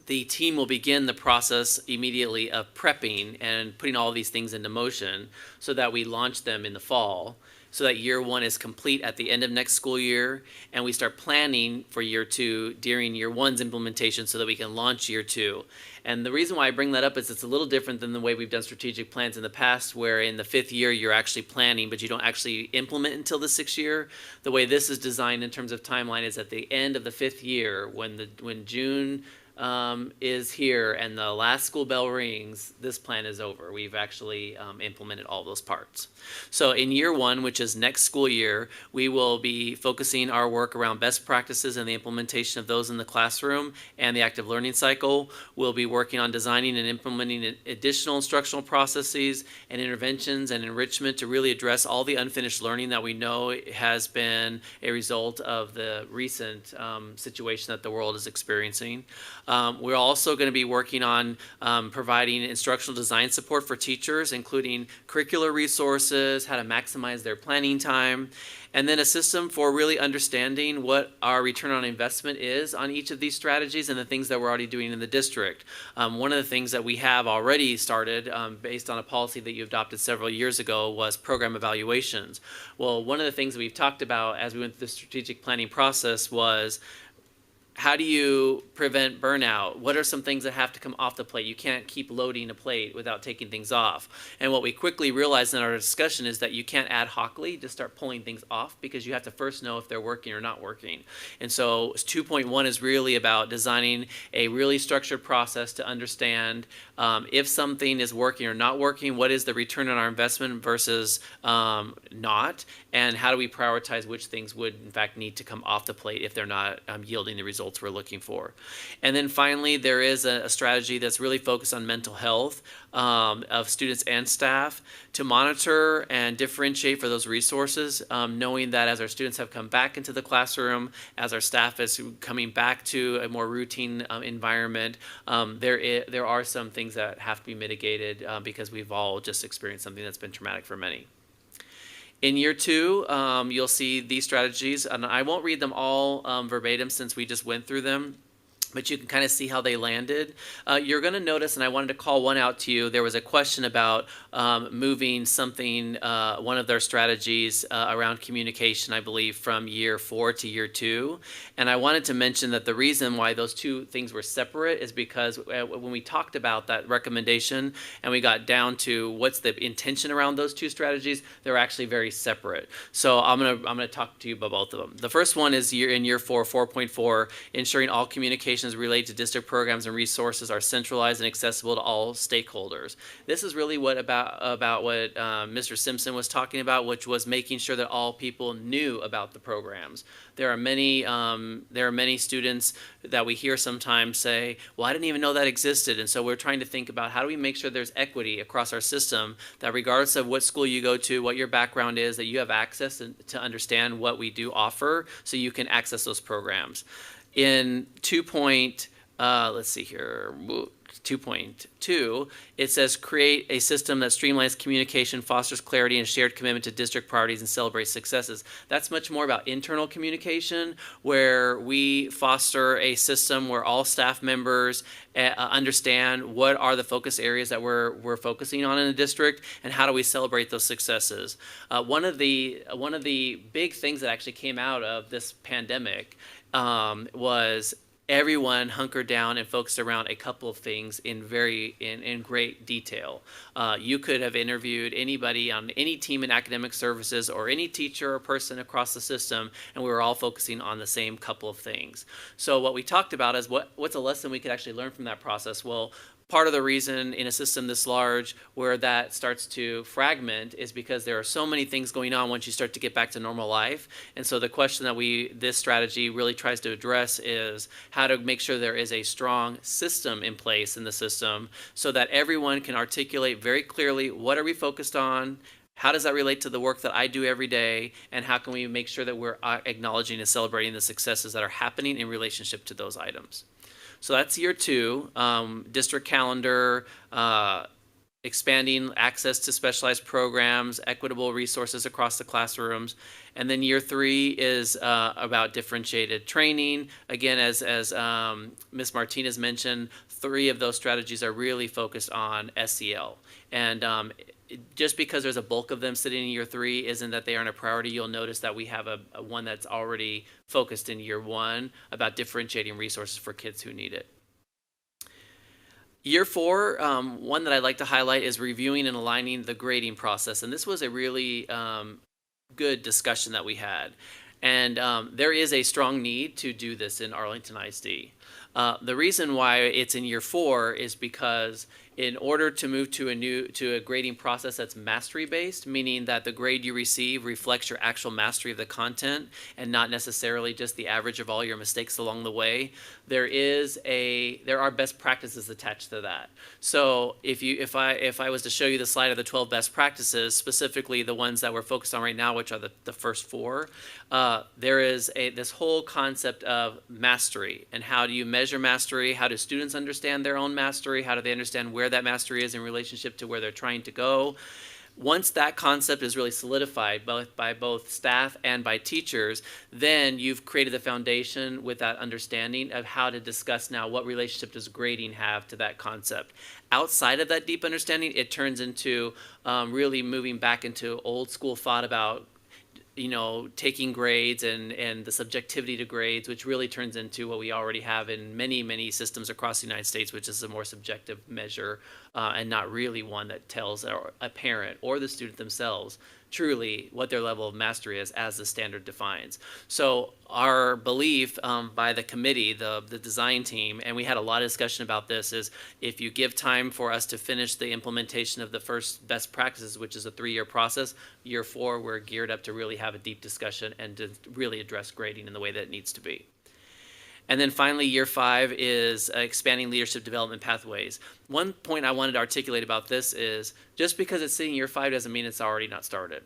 the team will begin the process immediately of prepping and putting all these things into motion so that we launch them in the fall, so that year one is complete at the end of next school year, and we start planning for year two during year one's implementation so that we can launch year two. And the reason why I bring that up is it's a little different than the way we've done strategic plans in the past, where in the 5th year you're actually planning, but you don't actually implement until the 6th year. The way this is designed in terms of timeline is at the end of the 5th year, when June is here and the last school bell rings, this plan is over. We've actually implemented all those parts. So in year one, which is next school year, we will be focusing our work around best practices and the implementation of those in the classroom and the active learning cycle. We'll be working on designing and implementing additional instructional processes and interventions and enrichment to really address all the unfinished learning that we know has been a result of the recent situation that the world is experiencing. We're also going to be working on providing instructional design support for teachers, including curricular resources, how to maximize their planning time, and then a system for really understanding what our return on investment is on each of these strategies and the things that we're already doing in the district. One of the things that we have already started based on a policy that you adopted several years ago was program evaluations. Well, one of the things that we've talked about as we went through the strategic planning process was How do you prevent burnout? What are some things that have to come off the plate? You can't keep loading a plate without taking things off. And what we quickly realized in our discussion is that you can't ad hocly just start pulling things off, because you have to first know if they're working or not working. And so 2.1 is really about designing a really structured process to understand if something is working or not working, what is the return on our investment versus not, and how do we prioritize which things would in fact need to come off the plate if they're not yielding the results we're looking for. And then finally, there is a strategy that's really focused on mental health of students and staff to monitor and differentiate for those resources, knowing that as our students have come back into the classroom, as our staff is coming back to a more routine environment, there are some things that have to be mitigated because we've all just experienced something that's been traumatic for many. In year 2, you'll see these strategies, and I won't read them all verbatim since we just went through them, but you can kind of see how they landed. You're going to notice, and I wanted to call one out to you, there was a question about moving something, one of their strategies around communication, I believe, from year 4 to year 2. And I wanted to mention that the reason why those two things were separate is because when we talked about that recommendation and we got down to what's the intention around those two strategies, they're actually very separate. So I'm gonna talk to you about both of them. The first one is in year 4, 4.4, ensuring all communications related to district programs and resources are centralized and accessible to all stakeholders. This is really what about what Mr. Simpson was talking about, which was making sure that all people knew about the programs. There are many students that we hear sometimes say, well, I didn't even know that existed. And so we're trying to think about how do we make sure there's equity across our system, that regardless of what school you go to, what your background is, that you have access to understand what we do offer so you can access those programs. In 2.2, it says create a system that streamlines communication, fosters clarity, and shared commitment to district priorities and celebrates successes. That's much more about internal communication, where we foster a system where all staff members understand what are the focus areas that we're focusing on in the district, and how do we celebrate those successes. One of the big things that actually came out of this pandemic was everyone hunkered down and focused around a couple of things in great detail. You could have interviewed anybody on any team in academic services or any teacher or person across the system, and we were all focusing on the same couple of things. So what we talked about is what's a lesson we could actually learn from that process? Well, part of the reason in a system this large where that starts to fragment is because there are so many things going on once you start to get back to normal life. And so the question that this strategy really tries to address is how to make sure there is a strong system in place in the system so that everyone can articulate very clearly what are we focused on, how does that relate to the work that I do every day, and how can we make sure that we're acknowledging and celebrating the successes that are happening in relationship to those items. So that's year 2, district calendar, expanding access to specialized programs, equitable resources across the classrooms. And then year 3 is about differentiated training. Again, as Ms. Martinez mentioned, 3 of those strategies are really focused on SEL. And just because there's a bulk of them sitting in year 3 isn't that they aren't a priority. You'll notice that we have a one that's already focused in year 1 about differentiating resources for kids who need it. Year 4, one that I'd like to highlight is reviewing and aligning the grading process. And this was a really good discussion that we had. And there is a strong need to do this in Arlington ISD. The reason why it's in year 4 is because in order to move to a grading process that's mastery based, meaning that the grade you receive reflects your actual mastery of the content and not necessarily just the average of all your mistakes along the way, there are best practices attached to that. So if I was to show you the slide of the 12 best practices, specifically the ones that we're focused on right now, which are the first 4, there is this whole concept of mastery and how do you measure mastery, how do students understand their own mastery, how do they understand where that mastery is in relationship to where they're trying to go. Once that concept is really solidified by both staff and by teachers, then you've created the foundation with that understanding of how to discuss now what relationship does grading have to that concept. Outside of that deep understanding, it turns into really moving back into old school thought about taking grades and the subjectivity to grades, which really turns into what we already have in many, many systems across the United States, which is a more subjective measure and not really one that tells a parent or the student themselves truly what their level of mastery is as the standard defines. So our belief by the committee, the design team, and we had a lot of discussion about this, is if you give time for us to finish the implementation of the first best practices, which is a 3-year process, year 4, we're geared up to really have a deep discussion and to really address grading in the way that it needs to be. And then finally, year 5 is expanding leadership development pathways. One point I wanted to articulate about this is just because it's sitting year 5 doesn't mean it's already not started.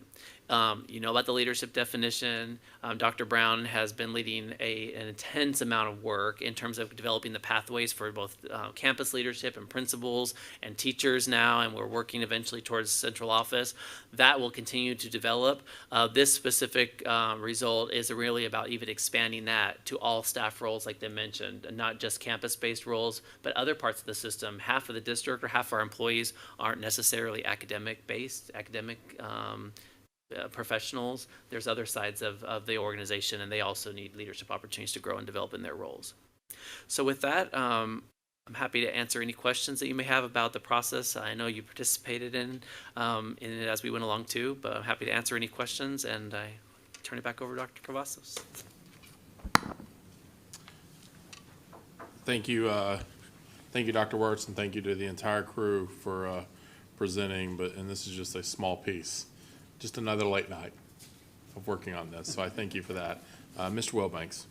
You know about the leadership definition. Dr. Brown has been leading an intense amount of work in terms of developing the pathways for both campus leadership and principals and teachers now, and we're working eventually towards central office. That will continue to develop. This specific result is really about even expanding that to all staff roles like they mentioned, and not just campus-based roles, but other parts of the system. Half of the district or half our employees aren't necessarily academic-based, professionals. There's other sides of the organization, and they also need leadership opportunities to grow and develop in their roles. So with that, I'm happy to answer any questions that you may have about the process. I know you participated in it as we went along too, but I'm happy to answer any questions, and I turn it back over to Dr. Cavazos. Thank you, Dr. Wirtz, and thank you to the entire crew for presenting. And this is just a small piece. Just another late night of working on this, so I thank you for that. Mr. Wilbanks.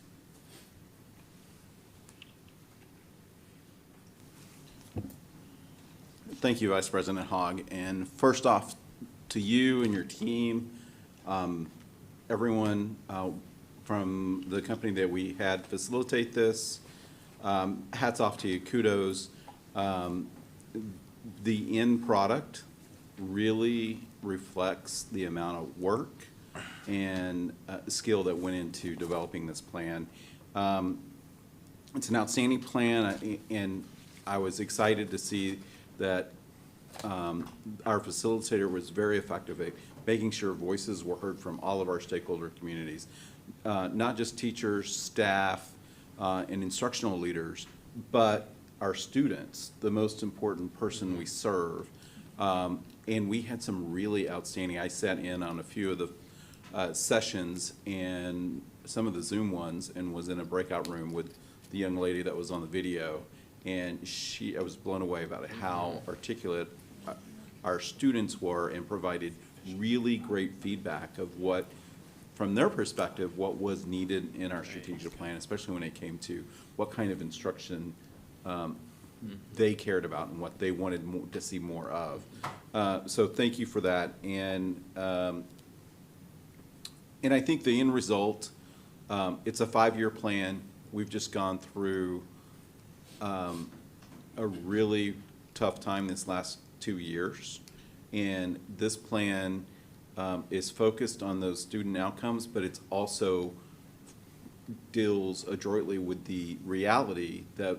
Thank you, Vice President Hogg. And first off, to you and your team, everyone from the company that we had facilitate this, hats off to you, kudos. The end product really reflects the amount of work and skill that went into developing this plan. It's an outstanding plan, and I was excited to see that our facilitator was very effective at making sure voices were heard from all of our stakeholder communities, not just teachers, staff, and instructional leaders, but our students, the most important person we serve. And we had some really outstanding, I sat in on a few of the sessions and some of the Zoom ones, and was in a breakout room with the young lady that was on the video. And I was blown away about how articulate our students were, and provided really great feedback of what, from their perspective, what was needed in our strategic plan, especially when it came to what kind of instruction they cared about and what they wanted to see more of. So thank you for that. And I think the end result, it's a 5-year plan. We've just gone through a really tough time this last 2 years. And this plan is focused on those student outcomes, but it's also deals adroitly with the reality that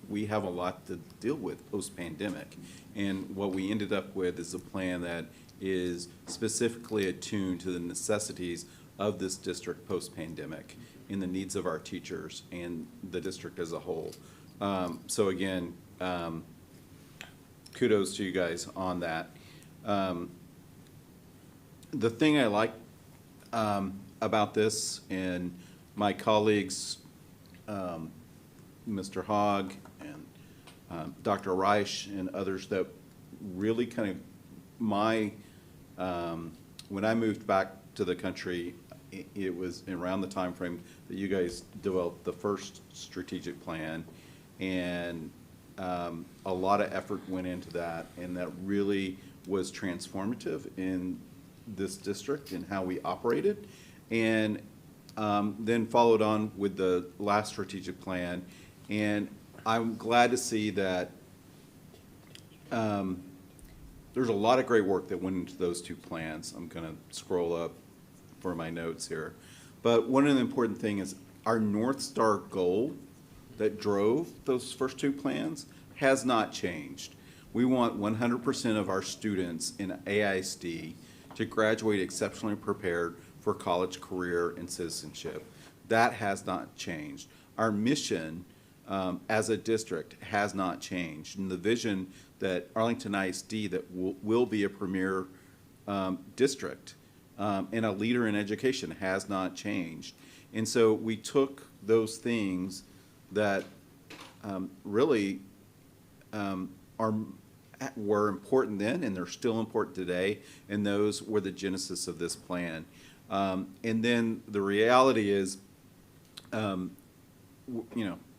we have a lot to deal with post-pandemic. And what we ended up with is a plan that is specifically attuned to the necessities of this district post-pandemic and the needs of our teachers and the district as a whole. So again, kudos to you guys on that. The thing I like about this, and my colleagues, Mr. Hogg and Dr. Reich and others, that really kind of when I moved back to the country, it was around the time frame that you guys developed the first strategic plan, and a lot of effort went into that, and that really was transformative in this district and how we operated. And then followed on with the last strategic plan, and I'm glad to see that there's a lot of great work that went into those 2 plans. I'm going to scroll up for my notes here. But one of the important things is our North Star goal that drove those first 2 plans has not changed. We want 100% of our students in AISD to graduate exceptionally prepared for college, career, and citizenship. That has not changed. Our mission as a district has not changed. And the vision that Arlington ISD that will be a premier district and a leader in education has not changed. And so we took those things that really were important then, and they're still important today, and those were the genesis of this plan. And then the reality is,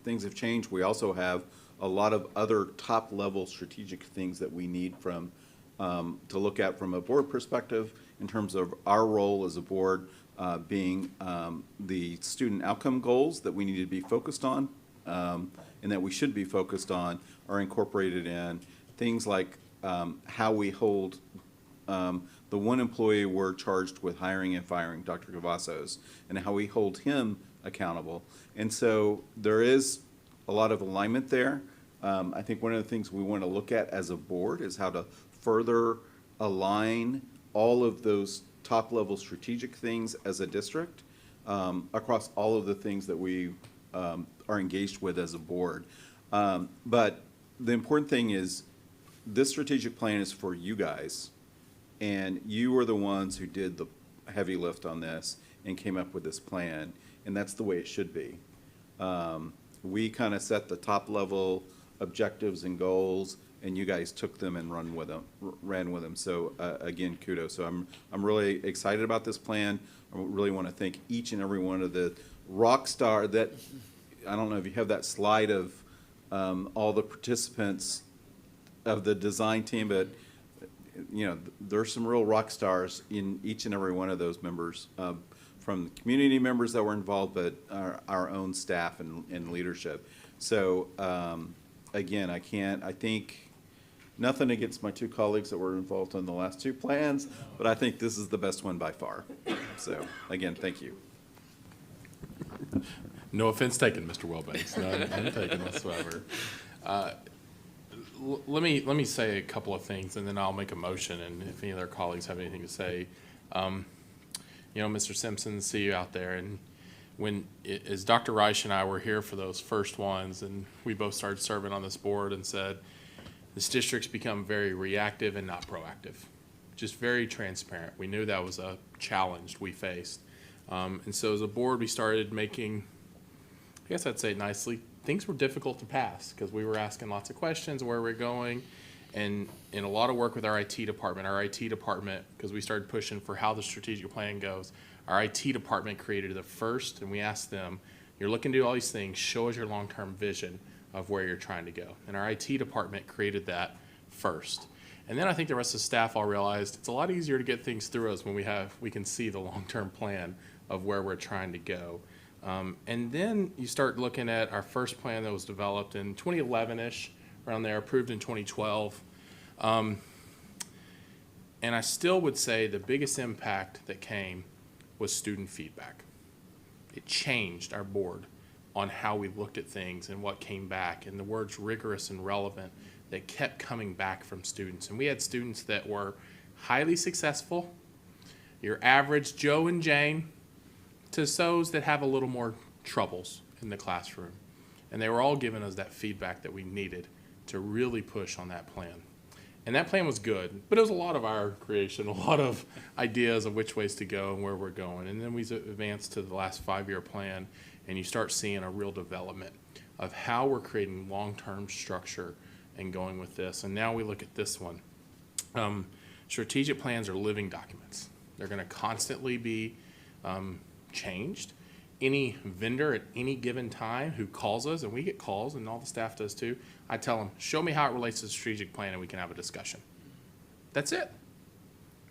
things have changed. We also have a lot of other top-level strategic things that we need from to look at from a board perspective in terms of our role as a board being the student outcome goals that we need to be focused on and that we should be focused on are incorporated in things like how we hold the one employee we're charged with hiring and firing, Dr. Cavazos, and how we hold him accountable. And so there is a lot of alignment there. I think one of the things we want to look at as a board is how to further align all of those top-level strategic things as a district across all of the things that we are engaged with as a board. But the important thing is this strategic plan is for you guys, and you are the ones who did the heavy lift on this and came up with this plan, and that's the way it should be. We kind of set the top-level objectives and goals, and you guys took them and ran with them. So again, kudos. So I'm really excited about this plan. I really want to thank each and every one of the rock star that, I don't know if you have that slide of all the participants of the design team, but there's some real rock stars in each and every one of those members, from the community members that were involved, but our own staff and leadership. So again, I think nothing against my two colleagues that were involved in the last two plans, but I think this is the best one by far. So again, thank you. No offense taken, Mr. Wilbanks. None taken whatsoever. Let me say a couple of things, and then I'll make a motion, and if any other colleagues have anything to say. Mr. Simpson, see you out there, and as Dr. Reich and I were here for those first ones, and we both started serving on this board and said, this district's become very reactive and not proactive, just very transparent. We knew that was a challenge we faced. And so as a board, we started making, I guess I'd say nicely, things were difficult to pass because we were asking lots of questions, where we're going, and in a lot of work with our IT department, because we started pushing for how the strategic plan goes, our IT department created the first, and we asked them, you're looking to do all these things, show us your long-term vision of where you're trying to go. And our IT department created that first. And then I think the rest of the staff all realized it's a lot easier to get things through us when we can see the long-term plan of where we're trying to go. And then you start looking at our first plan that was developed in 2011-ish, around there, approved in 2012. And I still would say the biggest impact that came was student feedback. It changed our board on how we looked at things and what came back, and the words rigorous and relevant that kept coming back from students. And we had students that were highly successful, your average Joe and Jane, to those that have a little more troubles in the classroom. And they were all giving us that feedback that we needed to really push on that plan. And that plan was good, but it was a lot of our creation, a lot of ideas of which ways to go and where we're going. And then we advanced to the last 5-year plan, and you start seeing a real development of how we're creating long-term structure and going with this. And now we look at this one. Strategic plans are living documents. They're going to constantly be changed. Any vendor at any given time who calls us, and we get calls, and all the staff does too, I tell them, show me how it relates to the strategic plan, and we can have a discussion. That's it.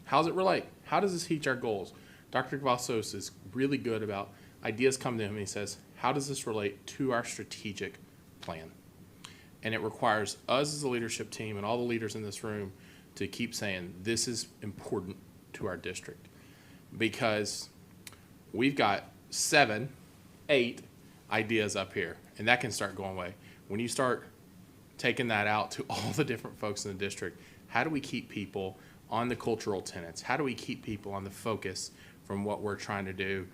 How does it relate? How does this teach our goals? Dr. Cavazos is really good about ideas come to him, and he says, how does this relate to our strategic plan? And it requires us as a leadership team and all the leaders in this room to keep saying, this is important to our district, because we've got 7, 8 ideas up here, and that can start going away. When you start taking that out to all the different folks in the district, how do we keep people on the cultural tenets? How do we keep people on the focus from what we're trying to do.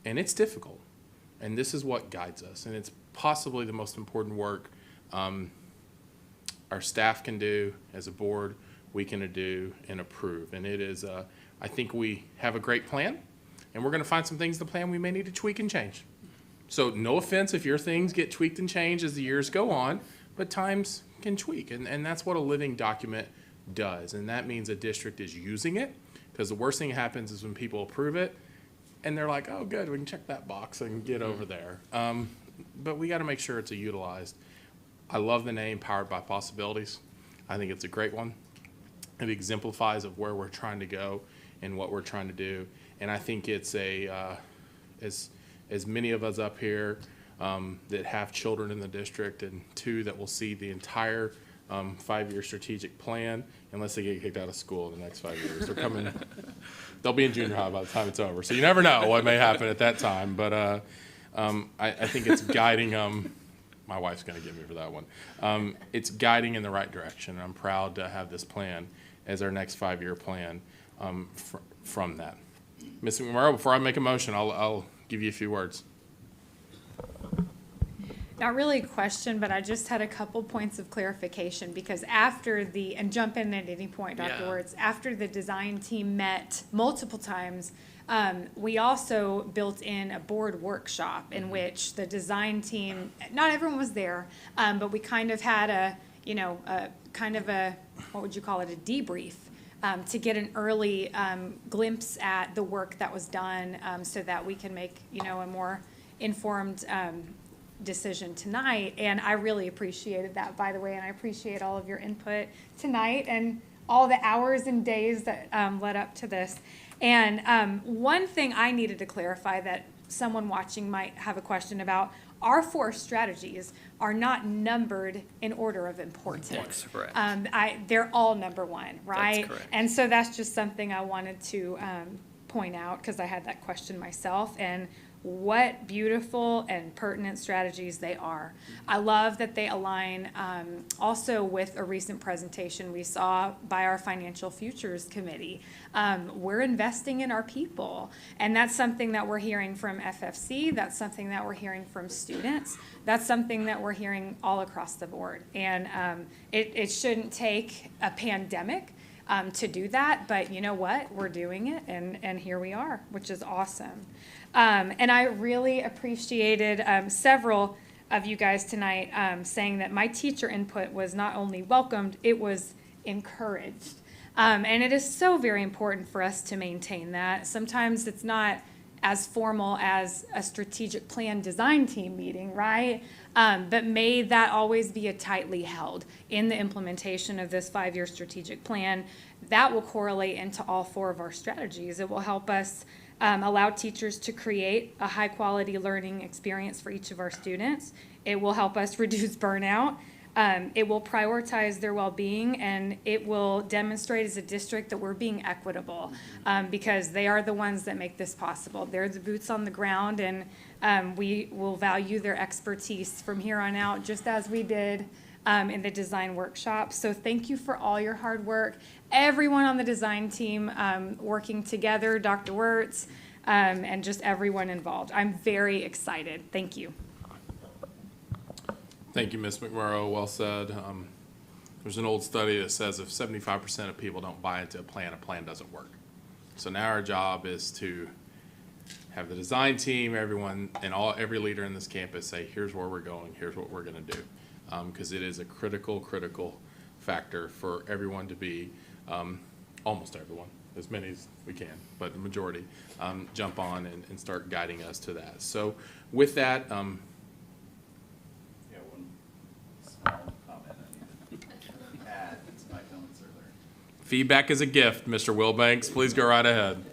And it's difficult. And this is what guides us. And it's possibly the most important work our staff can do as a board, we can do and approve. And it is, I think we have a great plan, and we're going to find some things in the plan we may need to tweak and change. So no offense if your things get tweaked and changed as the years go on, but times can tweak. And that's what a living document does. And that means a district is using it, because the worst thing that happens is when people approve it and they're like, oh, good, we can check that box and get over there. But we got to make sure it's utilized. I love the name Powered by Possibilities. I think it's a great one. It exemplifies of where we're trying to go and what we're trying to do. And I think it's as many of us up here that have children in the district, and two that will see the entire 5-year strategic plan, unless they get kicked out of school in the next 5 years. They're coming, they'll be in junior high by the time it's over. So you never know what may happen at that time. But I think it's guiding, my wife's gonna get me for that one. It's guiding in the right direction. And I'm proud to have this plan as our next 5-year plan from that. Ms. McMurrow, before I make a motion, I'll give you a few words. Not really a question, but I just had a couple points of clarification, because after and jump in at any point, Dr. Wertz, after the design team met multiple times, we also built in a board workshop in which the design team, not everyone was there, but we kind of had a what would you call it, a debrief, to get an early glimpse at the work that was done, so that we can make, a more informed decision tonight. And I really appreciated that, by the way, and I appreciate all of your input tonight and all the hours and days that led up to this. And one thing I needed to clarify that someone watching might have a question about, our 4 strategies are not numbered in order of importance. That's correct. They're all number 1, right? That's correct. And so that's just something I wanted to point out, because I had that question myself. And what beautiful and pertinent strategies they are. I love that they align also with a recent presentation we saw by our Financial Futures Committee. We're investing in our people, and that's something that we're hearing from FFC, that's something that we're hearing from students, that's something that we're hearing all across the board. And it shouldn't take a pandemic to do that, but you know what? We're doing it, and here we are, which is awesome. And I really appreciated several of you guys tonight saying that my teacher input was not only welcomed, it was encouraged. And it is so very important for us to maintain that. Sometimes it's not as formal as a strategic plan design team meeting, right? But may that always be a tightly held in the implementation of this 5-year strategic plan. That will correlate into all 4 of our strategies. It will help us allow teachers to create a high-quality learning experience for each of our students. It will help us reduce burnout. It will prioritize their well-being, and it will demonstrate as a district that we're being equitable, because they are the ones that make this possible. They're the boots on the ground, and we will value their expertise from here on out, just as we did in the design workshop. So thank you for all your hard work. Everyone on the design team working together, Dr. Wertz, and just everyone involved. I'm very excited. Thank you. Thank you, Ms. McMurrow. Well said. There's an old study that says if 75% of people don't buy into a plan doesn't work. So now our job is to have the design team, everyone, and every leader in this campus say, here's where we're going, here's what we're going to do. Because it is a critical factor for everyone to be, almost everyone, as many as we can, but the majority, jump on and start guiding us to that. So with that, one small comment I need to add to my comments earlier. feedback is a gift, Mr. Wilbanks. Please go right ahead.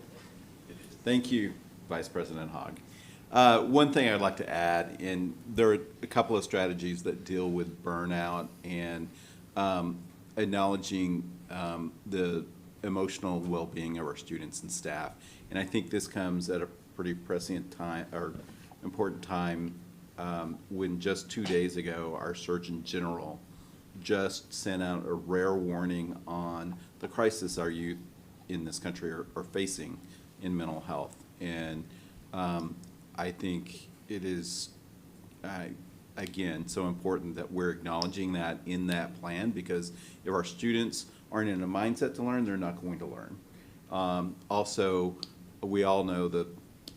Thank you, Vice President Hogg. One thing I'd like to add, and there are a couple of strategies that deal with burnout and acknowledging the emotional well-being of our students and staff. And I think this comes at a pretty prescient time, or important time, when just 2 days ago, our Surgeon General just sent out a rare warning on the crisis our youth in this country are facing in mental health. And I think it is, again, so important that we're acknowledging that in that plan, because if our students aren't in a mindset to learn, they're not going to learn. Also, we all know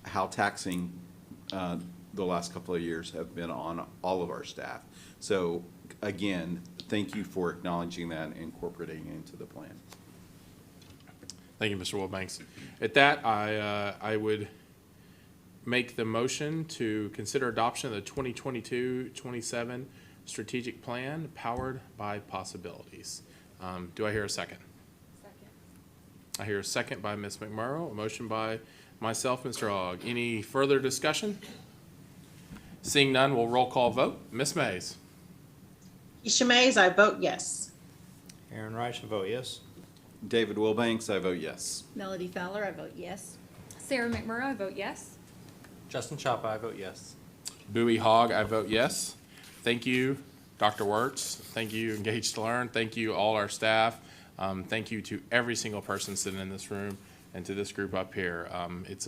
how taxing the last couple of years have been on all of our staff. So again, thank you for acknowledging that and incorporating it into the plan. Thank you, Mr. Wilbanks. At that, I would make the motion to consider adoption of the 2022-27 strategic plan powered by possibilities. Do I hear a second? Second. I hear a second by Ms. McMurrow, a motion by myself, Mr. Hogg. Any further discussion? Seeing none, we'll roll call vote. Ms. Mays. Keisha Mays, I vote yes. Aaron Reich, I vote yes. David Wilbanks, I vote yes. Melody Fowler, I vote yes. Sarah McMurrow, I vote yes. Justin Chapa, I vote yes. Bowie Hogg, I vote yes. Thank you, Dr. Wirtz. Thank you, Engage to Learn. Thank you, all our staff. Thank you to every single person sitting in this room and to this group up here. It's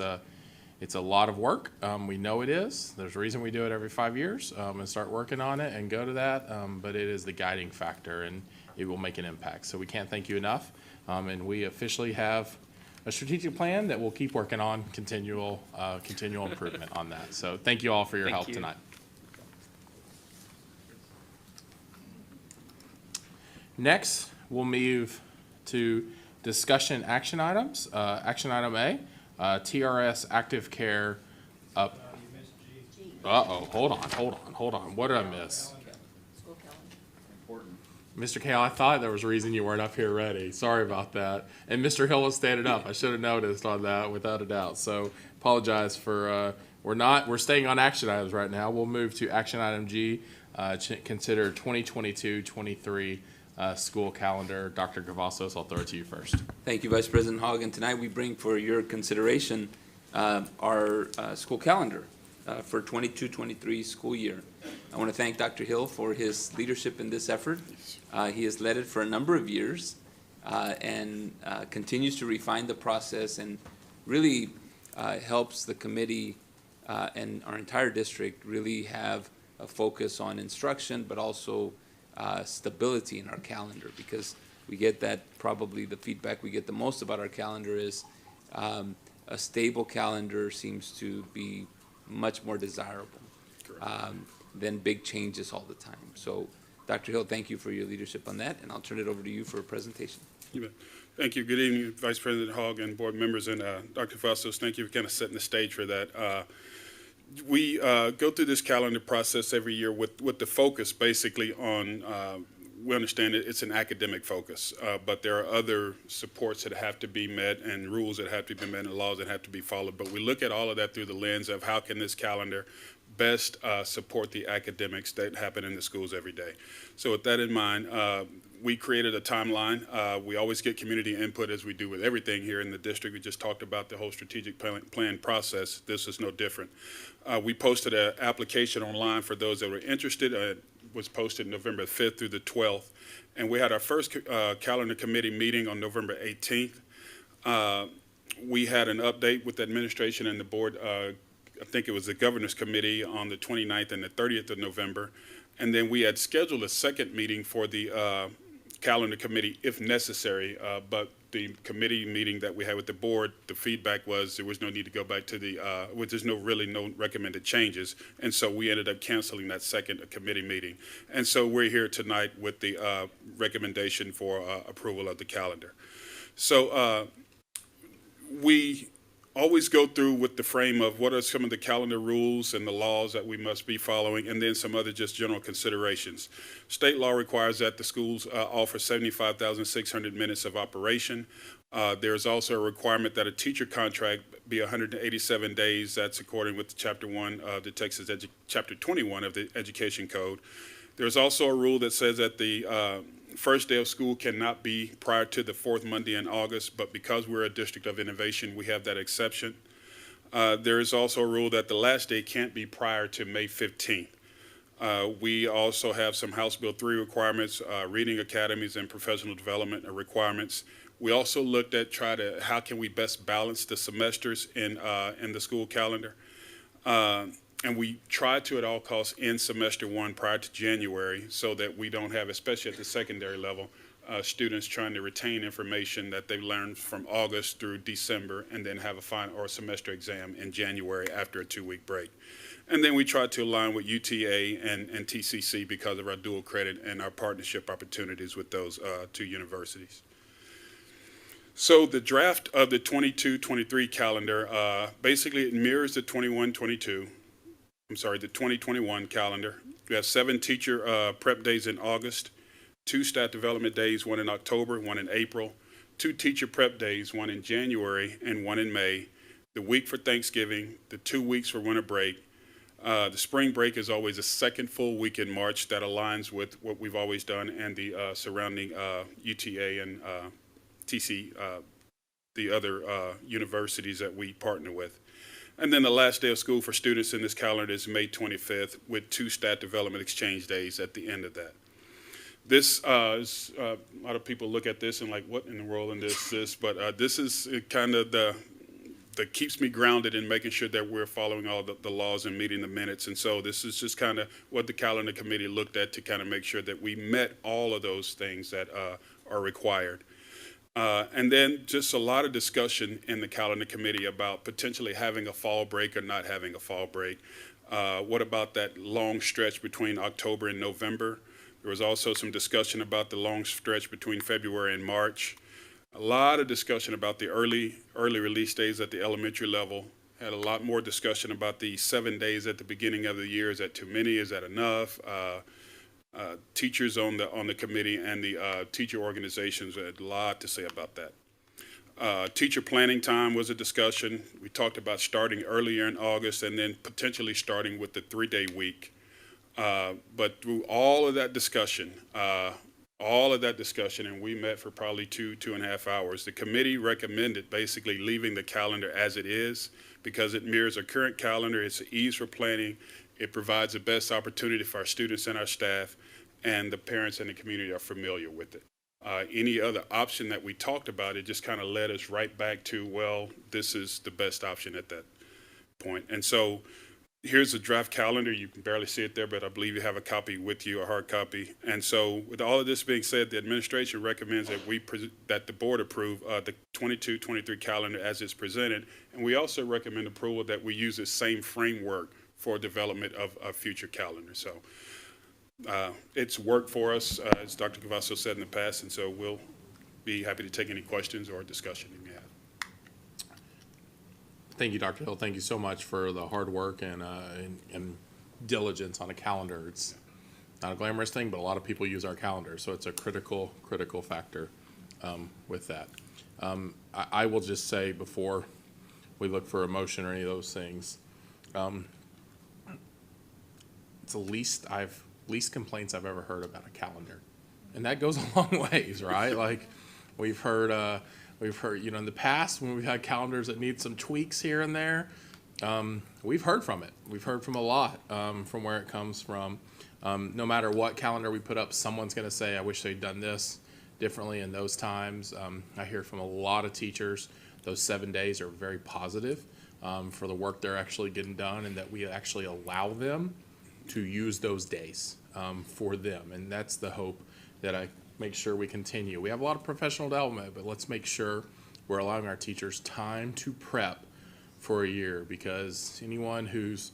a lot of work. We know it is. There's a reason we do it every 5 years and start working on it and go to that. But it is the guiding factor, and it will make an impact. So we can't thank you enough. And we officially have a strategic plan that we'll keep working on, continual improvement on that. So thank you all for your help tonight. Next, we'll move to discussion action items. Action item A, TRS Active Care up. Uh-oh, hold on. What did I miss? Mr. Kale, I thought there was a reason you weren't up here ready. Sorry about that. And Mr. Hill was standing up. I should have noticed on that without a doubt. So apologize for, we're staying on action items right now. We'll move to action item G, consider 2022-23 school calendar. Dr. Cavazos, I'll throw it to you first. Thank you, Vice President Hogg. And tonight we bring for your consideration our school calendar for 22-23 school year. I want to thank Dr. Hill for his leadership in this effort. He has led it for a number of years and continues to refine the process and really helps the committee and our entire district really have a focus on instruction, but also stability in our calendar, because we get that, probably the feedback we get the most about our calendar is a stable calendar seems to be much more desirable than big changes all the time. So, Dr. Hill, thank you for your leadership on that, and I'll turn it over to you for a presentation. You bet. Thank you. Good evening, Vice President Hogg and board members, and Dr. Fastos, thank you for kind of setting the stage for that. We go through this calendar process every year with the focus basically on, we understand it's an academic focus, but there are other supports that have to be met and rules that have to be met and laws that have to be followed. But we look at all of that through the lens of how can this calendar best support the academics that happen in the schools every day. So with that in mind, we created a timeline. We always get community input, as we do with everything here in the district. We just talked about the whole strategic plan process. This is no different. We posted an application online for those that were interested. It was posted November 5th through the 12th. And we had our first calendar committee meeting on November 18th. We had an update with the administration and the board. I think it was the governor's committee on the 29th and the 30th of November. And then we had scheduled a second meeting for the calendar committee if necessary, but the committee meeting that we had with the board, the feedback was there was no need to go back to the, there's no recommended changes. And so we ended up canceling that second committee meeting. And so we're here tonight with the recommendation for approval of the calendar. So we always go through with the frame of what are some of the calendar rules and the laws that we must be following, and then some other just general considerations. State law requires that the schools offer 75,600 minutes of operation. There's also a requirement that a teacher contract be 187 days. That's according with Chapter 1 of the Chapter 21 of the Education Code. There's also a rule that says that the first day of school cannot be prior to the fourth Monday in August, but because we're a district of innovation, we have that exception. There is also a rule that the last day can't be prior to May 15th. We also have some House Bill 3 requirements, reading academies and professional development requirements. We also looked at how can we best balance the semesters in the school calendar. And we tried to, at all costs, end semester one prior to January so that we don't have, especially at the secondary level, students trying to retain information that they learned from August through December and then have a final or semester exam in January after a 2-week break. And then we tried to align with UTA and TCC because of our dual credit and our partnership opportunities with those 2 universities. So the draft of the 22-23 calendar, basically it mirrors the 2021 calendar. We have 7 teacher prep days in August, 2 staff development days, 1 in October, 1 in April, 2 teacher prep days, 1 in January and 1 in May, the week for Thanksgiving, the 2 weeks for winter break. The spring break is always a second full week in March that aligns with what we've always done, and the surrounding UTA and TC, the other universities that we partner with. And then the last day of school for students in this calendar is May 25th with 2 staff development exchange days at the end of that. This is, a lot of people look at this and like, what in the world is this? But this is kind of that keeps me grounded in making sure that we're following all the laws and meeting the minutes. And so this is just kind of what the calendar committee looked at to kind of make sure that we met all of those things that are required. And then just a lot of discussion in the calendar committee about potentially having a fall break or not having a fall break. What about that long stretch between October and November? There was also some discussion about the long stretch between February and March. A lot of discussion about the early release days at the elementary level. Had a lot more discussion about the 7 days at the beginning of the year. Is that too many? Is that enough? Teachers on the committee and the teacher organizations had a lot to say about that. Teacher planning time was a discussion. We talked about starting earlier in August and then potentially starting with the 3-day week. But through all of that discussion, and we met for probably 2.5 hours, the committee recommended basically leaving the calendar as it is because it mirrors our current calendar. It's an ease for planning. It provides the best opportunity for our students and our staff, and the parents and the community are familiar with it. Any other option that we talked about, it just kind of led us right back to, well, this is the best option at that point. And so here's the draft calendar. You can barely see it there, but I believe you have a copy with you, a hard copy. And so with all of this being said, the administration recommends that that the board approve the 22-23 calendar as it's presented. And we also recommend approval that we use the same framework for development of a future calendar. So it's worked for us, as Dr. Cavasso said in the past, and so we'll be happy to take any questions or discussion you may have. Thank you, Dr. Hill. Thank you so much for the hard work and diligence on a calendar. It's not a glamorous thing, but a lot of people use our calendar, so it's a critical factor with that. I will just say before we look for a motion or any of those things, it's the least complaints I've ever heard about a calendar, and that goes a long ways, right? Like we've heard, in the past when we've had calendars that need some tweaks here and there, we've heard from it. We've heard from a lot from where it comes from. No matter what calendar we put up, someone's going to say, I wish they'd done this differently in those times. I hear from a lot of teachers, those 7 days are very positive for the work they're actually getting done, and that we actually allow them to use those days for them. And that's the hope that I make sure we continue. We have a lot of professional development, but let's make sure we're allowing our teachers time to prep for a year, because anyone who's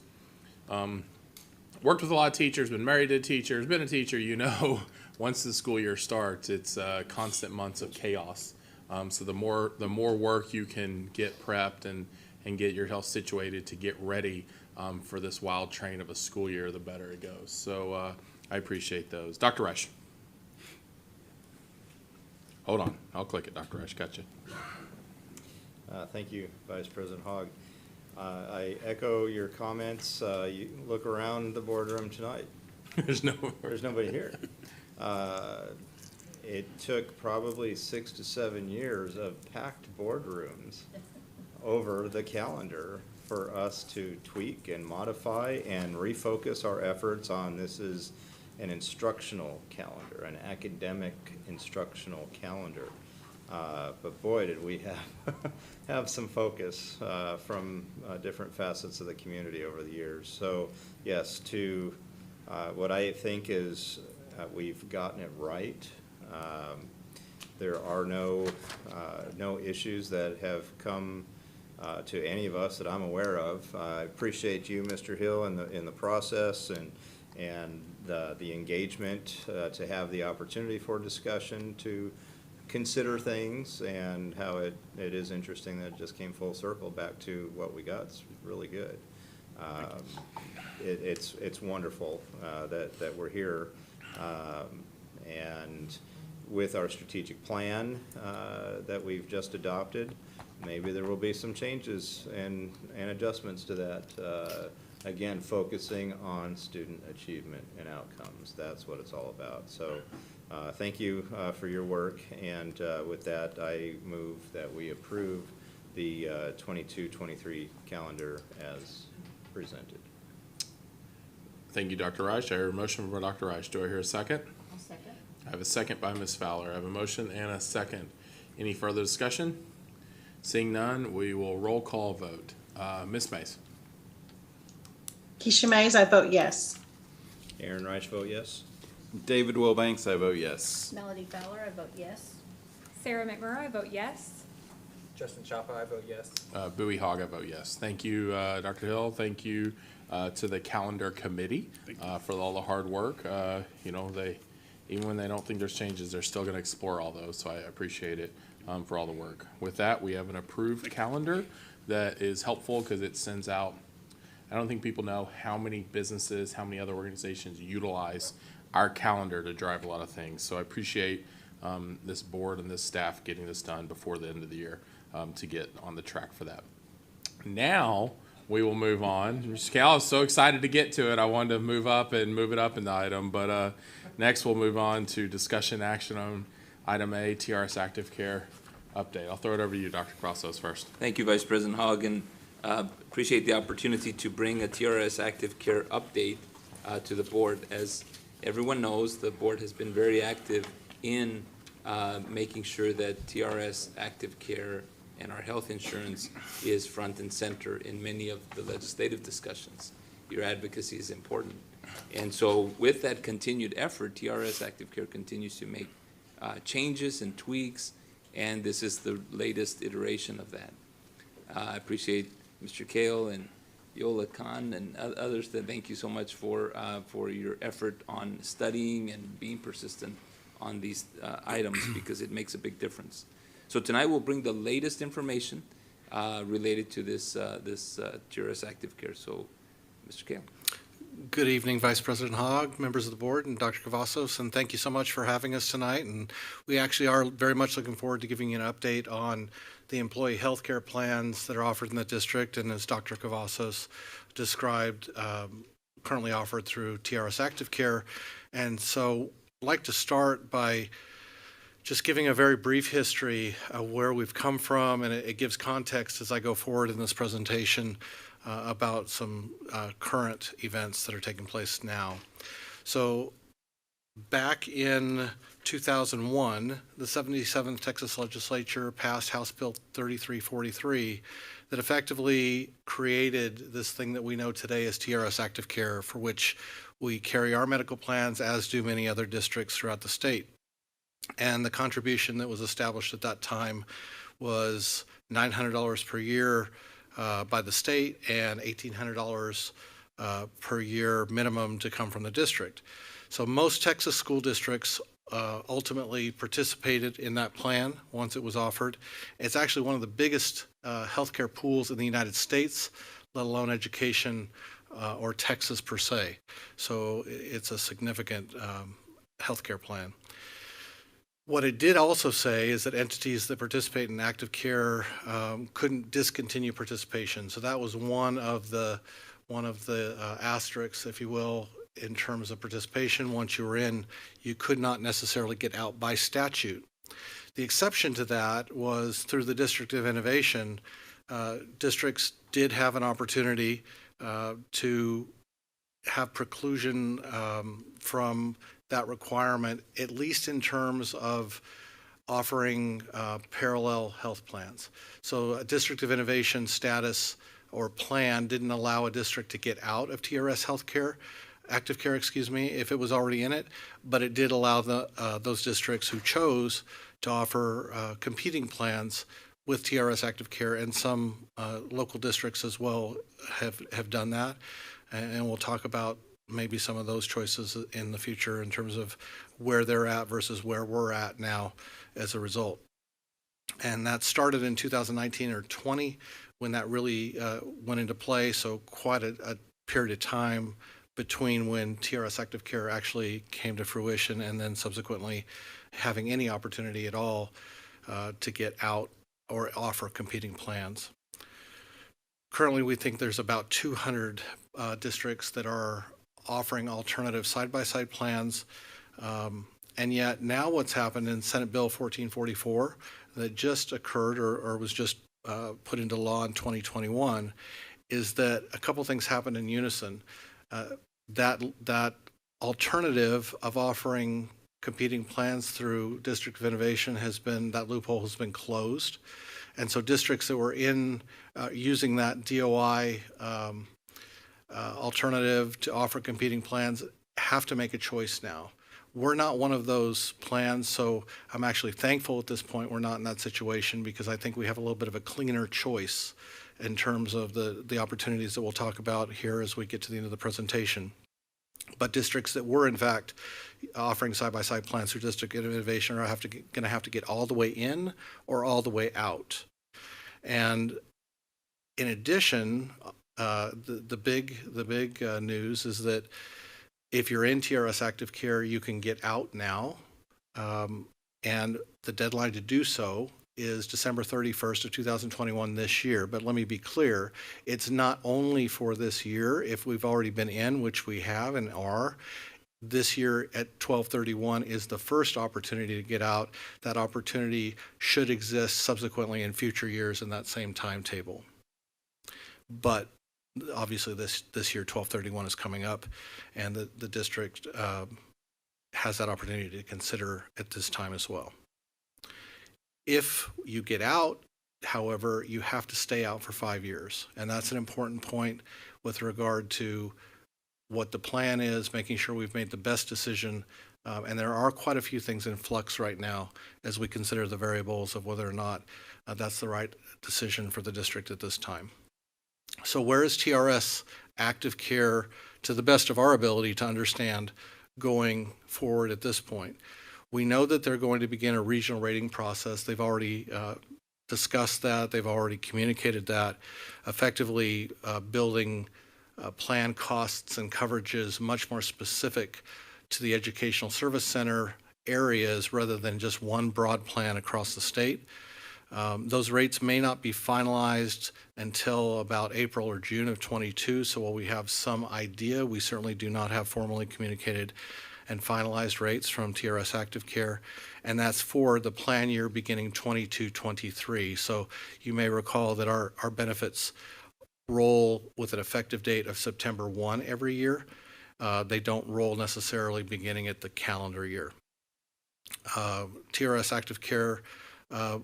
worked with a lot of teachers, been married to teachers, been a teacher, once the school year starts, it's constant months of chaos. So the more work you can get prepped and get yourself situated to get ready for this wild train of a school year, the better it goes. So I appreciate those. Dr. Resch. Hold on, I'll click it. Dr. Resch, gotcha. Thank you, Vice President Hogg. I echo your comments. You look around the boardroom tonight. There's nobody here. It took probably 6 to 7 years of packed boardrooms over the calendar for us to tweak and modify and refocus our efforts on this is an instructional calendar, an academic instructional calendar. But boy, did we have some focus from different facets of the community over the years. So yes, to what I think is we've gotten it right. There are no issues that have come to any of us that I'm aware of. I appreciate you, Mr. Hill, in the process and the engagement to have the opportunity for discussion, to consider things, and how it is interesting that it just came full circle back to what we got. It's really good. It's wonderful that we're here, and with our strategic plan that we've just adopted, maybe there will be some changes and adjustments to that. Again, focusing on student achievement and outcomes. That's what it's all about. So thank you for your work, and with that, I move that we approve the 22-23 calendar as presented. Thank you, Dr. Reich. I hear a motion from Dr. Reich. Do I hear a second? I'll second. I have a second by Ms. Fowler. I have a motion and a second. Any further discussion? Seeing none, we will roll call vote. Ms. Mays. Keisha Mays, I vote yes. Aaron Reich, vote yes. David Wilbanks, I vote yes. Melody Fowler, I vote yes. Sarah McMurray, I vote yes. Justin Chapa, I vote yes. Bowie Hogg, I vote yes. Thank you, Dr. Hill. Thank you to the calendar committee for all the hard work. You know, even when they don't think there's changes, they're still going to explore all those. So I appreciate it for all the work. With that, we have an approved calendar that is helpful because it sends out. I don't think people know how many businesses, how many other organizations utilize our calendar to drive a lot of things. So I appreciate this board and this staff getting this done before the end of the year to get on the track for that. Now we will move on. Mr. Cal, I was so excited to get to it. I wanted to move it up in the item, but next we'll move on to discussion action on item A, TRS Active Care update. I'll throw it over to you, Dr. Crossos, first. Thank you, Vice President Hogg, and appreciate the opportunity to bring a TRS Active Care update to the board. As everyone knows, the board has been very active in making sure that TRS Active Care and our health insurance is front and center in many of the legislative discussions. Your advocacy is important. And so with that continued effort, TRS Active Care continues to make changes and tweaks, and this is the latest iteration of that. I appreciate Mr. Kale and Yola Khan and others. That thank you so much for your effort on studying and being persistent on these items, because it makes a big difference. So tonight we'll bring the latest information related to this TRS Active Care. So, Mr. Kale. Good evening, Vice President Hogg, members of the board, and Dr. Cavazos, and thank you so much for having us tonight. And we actually are very much looking forward to giving you an update on the employee health care plans that are offered in the district, and as Dr. Cavazos described, currently offered through TRS Active Care. And so I'd like to start by just giving a very brief history of where we've come from, and it gives context as I go forward in this presentation about some current events that are taking place now. So back in 2001, the 77th Texas Legislature passed House Bill 3343 that effectively created this thing that we know today as TRS Active Care, for which we carry our medical plans, as do many other districts throughout the state. And the contribution that was established at that time was $900 per year by the state and $1,800 per year minimum to come from the district. So most Texas school districts ultimately participated in that plan once it was offered. It's actually one of the biggest healthcare pools in the United States, let alone education or Texas per se. So it's a significant healthcare plan. What it did also say is that entities that participate in active care couldn't discontinue participation. So that was one of the asterisks, if you will, in terms of participation. Once you were in, you could not necessarily get out by statute. The exception to that was through the District of Innovation. Districts did have an opportunity to have preclusion from that requirement, at least in terms of offering parallel health plans. So a District of Innovation status or plan didn't allow a district to get out of TRS healthcare, active care, excuse me, if it was already in it, but it did allow those districts who chose to offer competing plans with TRS active care, and some local districts as well have done that. And we'll talk about maybe some of those choices in the future in terms of where they're at versus where we're at now as a result. And that started in 2019 or 20 when that really went into play. So quite a period of time between when TRS active care actually came to fruition and then subsequently having any opportunity at all to get out or offer competing plans. Currently, we think there's about 200 districts that are offering alternative side-by-side plans. And yet now what's happened in Senate Bill 1444 that just occurred or was just put into law in 2021 is that a couple things happened in unison. That alternative of offering competing plans through District of Innovation that loophole has been closed. And so districts that were in using that DOI alternative to offer competing plans have to make a choice now. We're not one of those plans, so I'm actually thankful at this point we're not in that situation, because I think we have a little bit of a cleaner choice in terms of the opportunities that we'll talk about here as we get to the end of the presentation. But districts that were in fact offering side-by-side plans through District of Innovation are going to have to get all the way in or all the way out. And in addition, the big news is that if you're in TRS active care, you can get out now, and the deadline to do so is December 31st of 2021 this year. But let me be clear, it's not only for this year. If we've already been in, which we have and are, this year at 12/31 is the first opportunity to get out. That opportunity should exist subsequently in future years in that same timetable. But obviously this year 12/31 is coming up, and the district has that opportunity to consider at this time as well. If you get out, however, you have to stay out for 5 years, and that's an important point with regard to what the plan is, making sure we've made the best decision. And there are quite a few things in flux right now as we consider the variables of whether or not that's the right decision for the district at this time. So where is TRS active care, to the best of our ability to understand, going forward at this point? We know that they're going to begin a regional rating process. They've already discussed that. They've already communicated that, effectively building plan costs and coverages much more specific to the educational service center areas rather than just one broad plan across the state. Those rates may not be finalized until about April or June of 22, so while we have some idea, we certainly do not have formally communicated and finalized rates from TRS active care, and that's for the plan year beginning 22-23. So you may recall that our benefits roll with an effective date of September 1 every year. They don't roll necessarily beginning at the calendar year. TRS active care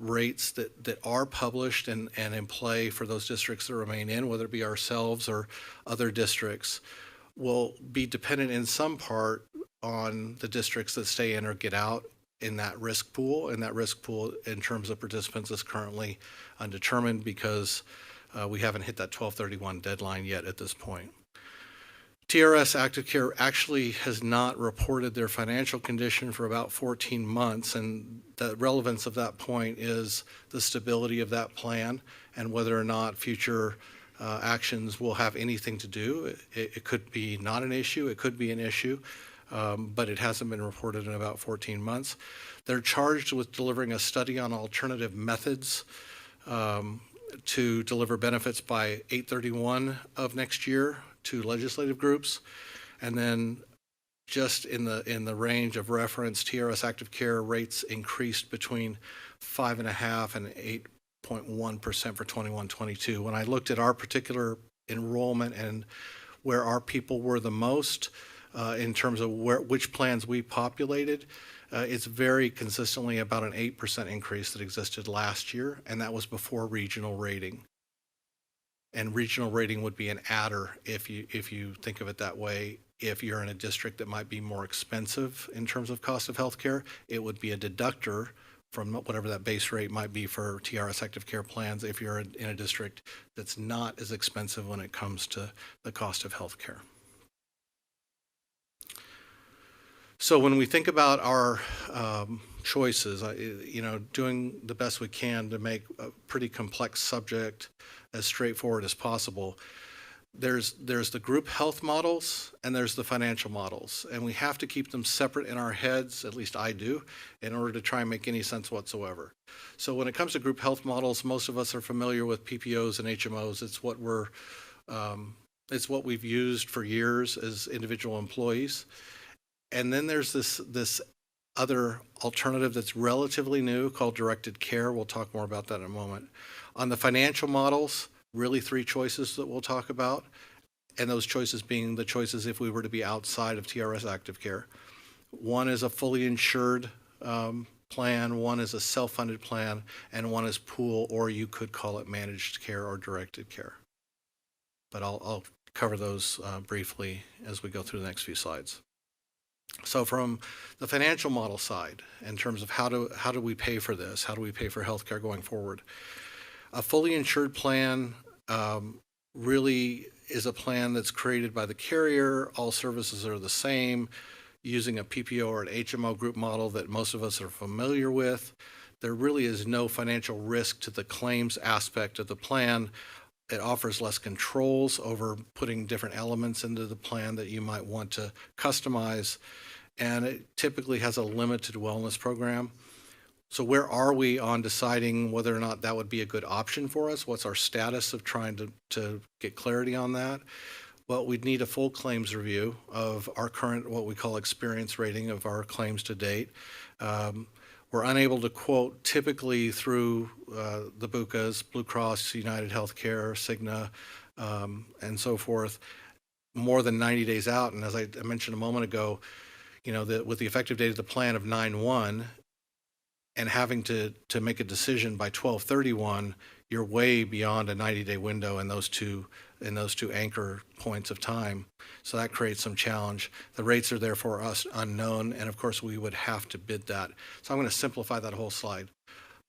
rates that are published and in play for those districts that remain in, whether it be ourselves or other districts, will be dependent in some part on the districts that stay in or get out in that risk pool. And that risk pool in terms of participants is currently undetermined because we haven't hit that 12/31 deadline yet at this point. TRS active care actually has not reported their financial condition for about 14 months, and the relevance of that point is the stability of that plan and whether or not future actions will have anything to do. It could be not an issue, it could be an issue, but it hasn't been reported in about 14 months. They're charged with delivering a study on alternative methods to deliver benefits by 8/31 of next year to legislative groups. And then just in the range of reference, TRS active care rates increased between 5.5% and 8.1% for 21-22. When I looked at our particular enrollment and where our people were the most, in terms of which plans we populated, it's very consistently about an 8% increase that existed last year, and that was before regional rating. And regional rating would be an adder if you think of it that way. If you're in a district that might be more expensive in terms of cost of healthcare, it would be a deductor from whatever that base rate might be for TRS active care plans if you're in a district that's not as expensive when it comes to the cost of healthcare. So when we think about our choices, doing the best we can to make a pretty complex subject as straightforward as possible, there's the group health models and there's the financial models, and we have to keep them separate in our heads, at least I do, in order to try and make any sense whatsoever. So when it comes to group health models, most of us are familiar with PPOs and HMOs. It's what we've used for years as individual employees. And then there's this other alternative that's relatively new called directed care. We'll talk more about that in a moment. On the financial models, really 3 choices that we'll talk about, and those choices being the choices if we were to be outside of TRS active care. One is a fully insured plan, one is a self-funded plan, and one is pool, or you could call it managed care or directed care. But I'll cover those briefly as we go through the next few slides. So from the financial model side, in terms of how do we pay for this? How do we pay for healthcare going forward? A fully insured plan really is a plan that's created by the carrier. All services are the same, using a PPO or an HMO group model that most of us are familiar with. There really is no financial risk to the claims aspect of the plan. It offers less controls over putting different elements into the plan that you might want to customize, and it typically has a limited wellness program. So where are we on deciding whether or not that would be a good option for us? What's our status of trying to get clarity on that? Well, we'd need a full claims review of our current, what we call experience rating of our claims to date. We're unable to quote typically through the BUCAs, Blue Cross, United Healthcare, Cigna, and so forth, more than 90 days out. And as I mentioned a moment ago, with the effective date of the plan of 9/1 and having to make a decision by 12/31, you're way beyond a 90-day window in those two anchor points of time. So that creates some challenge. The rates are therefore us unknown, and of course we would have to bid that. So I'm going to simplify that whole slide,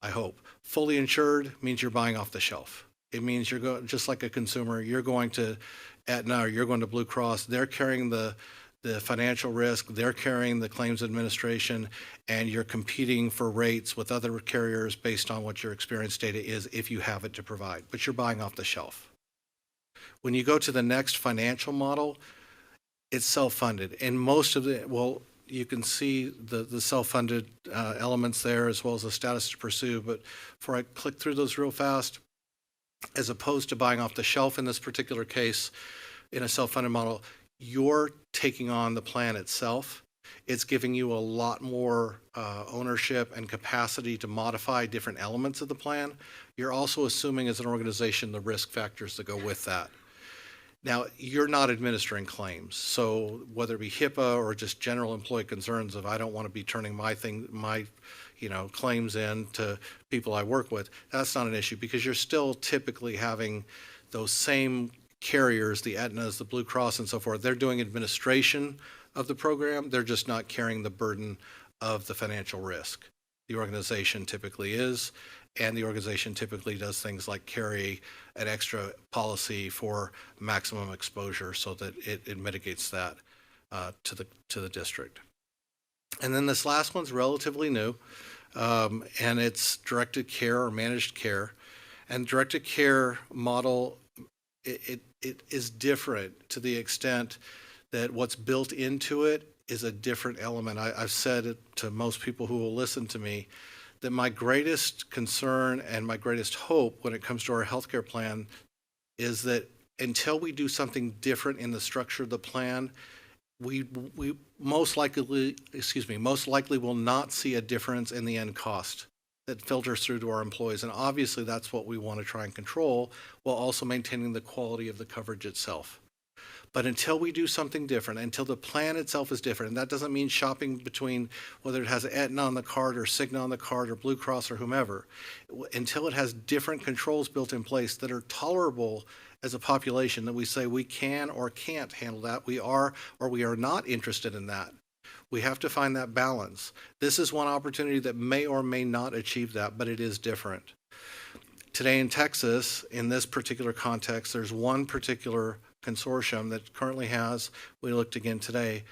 I hope. Fully insured means you're buying off the shelf. It means you're going, just like a consumer, you're going to Aetna or you're going to Blue Cross. They're carrying the financial risk, they're carrying the claims administration, and you're competing for rates with other carriers based on what your experience data is if you have it to provide, but you're buying off the shelf. When you go to the next financial model, it's self-funded. And most of you can see the self-funded elements there as well as the status to pursue, but before I click through those real fast, as opposed to buying off the shelf in this particular case, in a self-funded model, you're taking on the plan itself. It's giving you a lot more ownership and capacity to modify different elements of the plan. You're also assuming as an organization the risk factors that go with that. Now, you're not administering claims, so whether it be HIPAA or just general employee concerns of I don't want to be turning my claims in to people I work with, that's not an issue because you're still typically having those same carriers, the Aetnas, the Blue Cross, and so forth. They're doing administration of the program. They're just not carrying the burden of the financial risk. The organization typically is, and the organization typically does things like carry an extra policy for maximum exposure so that it mitigates that to the district. And then this last one's relatively new, and it's directed care or managed care. And directed care model, it is different to the extent that what's built into it is a different element. I've said it to most people who will listen to me, that my greatest concern and my greatest hope when it comes to our healthcare plan is that until we do something different in the structure of the plan, we most likely will not see a difference in the end cost that filters through to our employees. And obviously that's what we want to try and control while also maintaining the quality of the coverage itself. But until we do something different, until the plan itself is different, and that doesn't mean shopping between whether it has Aetna on the card or Cigna on the card or Blue Cross or whomever, until it has different controls built in place that are tolerable as a population, that we say we can or can't handle that, we are or we are not interested in that. We have to find that balance. This is one opportunity that may or may not achieve that, but it is different. Today in Texas, in this particular context, there's one particular consortium that currently has, we looked again today,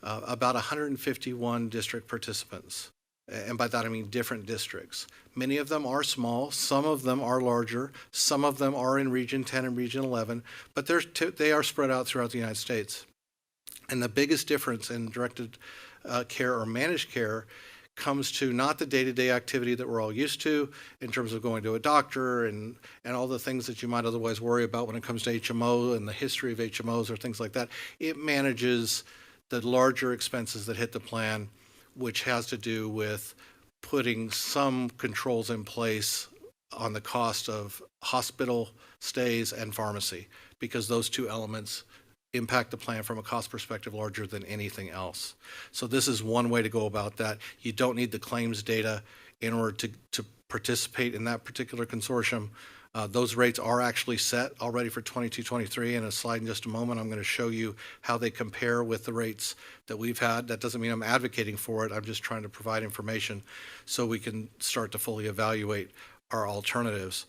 about 151 district participants. And by that I mean different districts. Many of them are small, some of them are larger, some of them are in Region 10 and Region 11, but they are spread out throughout the United States. And the biggest difference in directed care or managed care comes to not the day-to-day activity that we're all used to in terms of going to a doctor and all the things that you might otherwise worry about when it comes to HMO and the history of HMOs or things like that. It manages the larger expenses that hit the plan, which has to do with putting some controls in place on the cost of hospital stays and pharmacy, because those two elements impact the plan from a cost perspective larger than anything else. So this is one way to go about that. You don't need the claims data in order to participate in that particular consortium. Those rates are actually set already for 22-23. In a slide in just a moment, I'm going to show you how they compare with the rates that we've had. That doesn't mean I'm advocating for it. I'm just trying to provide information so we can start to fully evaluate our alternatives.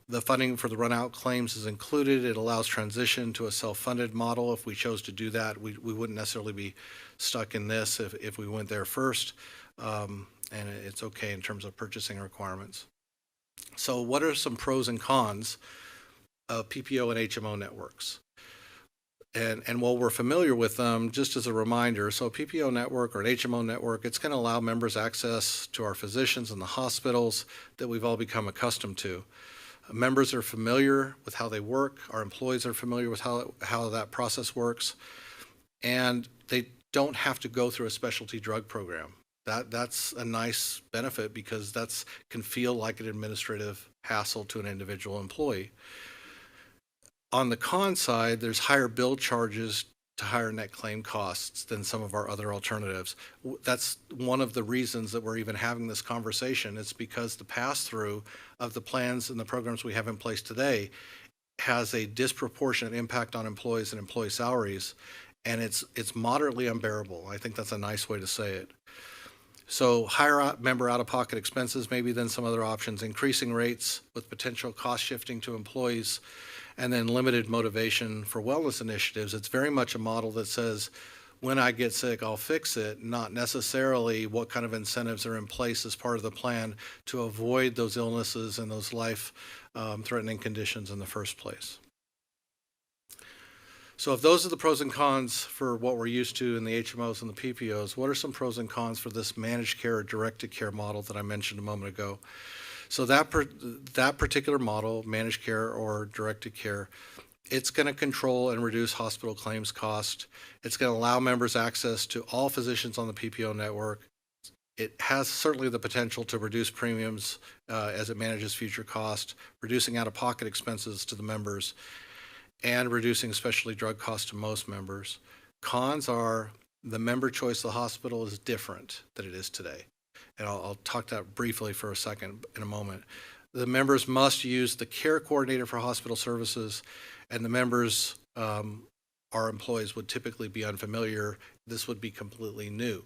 The funding for the run-out claims is included. It allows transition to a self-funded model. If we chose to do that, we wouldn't necessarily be stuck in this if we went there first. And it's okay in terms of purchasing requirements. So what are some pros and cons of PPO and HMO networks? And while we're familiar with them, just as a reminder, so a PPO network or an HMO network, it's going to allow members access to our physicians and the hospitals that we've all become accustomed to. Members are familiar with how they work. Our employees are familiar with how that process works. And they don't have to go through a specialty drug program. That's a nice benefit, because that can feel like an administrative hassle to an individual employee. On the con side, there's higher bill charges to higher net claim costs than some of our other alternatives. That's one of the reasons that we're even having this conversation. It's because the pass-through of the plans and the programs we have in place today has a disproportionate impact on employees and employee salaries, and it's moderately unbearable. I think that's a nice way to say it. So higher member out-of-pocket expenses maybe than some other options, increasing rates with potential cost shifting to employees, and then limited motivation for wellness initiatives. It's very much a model that says, when I get sick, I'll fix it, not necessarily what kind of incentives are in place as part of the plan to avoid those illnesses and those life-threatening conditions in the first place. So if those are the pros and cons for what we're used to in the HMOs and the PPOs, what are some pros and cons for this managed care or directed care model that I mentioned a moment ago? So that particular model, managed care or directed care, it's going to control and reduce hospital claims cost. It's going to allow members access to all physicians on the PPO network. It has certainly the potential to reduce premiums as it manages future cost, reducing out-of-pocket expenses to the members, and reducing specialty drug costs to most members. Cons are the member choice of the hospital is different than it is today. And I'll talk that briefly for a second in a moment. The members must use the care coordinator for hospital services, and the members, our employees, would typically be unfamiliar. This would be completely new.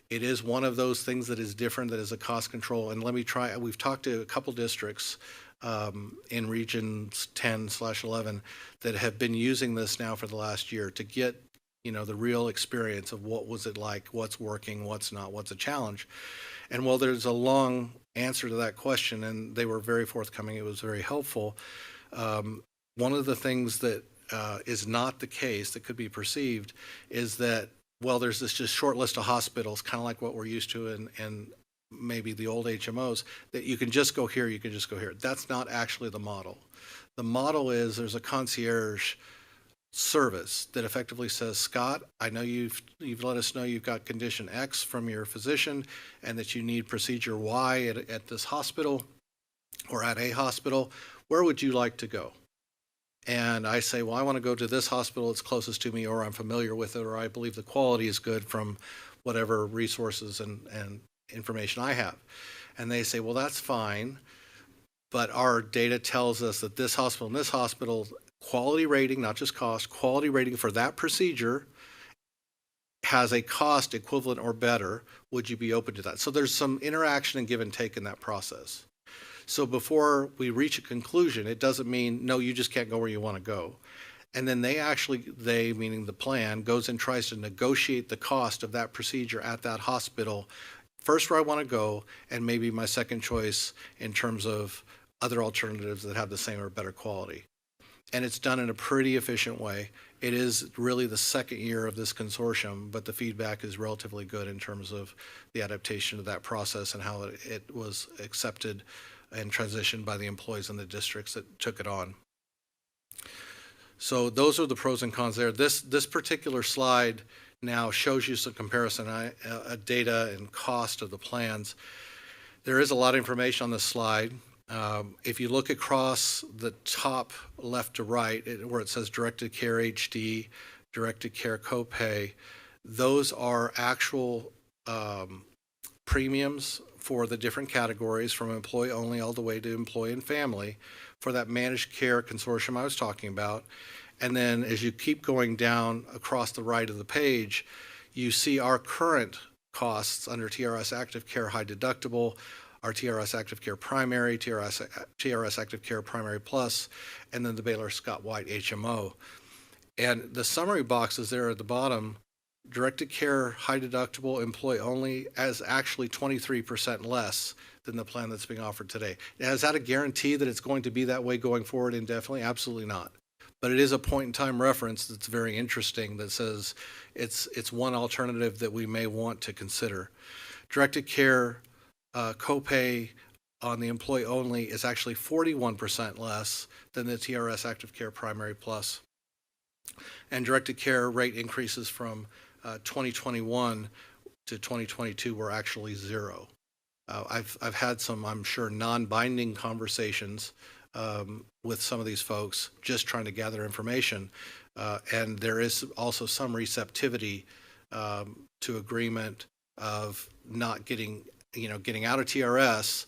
It is one of those things that is different, that is a cost control. And we've talked to a couple districts in regions 10/11 that have been using this now for the last year to get the real experience of what was it like, what's working, what's not, what's a challenge. And while there's a long answer to that question, and they were very forthcoming, it was very helpful, one of the things that is not the case that could be perceived is that, well, there's this just short list of hospitals, kind of like what we're used to in maybe the old HMOs, that you can just go here, you can just go here. That's not actually the model. The model is there's a concierge service that effectively says, Scott, I know you've let us know you've got condition X from your physician and that you need procedure Y at this hospital or at a hospital. Where would you like to go? and I say, well, I want to go to this hospital, it's closest to me, or I'm familiar with it, or I believe the quality is good from whatever resources and information I have. And they say, well, that's fine, but our data tells us that this hospital and this hospital, quality rating, not just cost, quality rating for that procedure has a cost equivalent or better. Would you be open to that? So there's some interaction and give and take in that process. So before we reach a conclusion, it doesn't mean, no, you just can't go where you want to go. And then they, meaning the plan, goes and tries to negotiate the cost of that procedure at that hospital, first where I want to go, and maybe my second choice in terms of other alternatives that have the same or better quality. And it's done in a pretty efficient way. It is really the second year of this consortium, but the feedback is relatively good in terms of the adaptation of that process and how it was accepted and transitioned by the employees in the districts that took it on. So those are the pros and cons there. This particular slide now shows you some comparison data and cost of the plans. There is a lot of information on this slide. If you look across the top left to right, where it says directed care HD, directed care copay, those are actual premiums for the different categories from employee only all the way to employee and family for that managed care consortium I was talking about. And then as you keep going down across the right of the page, you see our current costs under TRS Active Care High Deductible, our TRS Active Care Primary, TRS Active Care Primary Plus, and then the Baylor Scott White HMO. And the summary boxes there at the bottom, directed care high deductible employee only, as actually 23% less than the plan that's being offered today. Now, is that a guarantee that it's going to be that way going forward indefinitely? Absolutely not. But it is a point in time reference that's very interesting that says it's one alternative that we may want to consider. Directed care copay on the employee only is actually 41% less than the TRS Active Care Primary Plus. And directed care rate increases from 2021 to 2022 were actually zero. I've had some, I'm sure, non-binding conversations with some of these folks just trying to gather information. And there is also some receptivity to agreement of not getting out of TRS,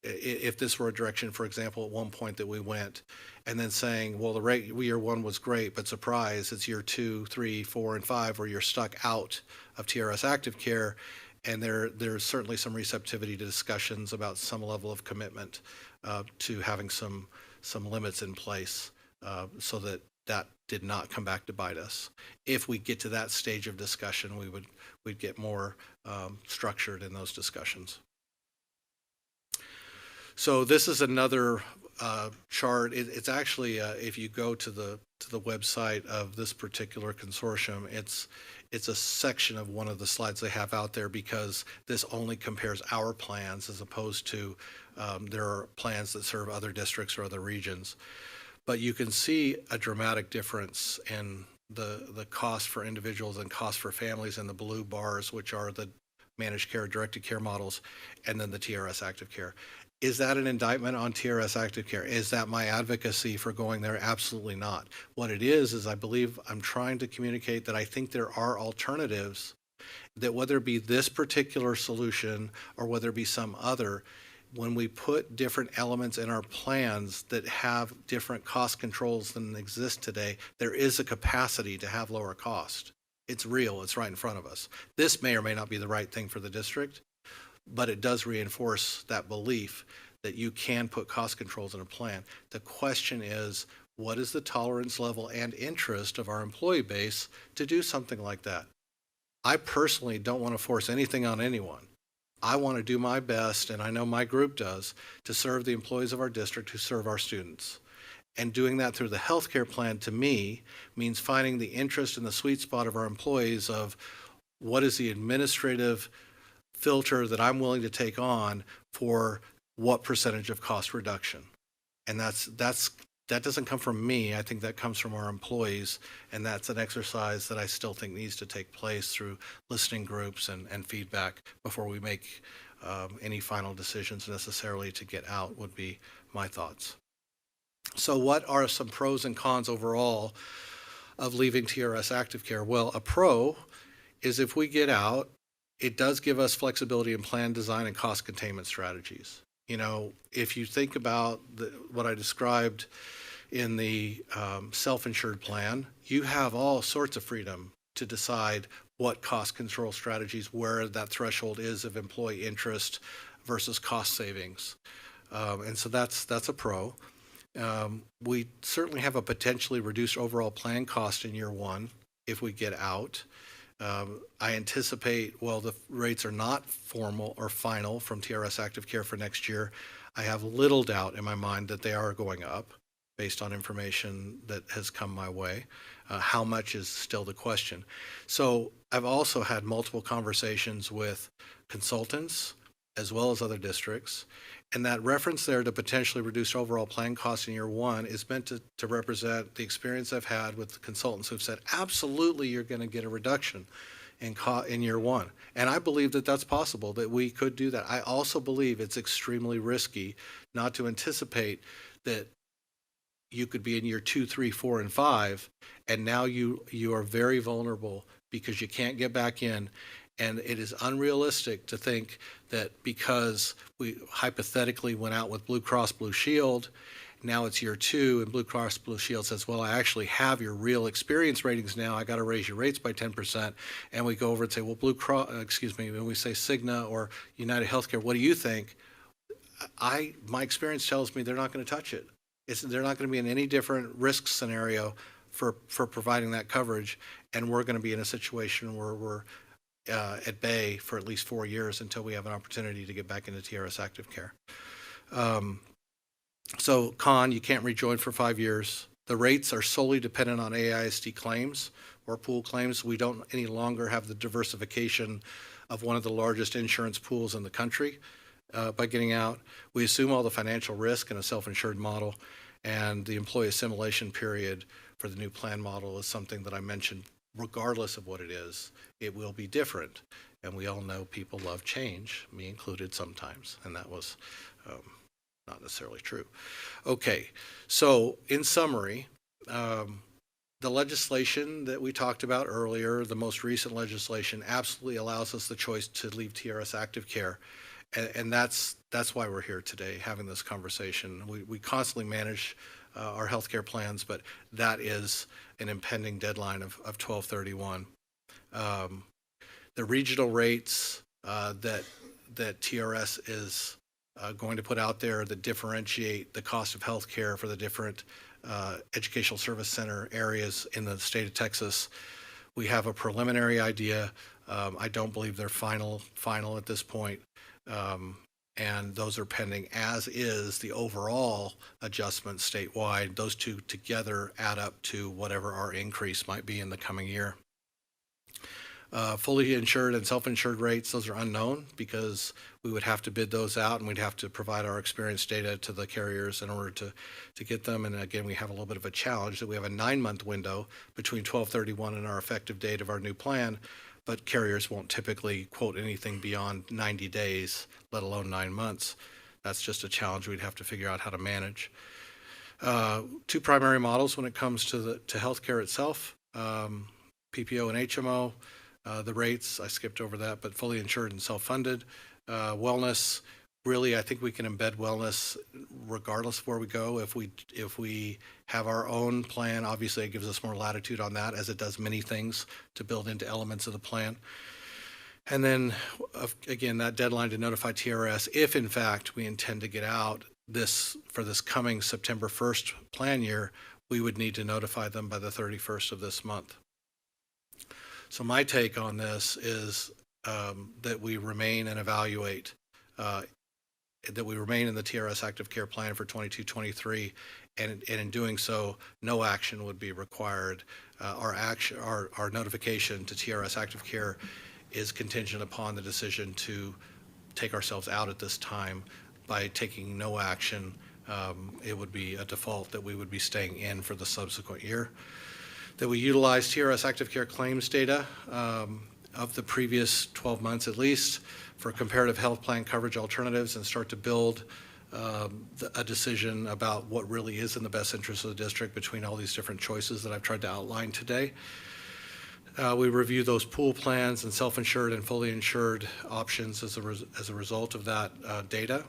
if this were a direction, for example, at one point that we went, and then saying, well, the rate year one was great, but surprise, it's year 2, 3, 4, and 5 where you're stuck out of TRS Active Care. And there's certainly some receptivity to discussions about some level of commitment to having some limits in place so that did not come back to bite us. If we get to that stage of discussion, we'd get more structured in those discussions. So this is another chart. It's actually, if you go to the website of this particular consortium, it's a section of one of the slides they have out there because this only compares our plans as opposed to there are plans that serve other districts or other regions. But you can see a dramatic difference in the cost for individuals and cost for families in the blue bars, which are the managed care, directed care models, and then the TRS Active Care. Is that an indictment on TRS Active Care? Is that my advocacy for going there? Absolutely not. What it is I believe I'm trying to communicate that I think there are alternatives that whether it be this particular solution or whether it be some other, when we put different elements in our plans that have different cost controls than exist today, there is a capacity to have lower cost. It's real, it's right in front of us. This may or may not be the right thing for the district, but it does reinforce that belief that you can put cost controls in a plan. The question is, what is the tolerance level and interest of our employee base to do something like that? I personally don't want to force anything on anyone. I want to do my best, and I know my group does, to serve the employees of our district who serve our students. And doing that through the healthcare plan, to me, means finding the interest in the sweet spot of our employees of what is the administrative filter that I'm willing to take on for what percentage of cost reduction. And that doesn't come from me. I think that comes from our employees, and that's an exercise that I still think needs to take place through listening groups and feedback before we make any final decisions necessarily to get out would be my thoughts. So what are some pros and cons overall of leaving TRS Active Care? Well, a pro is if we get out, it does give us flexibility in plan design and cost containment strategies. You know, if you think about what I described in the self-insured plan, you have all sorts of freedom to decide what cost control strategies, where that threshold is of employee interest versus cost savings. And so that's a pro. We certainly have a potentially reduced overall plan cost in year one if we get out. I anticipate, while the rates are not formal or final from TRS Active Care for next year, I have little doubt in my mind that they are going up based on information that has come my way. How much is still the question. So I've also had multiple conversations with consultants as well as other districts. And that reference there to potentially reduce overall plan costs in year one is meant to represent the experience I've had with consultants who've said, absolutely, you're going to get a reduction in year one. And I believe that that's possible, that we could do that. I also believe it's extremely risky not to anticipate that you could be in year 2, 3, 4, and 5, and now you are very vulnerable because you can't get back in. And it is unrealistic to think that because we hypothetically went out with Blue Cross Blue Shield, now it's year 2, and Blue Cross Blue Shield says, well, I actually have your real experience ratings now. I got to raise your rates by 10%. And we go over and say, well, when we say Cigna or United Healthcare, what do you think? My experience tells me they're not going to touch it. They're not going to be in any different risk scenario for providing that coverage. And we're going to be in a situation where we're at bay for at least 4 years until we have an opportunity to get back into TRS Active Care. So con, you can't rejoin for 5 years. The rates are solely dependent on AISD claims or pool claims. We don't any longer have the diversification of one of the largest insurance pools in the country by getting out. We assume all the financial risk in a self-insured model, and the employee assimilation period for the new plan model is something that I mentioned. Regardless of what it is, it will be different. And we all know people love change, me included sometimes, and that was not necessarily true. Okay, so in summary, the legislation that we talked about earlier, the most recent legislation, absolutely allows us the choice to leave TRS Active Care. And that's why we're here today having this conversation. We constantly manage our healthcare plans, but that is an impending deadline of 12/31. The regional rates that TRS is going to put out there that differentiate the cost of healthcare for the different educational service center areas in the state of Texas, we have a preliminary idea. I don't believe they're final at this point. And those are pending, as is the overall adjustment statewide. Those two together add up to whatever our increase might be in the coming year. Fully insured and self-insured rates, those are unknown because we would have to bid those out and we'd have to provide our experience data to the carriers in order to get them. And again, we have a little bit of a challenge that we have a 9-month window between 12/31 and our effective date of our new plan, but carriers won't typically quote anything beyond 90 days, let alone 9 months. That's just a challenge we'd have to figure out how to manage. 2 primary models when it comes to healthcare itself, PPO and HMO. The rates, I skipped over that, but fully insured and self-funded. Wellness, really, I think we can embed wellness regardless of where we go. If we have our own plan, obviously it gives us more latitude on that, as it does many things to build into elements of the plan. And then, again, that deadline to notify TRS, if in fact we intend to get out for this coming September 1st plan year, we would need to notify them by the 31st of this month. So my take on this is that we remain and evaluate, that we remain in the TRS Active Care Plan for 22-23, and in doing so, no action would be required. Our notification to TRS Active Care is contingent upon the decision to take ourselves out at this time. By taking no action, it would be a default that we would be staying in for the subsequent year. That we utilize TRS Active Care claims data of the previous 12 months at least for comparative health plan coverage alternatives and start to build a decision about what really is in the best interest of the district between all these different choices that I've tried to outline today. We review those pool plans and self-insured and fully insured options as a result of that data.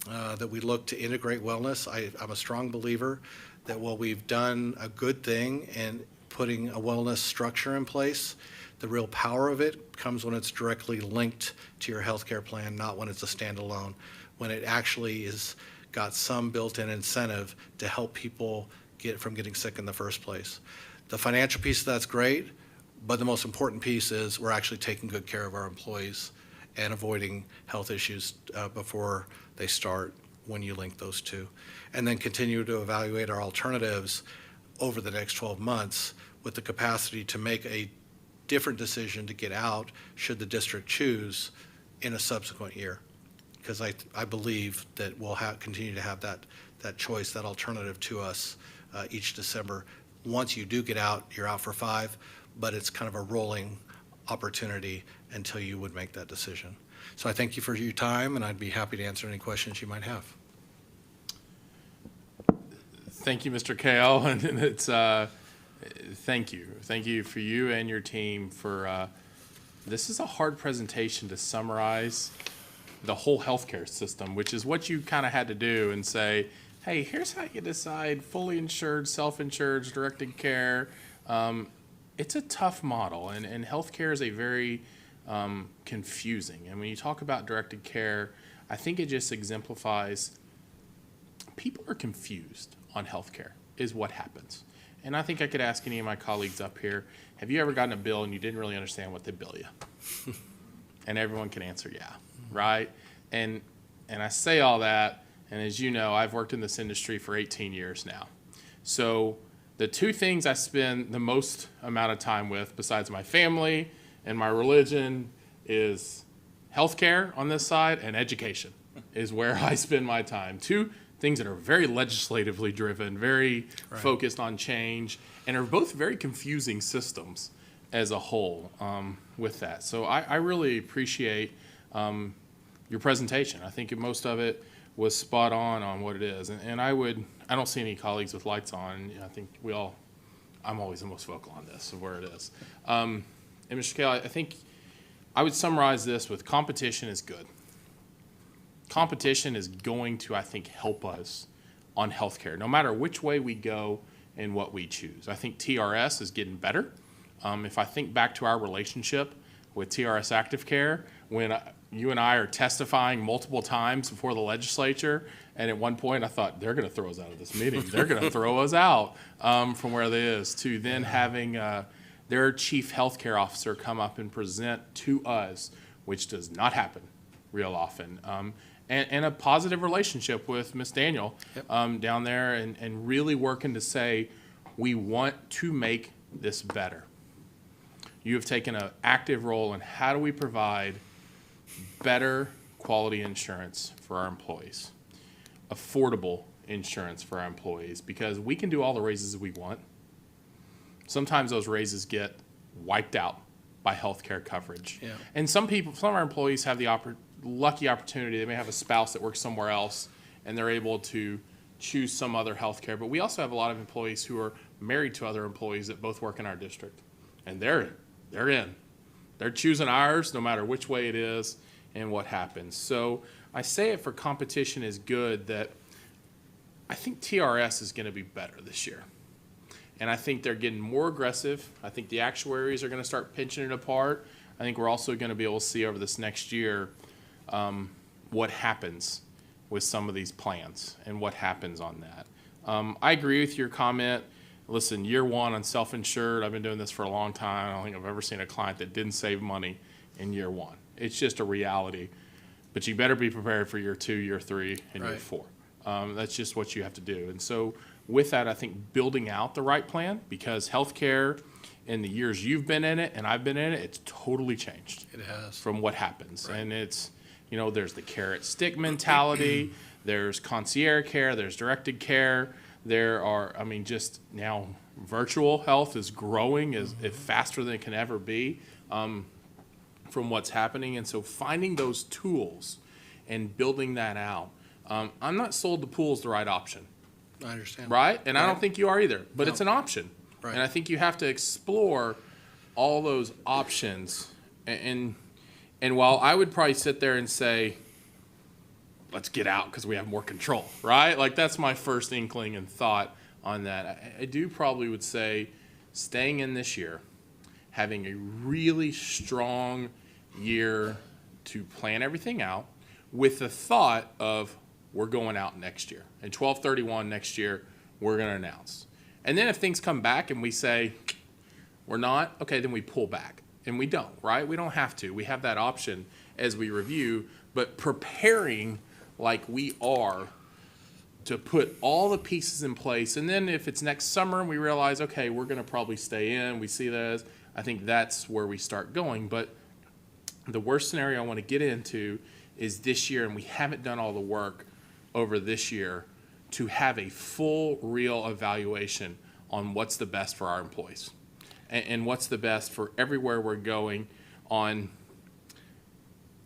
That we look to integrate wellness. I'm a strong believer that while we've done a good thing in putting a wellness structure in place, the real power of it comes when it's directly linked to your healthcare plan, not when it's a standalone, when it actually is got some built-in incentive to help people get from getting sick in the first place. The financial piece of that's great, but the most important piece is we're actually taking good care of our employees and avoiding health issues before they start when you link those two. And then continue to evaluate our alternatives over the next 12 months with the capacity to make a different decision to get out should the district choose in a subsequent year. Because I believe that we'll continue to have that choice, that alternative to us each December. Once you do get out, you're out for 5, but it's kind of a rolling opportunity until you would make that decision. So I thank you for your time, and I'd be happy to answer any questions you might have. Thank you, Mr. Kao, and it's thank you for you and your team for this is a hard presentation to summarize the whole healthcare system, which is what you kind of had to do and say, hey, here's how you decide fully insured, self-insured, directed care. It's a tough model, and healthcare is a very confusing. And when you talk about directed care, I think it just exemplifies people are confused on healthcare is what happens. And I think I could ask any of my colleagues up here, have you ever gotten a bill and you didn't really understand what they bill you? And everyone can answer yeah, right? And I say all that, and as you know, I've worked in this industry for 18 years now. So the two things I spend the most amount of time with, besides my family and my religion, is healthcare on this side and education is where I spend my time. Two things that are very legislatively driven, very focused on change, and are both very confusing systems as a whole with that. So I really appreciate your presentation. I think most of it was spot on what it is. And I don't see any colleagues with lights on. I think I'm always the most vocal on this, of where it is. And Mr. Kale, I think I would summarize this with competition is good. Competition is going to, I think, help us on healthcare, no matter which way we go and what we choose. I think TRS is getting better. If I think back to our relationship with TRS Active Care, when you and I are testifying multiple times before the legislature, and at one point I thought, they're going to throw us out of this meeting. They're going to throw us out from where they is, to then having their chief healthcare officer come up and present to us, which does not happen real often. And a positive relationship with Ms. Daniel down there, and really working to say, we want to make this better. You have taken an active role in how do we provide better quality insurance for our employees, affordable insurance for our employees, because we can do all the raises we want. Sometimes those raises get wiped out by healthcare coverage. Yeah. And some of our employees have the lucky opportunity. They may have a spouse that works somewhere else, and they're able to choose some other healthcare. But we also have a lot of employees who are married to other employees that both work in our district, and they're in. They're choosing ours no matter which way it is and what happens. So I say it for competition is good, that I think TRS is going to be better this year. And I think they're getting more aggressive. I think the actuaries are going to start pinching it apart. I think we're also going to be able to see over this next year what happens with some of these plans and what happens on that. I agree with your comment. Listen, year one on self-insured, I've been doing this for a long time. I don't think I've ever seen a client that didn't save money in year one. It's just a reality. But you better be prepared for year 2, year 3, and year 4. That's just what you have to do. And so with that, I think building out the right plan, because healthcare in the years you've been in it and I've been in it, it's totally changed. It has. From what happens. Right. And it's, there's the carrot stick mentality, there's concierge care, there's directed care. There are, just now virtual health is growing is faster than it can ever be from what's happening. And so finding those tools and building that out I'm not sold the pool's the right option, I understand. right? And I don't Right. think you are either, but No. it's an option. Right. And I think you have to explore all those options. And while I would probably sit there and say, let's get out because we have more control, right? Like that's my first inkling and thought on that. I do probably would say staying in this year, having a really strong year to plan everything out with the thought of we're going out next year. And 12/31 next year, we're going to announce. And then if things come back and we say, we're not, okay, then we pull back. And we don't, right? We don't have to. We have that option as we review, but preparing like we are to put all the pieces in place. And then if it's next summer and we realize, okay, we're going to probably stay in, we see that as, I think that's where we start going. But the worst scenario I want to get into is this year, and we haven't done all the work over this year to have a full, real evaluation on what's the best for our employees and what's the best for everywhere we're going on.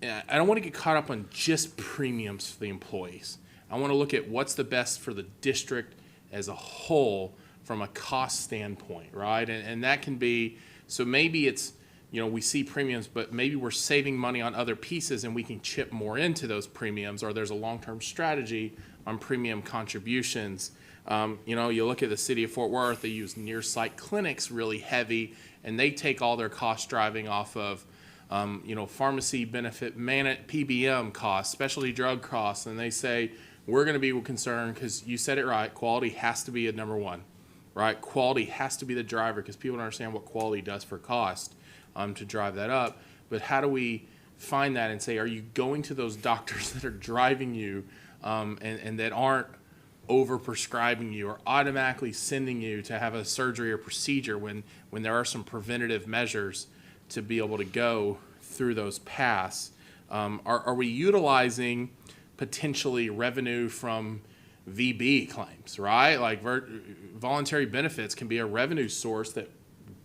I don't want to get caught up on just premiums for the employees. I want to look at what's the best for the district as a whole from a cost standpoint, right? And that can be, so maybe it's, we see premiums, but maybe we're saving money on other pieces and we can chip more into those premiums, or there's a long-term strategy on premium contributions. You look at the city of Fort Worth, they use near-site clinics really heavy, and they take all their cost driving off of, pharmacy benefit, PBM costs, specialty drug costs, and they say, we're going to be concerned because you said it right, quality has to be a number one, right? Quality has to be the driver because people don't understand what quality does for cost to drive that up. But how do we find that and say, are you going to those doctors that are driving you and that aren't over-prescribing you or automatically sending you to have a surgery or procedure when there are some preventative measures to be able to go through those paths? Are we utilizing potentially revenue from VB claims, right? Like voluntary benefits can be a revenue source that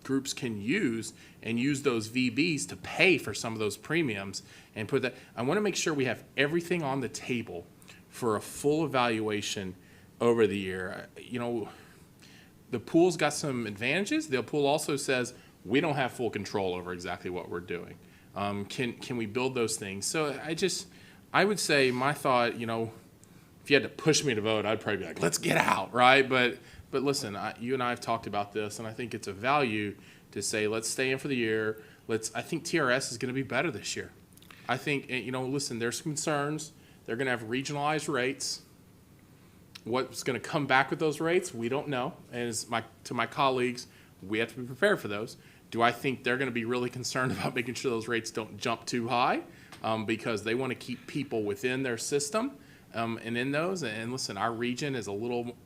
groups can use and use those VBs to pay for some of those premiums and put that. I want to make sure we have everything on the table for a full evaluation over the year. The pool's got some advantages. The pool also says we don't have full control over exactly what we're doing. Can we build those things? So I would say my thought, if you had to push me to vote, I'd probably be like, let's get out, right? But listen, you and I have talked about this, and I think it's a value to say, let's stay in for the year. I think TRS is going to be better this year. I think, listen, there's concerns. They're going to have regionalized rates. What's going to come back with those rates, we don't know. And to my colleagues, we have to be prepared for those. Do I think they're going to be really concerned about making sure those rates don't jump too high because they want to keep people within their system and in those? And listen, our region is a little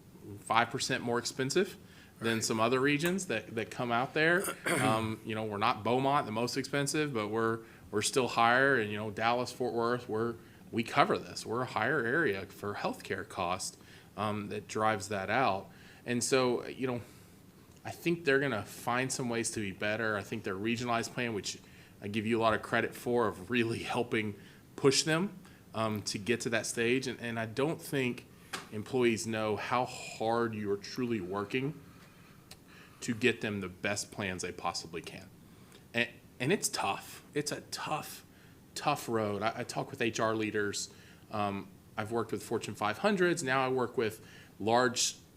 5% more expensive than some other regions that come out there. We're not Beaumont, the most expensive, but we're still higher. And Dallas, Fort Worth, we cover this. We're a higher area for healthcare cost that drives that out. And so, I think they're going to find some ways to be better. I think their regionalized plan, which I give you a lot of credit for, of really helping push them to get to that stage. And I don't think employees know how hard you are truly working to get them the best plans they possibly can. And it's tough. It's a tough road. I talk with HR leaders. I've worked with Fortune 500s. Now I work with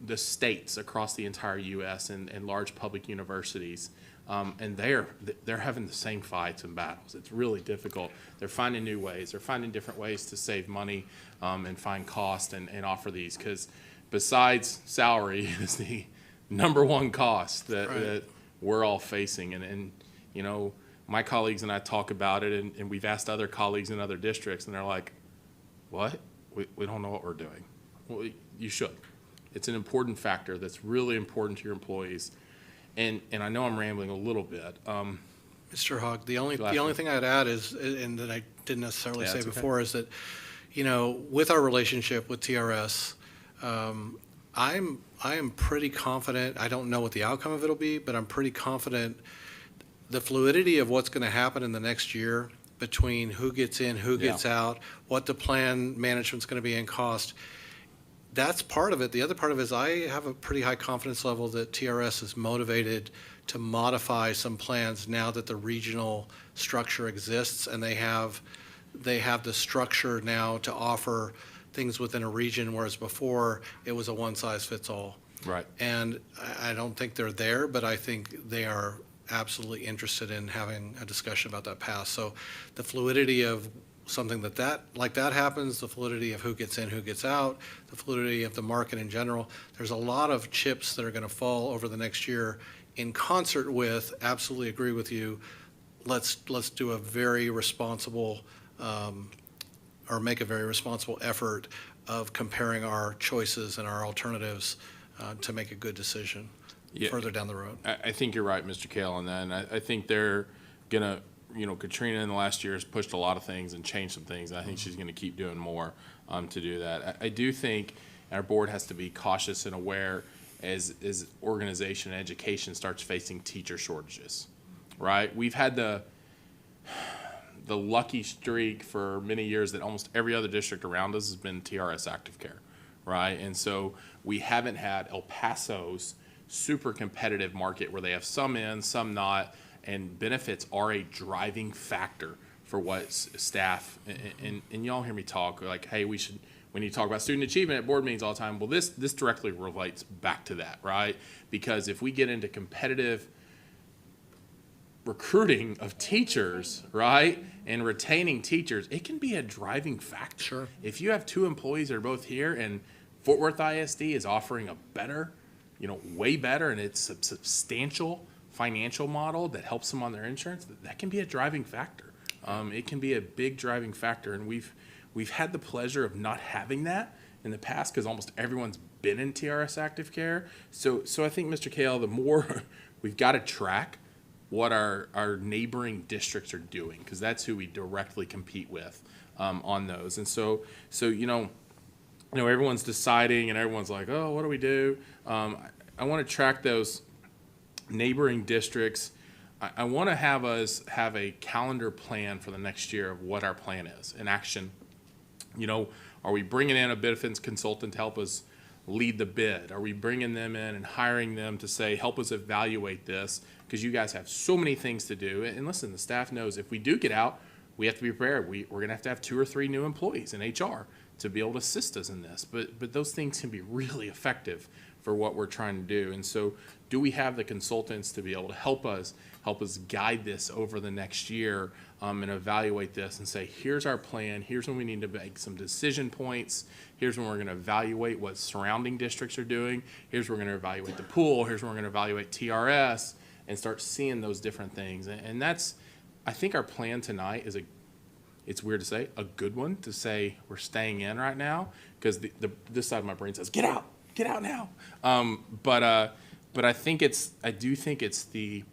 the states across the entire U.S. and large public universities. And they're having the same fights and battles. It's really difficult. They're finding new ways. They're finding different ways to save money and find cost and offer these. Because besides salary is the number one cost that we're all facing. And my colleagues and I talk about it, and we've asked other colleagues in other districts, and they're like, what? We don't know what we're doing. Well, you should. It's an important factor that's really important to your employees. And I know I'm rambling a little bit. Mr. Hogg, the only thing I'd add is, and that I didn't necessarily say before, is that, with our relationship with TRS, I am pretty confident. I don't know what the outcome of it'll be, but I'm pretty confident the fluidity of what's going to happen in the next year between who gets in, who gets out, what the plan management's going to be in cost. That's part of it. The other part of it is I have a pretty high confidence level that TRS is motivated to modify some plans now that the regional structure exists, and they have the structure now to offer things within a region, whereas before it was a one-size-fits-all. Right. And I don't think they're there, but I think they are absolutely interested in having a discussion about that path. So the fluidity of something like that happens, the fluidity of who gets in, who gets out, the fluidity of the market in general, there's a lot of chips that are going to fall over the next year in concert with, absolutely agree with you, let's do a very responsible or make a very responsible effort of comparing our choices and our alternatives to make a good decision further down the road. I think you're right, Mr. Kale, on that. And I think they're gonna, Katrina in the last year has pushed a lot of things and changed some things. And I think she's gonna keep doing more to do that. I do think our board has to be cautious and aware as organization and education starts facing teacher shortages, right? We've had the lucky streak for many years that almost every other district around us has been TRS active care, right? And so we haven't had El Paso's super competitive market where they have some in, some not, and benefits are a driving factor for what staff, and y'all hear me talk like, hey, when you talk about student achievement at board meetings all the time, well, this directly relates back to that, right? Because if we get into competitive recruiting of teachers, right, and retaining teachers, it can be a driving factor. Sure. If you have two employees that are both here and Fort Worth ISD is offering a better, way better, and it's a substantial financial model that helps them on their insurance, that can be a driving factor. It can be a big driving factor, and we've had the pleasure of not having that in the past because almost everyone's been in TRS active care. So I think, Mr. Kale, the more we've got to track what our neighboring districts are doing, because that's who we directly compete with on those. And so everyone's deciding and everyone's like, oh, what do we do? I want to track those neighboring districts. I want to have us have a calendar plan for the next year of what our plan is in action. Are we bringing in a benefits consultant to help us lead the bid? Are we bringing them in and hiring them to say, help us evaluate this? Because you guys have so many things to do. And listen, the staff knows if we do get out, we have to be prepared. We're going to have 2 or 3 new employees in HR to be able to assist us in this. But those things can be really effective for what we're trying to do. And so do we have the consultants to be able to help us guide this over the next year and evaluate this and say, here's our plan, here's when we need to make some decision points, here's when we're going to evaluate what surrounding districts are doing, here's where we're going to evaluate the pool, here's where we're going to evaluate TRS, and start seeing those different things. And that's, I think our plan tonight is it's weird to say, a good one to say we're staying in right now, because this side of my brain says, get out now. But I do think it's the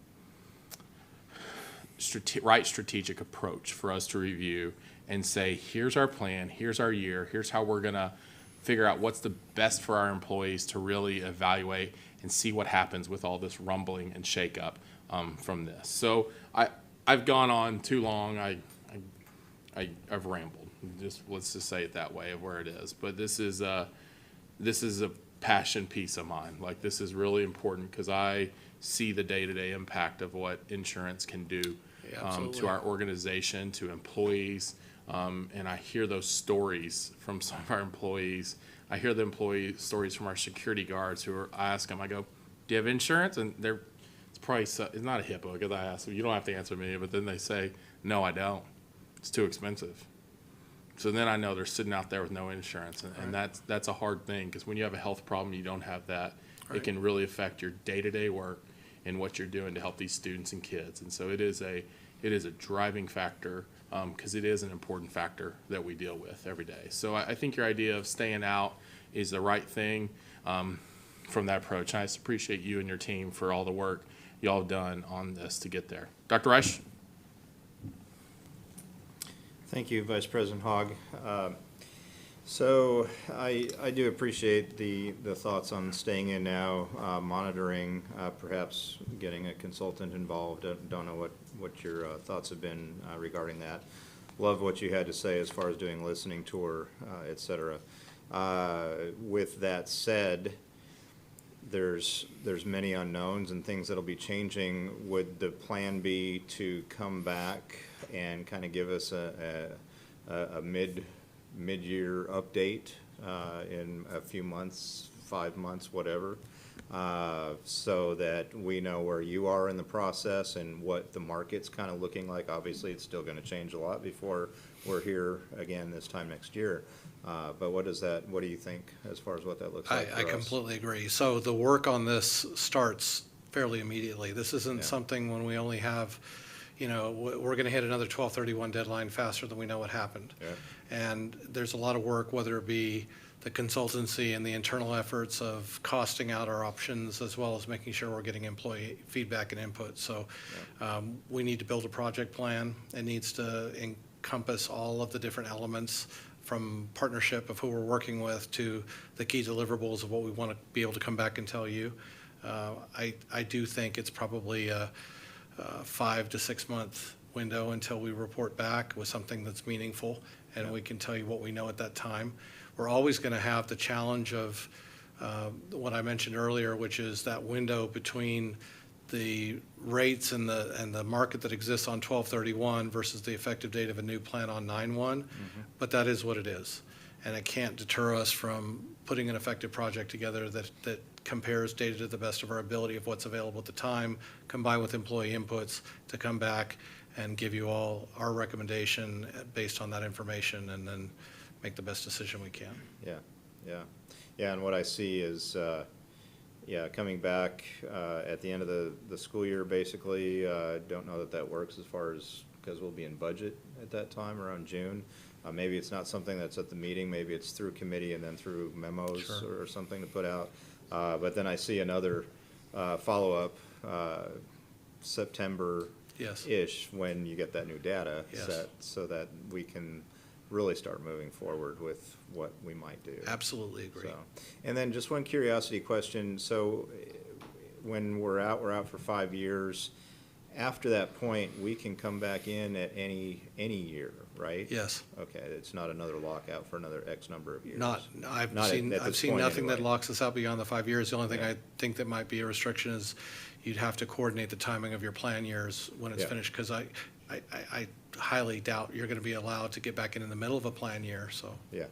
right strategic approach for us to review and say, here's our plan, here's our year, here's how we're going to figure out what's the best for our employees to really evaluate and see what happens with all this rumbling and shakeup from this. So I've gone on too long. I've rambled. Let's just say it that way of where it is. But this is a passion piece of mine. Like, this is really important because I see the day-to-day impact of what insurance can do to our organization, to employees, and I hear those stories from some of our employees. I hear the employee stories from our security guards I ask them, I go, do you have insurance? And it's probably, it's not a HIPAA because I ask them, you don't have to answer me, but then they say, no, I don't. It's too expensive. So then I know they're sitting out there with no insurance, and that's a hard thing, because when you have a health problem, you don't have that. Right. It can really affect your day-to-day work and what you're doing to help these students and kids. And so it is a driving factor, because it is an important factor that we deal with every day. So I think your idea of staying out is the right thing from that approach. I just appreciate you and your team for all the work y'all have done on this to get there. Dr. Reich? Thank you, Vice President Hogg. So I do appreciate the thoughts on staying in now, monitoring, perhaps getting a consultant involved. Don't know what your thoughts have been regarding that. Love what you had to say as far as doing listening tour, et cetera. With that said, there's many unknowns and things that'll be changing. Would the plan be to come back and kind of give us a mid-year update in a few months, 5 months, whatever, so that we know where you are in the process and what the market's kind of looking like? Obviously, it's still going to change a lot before we're here again this time next year. But what do you think as far as what that looks like for I us? completely agree. So the work on this starts fairly immediately. This isn't something when we only have, we're going to hit another 12/31 deadline faster than we know what happened. Yeah. And there's a lot of work, whether it be the consultancy and the internal efforts of costing out our options, as well as making sure we're getting employee feedback and input. So we need to build a project plan. It needs to encompass all of the different elements, from partnership of who we're working with to the key deliverables of what we want to be able to come back and tell you. I do think it's probably a 5 to 6 month window until we report back with something that's meaningful, and we can tell you what we know at that time. We're always going to have the challenge of what I mentioned earlier, which is that window between the rates and the market that exists on 12/31 versus the effective date of a new plan on 9/1. But that is what it is. And it can't deter us from putting an effective project together that compares data to the best of our ability of what's available at the time, combined with employee inputs to come back and give you all our recommendation based on that information, and then make the best decision we can. Yeah, and what I see is, coming back at the end of the school year, basically. Don't know that works as far as, because we'll be in budget at that time around June. Maybe it's not something that's at the meeting, maybe it's through committee and then through memos or something to put out. But then I see another follow-up September-ish when you get that new data set, so that we can really start moving forward with what we might do. Absolutely agree. And then just one curiosity question. So when we're out for 5 years. After that point, we can come back in at any year, right? Yes. Okay, it's not another lockout for another X number of years. I've Not seen at this nothing point that anyway. locks us out beyond the 5 years. The only thing I think that might be a restriction is you'd have to coordinate the timing of your plan years when it's finished, because I highly doubt you're going to be allowed to get back in the middle of a plan year, so. Yeah,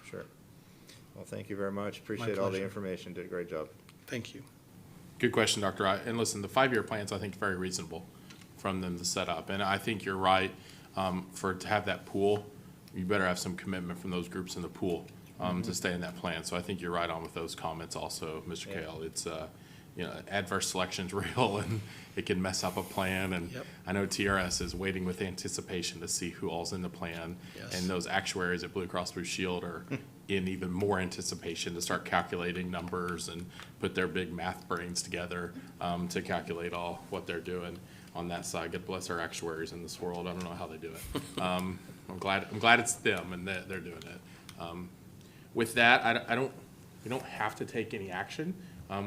sure. Well, thank you very much. Appreciate all the pleasure. information. Did a great job. Thank you. Good question, Dr. Wright. And listen, the 5-year plans, I think, very reasonable from them to set up. And I think you're right, to have that pool, you better have some commitment from those groups in the pool to stay in that plan. So I think you're right on with those comments also, Mr. Kale. It's, adverse selection's real, and it can mess up a plan. And I know TRS is waiting with anticipation to see who all's in the plan. Yes. And those actuaries at Blue Cross Blue Shield are in even more anticipation to start calculating numbers and put their big math brains together to calculate all what they're doing on that side. God bless our actuaries in this world. I don't know how they do it. I'm glad it's them and that they're doing it. With that, we don't have to take any action.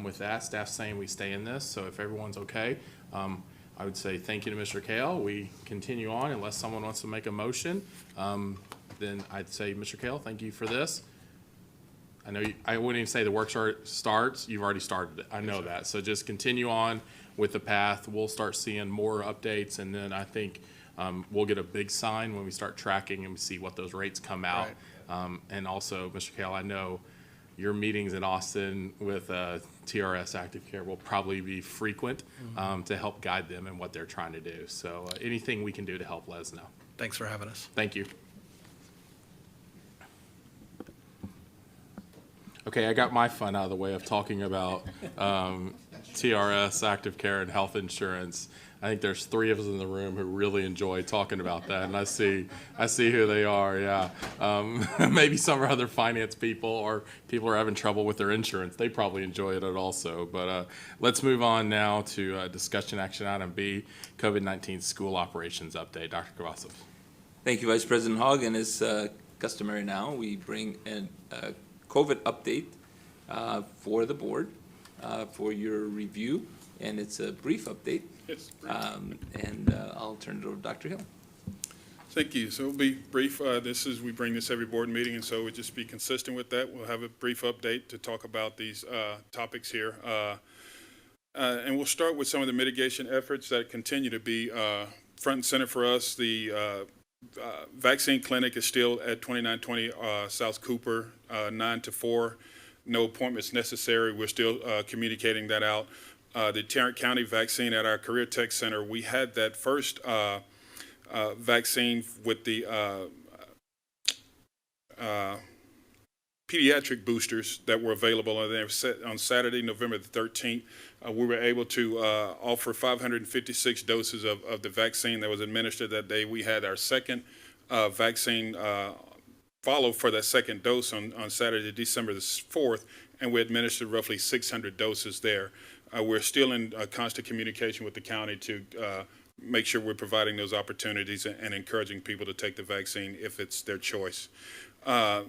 With that, staff's saying we stay in this. So if everyone's okay, I would say thank you to Mr. Kale. We continue on unless someone wants to make a motion. Then I'd say, Mr. Kale, thank you for this. I know I wouldn't even say the work starts. You've already started it. I know that. So just continue on with the path. We'll start seeing more updates, and then I think we'll get a big sign when we start tracking and we see what those rates come out. Right. And also, Mr. Kale, I know your meetings in Austin with TRS Active Care will probably be frequent to help guide them in what they're trying to do. So anything we can do to help, let us know. Thanks for having us. Thank you. Okay, I got my fun out of the way of talking about TRS, Active Care, and health insurance. I think there's 3 of us in the room who really enjoy talking about that, and I see who they are. Yeah, maybe some are other finance people or people who are having trouble with their insurance. They probably enjoy it also. But let's move on now to discussion action item B, COVID-19 school operations update. Dr. Cavazos. Thank you, Vice President Hogg. And as customary now, we bring a COVID update for the board for your review, and it's a brief update. Yes. And I'll turn it over to Dr. Hill. Thank you. So it'll be brief. We bring this every board meeting, and so we'll just be consistent with that. We'll have a brief update to talk about these topics here. And we'll start with some of the mitigation efforts that continue to be front and center for us. The vaccine clinic is still at 2920 South Cooper, 9 to 4. No appointments necessary. We're still communicating that out. The Tarrant County vaccine at our Career Tech Center, we had that first vaccine with the pediatric boosters that were available on Saturday, November the 13th. We were able to offer 556 doses of the vaccine that was administered that day. We had our second vaccine follow for that second dose on Saturday, December the 4th, and we administered roughly 600 doses there. We're still in constant communication with the county to make sure we're providing those opportunities and encouraging people to take the vaccine if it's their choice.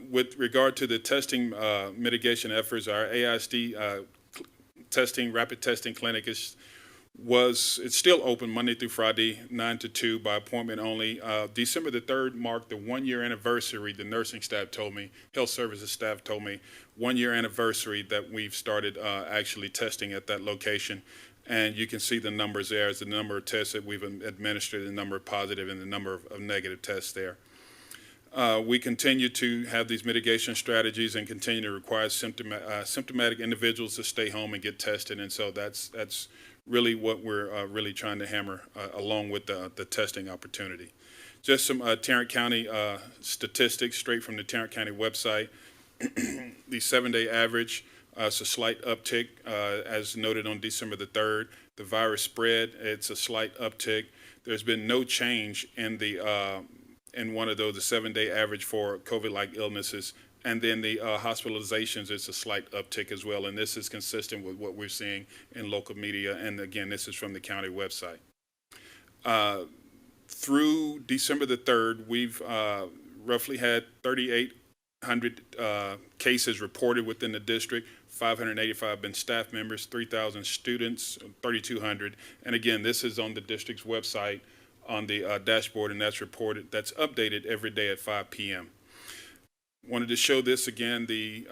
With regard to the testing mitigation efforts, our AISD rapid testing clinic is still open Monday through Friday, 9 to 2 by appointment only. December the 3rd marked the 1-year anniversary, the nursing staff told me, health services staff told me, 1-year anniversary that we've started actually testing at that location. And you can see the numbers there as the number of tests that we've administered, the number of positive and the number of negative tests there. We continue to have these mitigation strategies and continue to require symptomatic individuals to stay home and get tested. And so that's really what we're really trying to hammer along with the testing opportunity. Just some Tarrant County statistics straight from the Tarrant County website. The 7-day average, it's a slight uptick as noted on December the 3rd. The virus spread, it's a slight uptick. There's been no change in the in one of those, the 7-day average for COVID-like illnesses. And then the hospitalizations, it's a slight uptick as well. And this is consistent with what we're seeing in local media. And again, this is from the county website. Through December the 3rd, we've roughly had 3,800 cases reported within the district. 585 have been staff members, 3,000 students, 3,200. And again, this is on the district's website on the dashboard, and that's reported, that's updated every day at 5 p.m. Wanted to show this again, the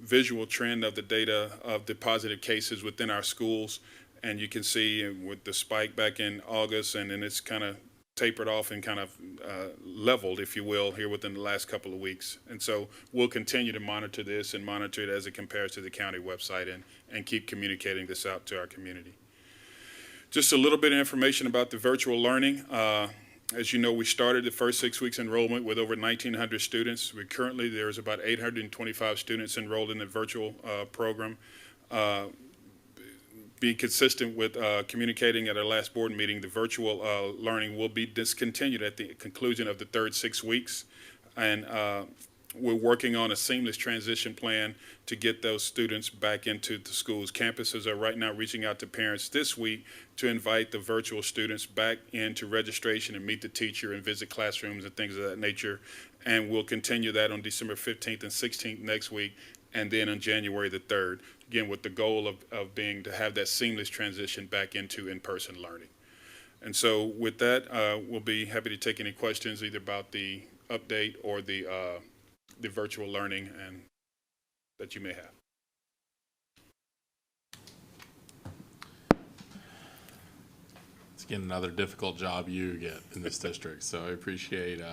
visual trend of the data of the positive cases within our schools. And you can see with the spike back in August, and then it's kind of tapered off and kind of leveled, if you will, here within the last couple of weeks. And so we'll continue to monitor this and monitor it as it compares to the county website and keep communicating this out to our community. Just a little bit of information about the virtual learning. As you know, we started the first 6 weeks enrollment with over 1,900 students. There's about 825 students enrolled in the virtual program. Being consistent with communicating at our last board meeting, the virtual learning will be discontinued at the conclusion of the third 6 weeks. And we're working on a seamless transition plan to get those students back into the schools. Campuses are right now reaching out to parents this week to invite the virtual students back into registration and meet the teacher and visit classrooms and things of that nature. And we'll continue that on December 15th and 16th next week, and then on January the 3rd, again, with the goal of being to have that seamless transition back into in-person learning. And so with that, we'll be happy to take any questions either about the update or the virtual learning and that you may have. It's again another difficult job you get in this district, so I appreciate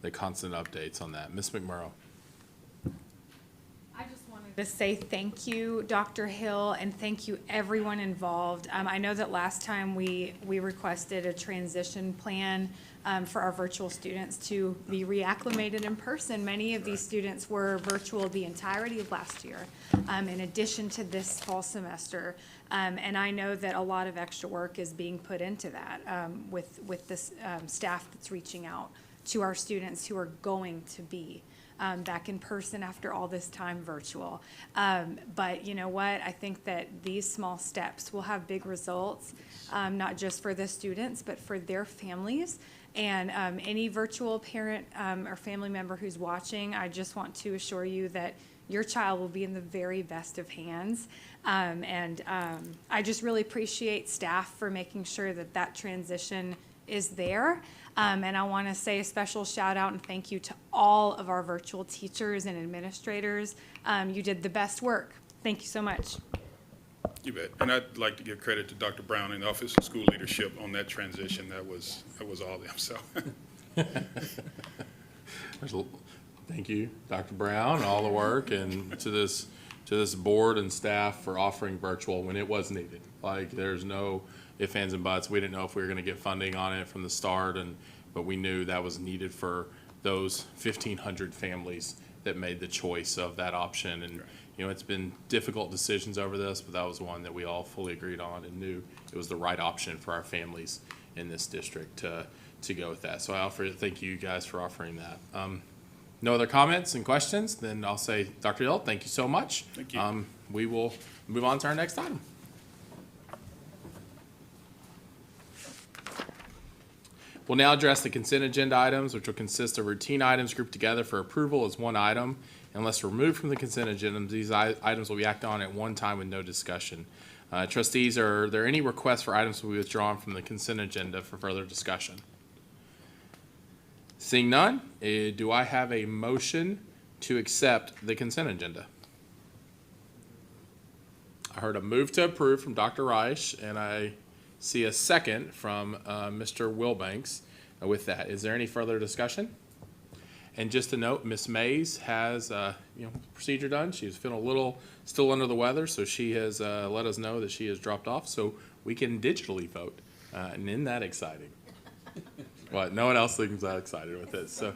the constant updates on that. Ms. McMurrow. I just wanted to say thank you, Dr. Hill, and thank you everyone involved. I know that last time we requested a transition plan for our virtual students to be reacclimated in person. Many of these students were virtual the entirety of last year, in addition to this fall semester. And I know that a lot of extra work is being put into that with this staff that's reaching out to our students who are going to be back in person after all this time virtual. But you know what? I think that these small steps will have big results, not just for the students, but for their families. And any virtual parent or family member who's watching, I just want to assure you that your child will be in the very best of hands. I just really appreciate staff for making sure that that transition is there. And I want to say a special shout out and thank you to all of our virtual teachers and administrators. You did the best work. Thank you so much. You bet. And I'd like to give credit to Dr. Brown and the Office of School Leadership on that transition. That was all them, so. Thank you, Dr. Brown, all the work, and to this board and staff for offering virtual when it was needed. Like, there's no ifs, ands, and buts. We didn't know if we were going to get funding on it from the start, but we knew that was needed for those 1,500 families that made the choice of that option. And you know, it's been difficult decisions over this, but that was one that we all fully agreed on and knew it was the right option for our families in this district to go with that. So I thank you guys for offering that. No other comments and questions? Then I'll say, Dr. Hill, thank you so much. Thank you. We will move on to our next item. We'll now address the consent agenda items, which will consist of routine items grouped together for approval as one item. Unless removed from the consent agenda, these items will be acted on at one time with no discussion. Trustees, are there any requests for items to be withdrawn from the consent agenda for further discussion? Seeing none, do I have a motion to accept the consent agenda? I heard a move to approve from Dr. Reich, and I see a second from Mr. Wilbanks. With that, is there any further discussion? And just a note, Ms. Mays has procedure done. She was feeling a little still under the weather, so she has let us know that she has dropped off, so we can digitally vote. And isn't that exciting? What? No one else seems that excited with it. So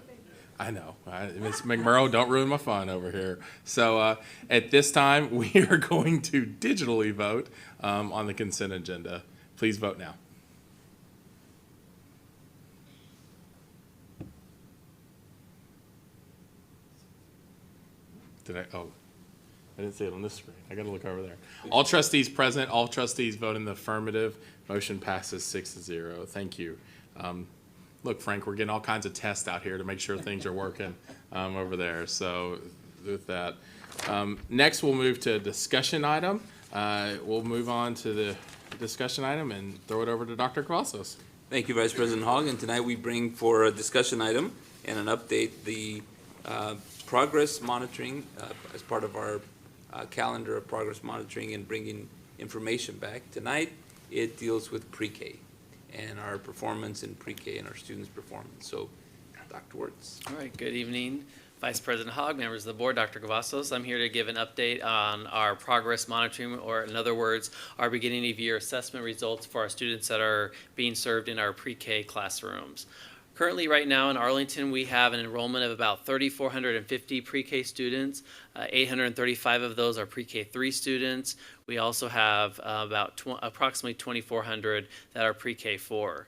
I know, Ms. McMurrow, don't ruin my fun over here. So at this time, we are going to digitally vote on the consent agenda. Please vote now. I didn't see it on this screen. I gotta look over there. All trustees present, all trustees vote in the affirmative. Motion passes 6-0. Thank you. Look, Frank, we're getting all kinds of tests out here to make sure things are working over there. So with that, next we'll move to a discussion item. We'll move on to the discussion item and throw it over to Dr. Cavazos. Thank you, Vice President Hogg. And tonight we bring for a discussion item and an update the progress monitoring as part of our calendar of progress monitoring and bringing information back. Tonight it deals with pre-K and our performance in pre-K and our students' performance. So, Dr. Wirtz. All right, good evening, Vice President Hogg, members of the board, Dr. Cavazos. I'm here to give an update on our progress monitoring, or in other words, our beginning of year assessment results for our students that are being served in our pre-K classrooms. Currently, right now in Arlington, we have an enrollment of about 3,450 pre-K students. 835 of those are pre-K 3 students. We also have approximately 2,400 that are pre-K 4.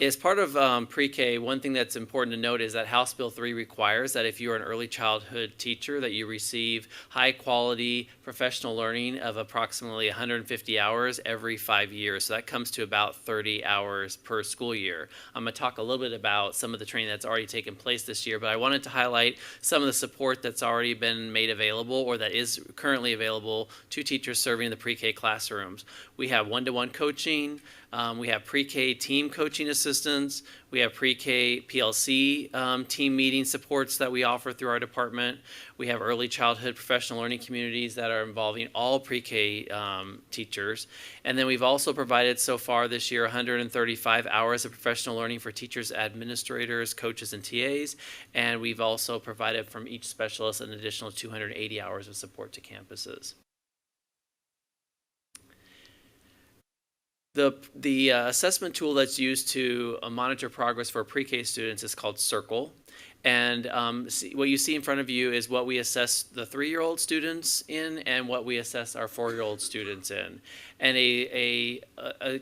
As part of pre-K, one thing that's important to note is that House Bill 3 requires that if you are an early childhood teacher, that you receive high-quality professional learning of approximately 150 hours every 5 years. So that comes to about 30 hours per school year. I'm going to talk a little bit about some of the training that's already taken place this year, but I wanted to highlight some of the support that's already been made available or that is currently available to teachers serving in the pre-K classrooms. We have one-to-one coaching. We have pre-K team coaching assistance. We have pre-K PLC team meeting supports that we offer through our department. We have early childhood professional learning communities that are involving all pre-K teachers. And then we've also provided so far this year 135 hours of professional learning for teachers, administrators, coaches, and TAs. And we've also provided from each specialist an additional 280 hours of support to campuses. The assessment tool that's used to monitor progress for pre-K students is called Circle. And what you see in front of you is what we assess the 3-year-old students in and what we assess our 4-year-old students in. And a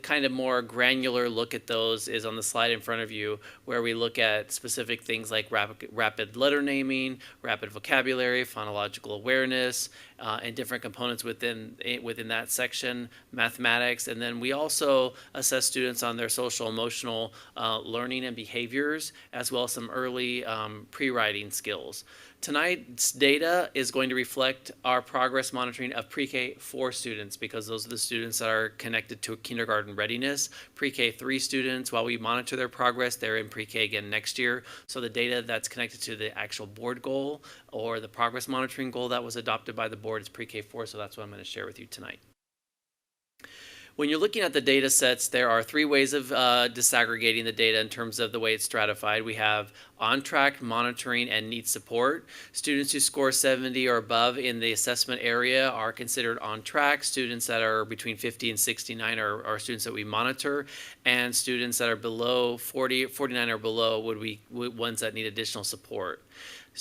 kind of more granular look at those is on the slide in front of you, where we look at specific things like rapid letter naming, rapid vocabulary, phonological awareness, and different components within that section, mathematics. And then we also assess students on their social emotional learning and behaviors, as well as some early pre-writing skills. Tonight's data is going to reflect our progress monitoring of pre-K 4 students, because those are the students that are connected to kindergarten readiness. Pre-K 3 students, while we monitor their progress, they're in pre-K again next year. So the data that's connected to the actual board goal or the progress monitoring goal that was adopted by the board is pre-K 4, so that's what I'm going to share with you tonight. When you're looking at the data sets, there are 3 ways of disaggregating the data in terms of the way it's stratified. We have on-track, monitoring, and need support. Students who score 70 or above in the assessment area are considered on track. Students that are between 50 and 69 are students that we monitor. And students that are below 49 or below would be ones that need additional support.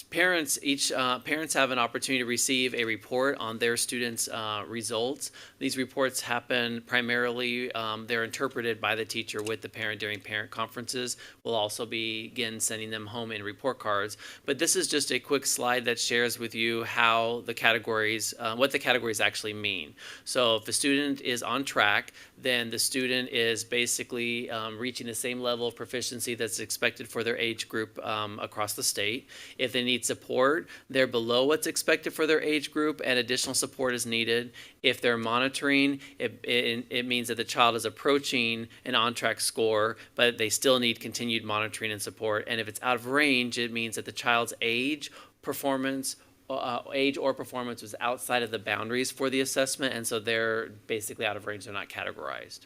Parents have an opportunity to receive a report on their students' results. These reports happen primarily, they're interpreted by the teacher with the parent during parent conferences. We'll also begin sending them home in report cards. But this is just a quick slide that shares with you how the categories, what the categories actually mean. So if the student is on track, then the student is basically reaching the same level of proficiency that's expected for their age group across the state. If they need support, they're below what's expected for their age group and additional support is needed. If they're monitoring, it means that the child is approaching an on-track score, but they still need continued monitoring and support. And if it's out of range, it means that the child's age or performance was outside of the boundaries for the assessment, and so they're basically out of range, they're not categorized.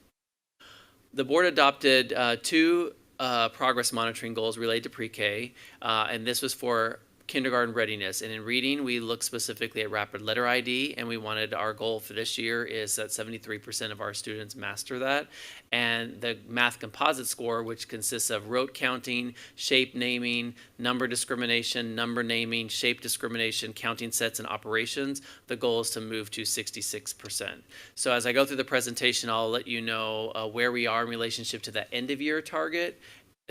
The board adopted 2 progress monitoring goals related to pre-K, and this was for kindergarten readiness. And in reading, we look specifically at rapid letter ID, and we wanted, our goal for this year is that 73% of our students master that. And the math composite score, which consists of rote counting, shape naming, number discrimination, number naming, shape discrimination, counting sets, and operations, the goal is to move to 66%. So as I go through the presentation, I'll let you know where we are in relationship to that end of year target,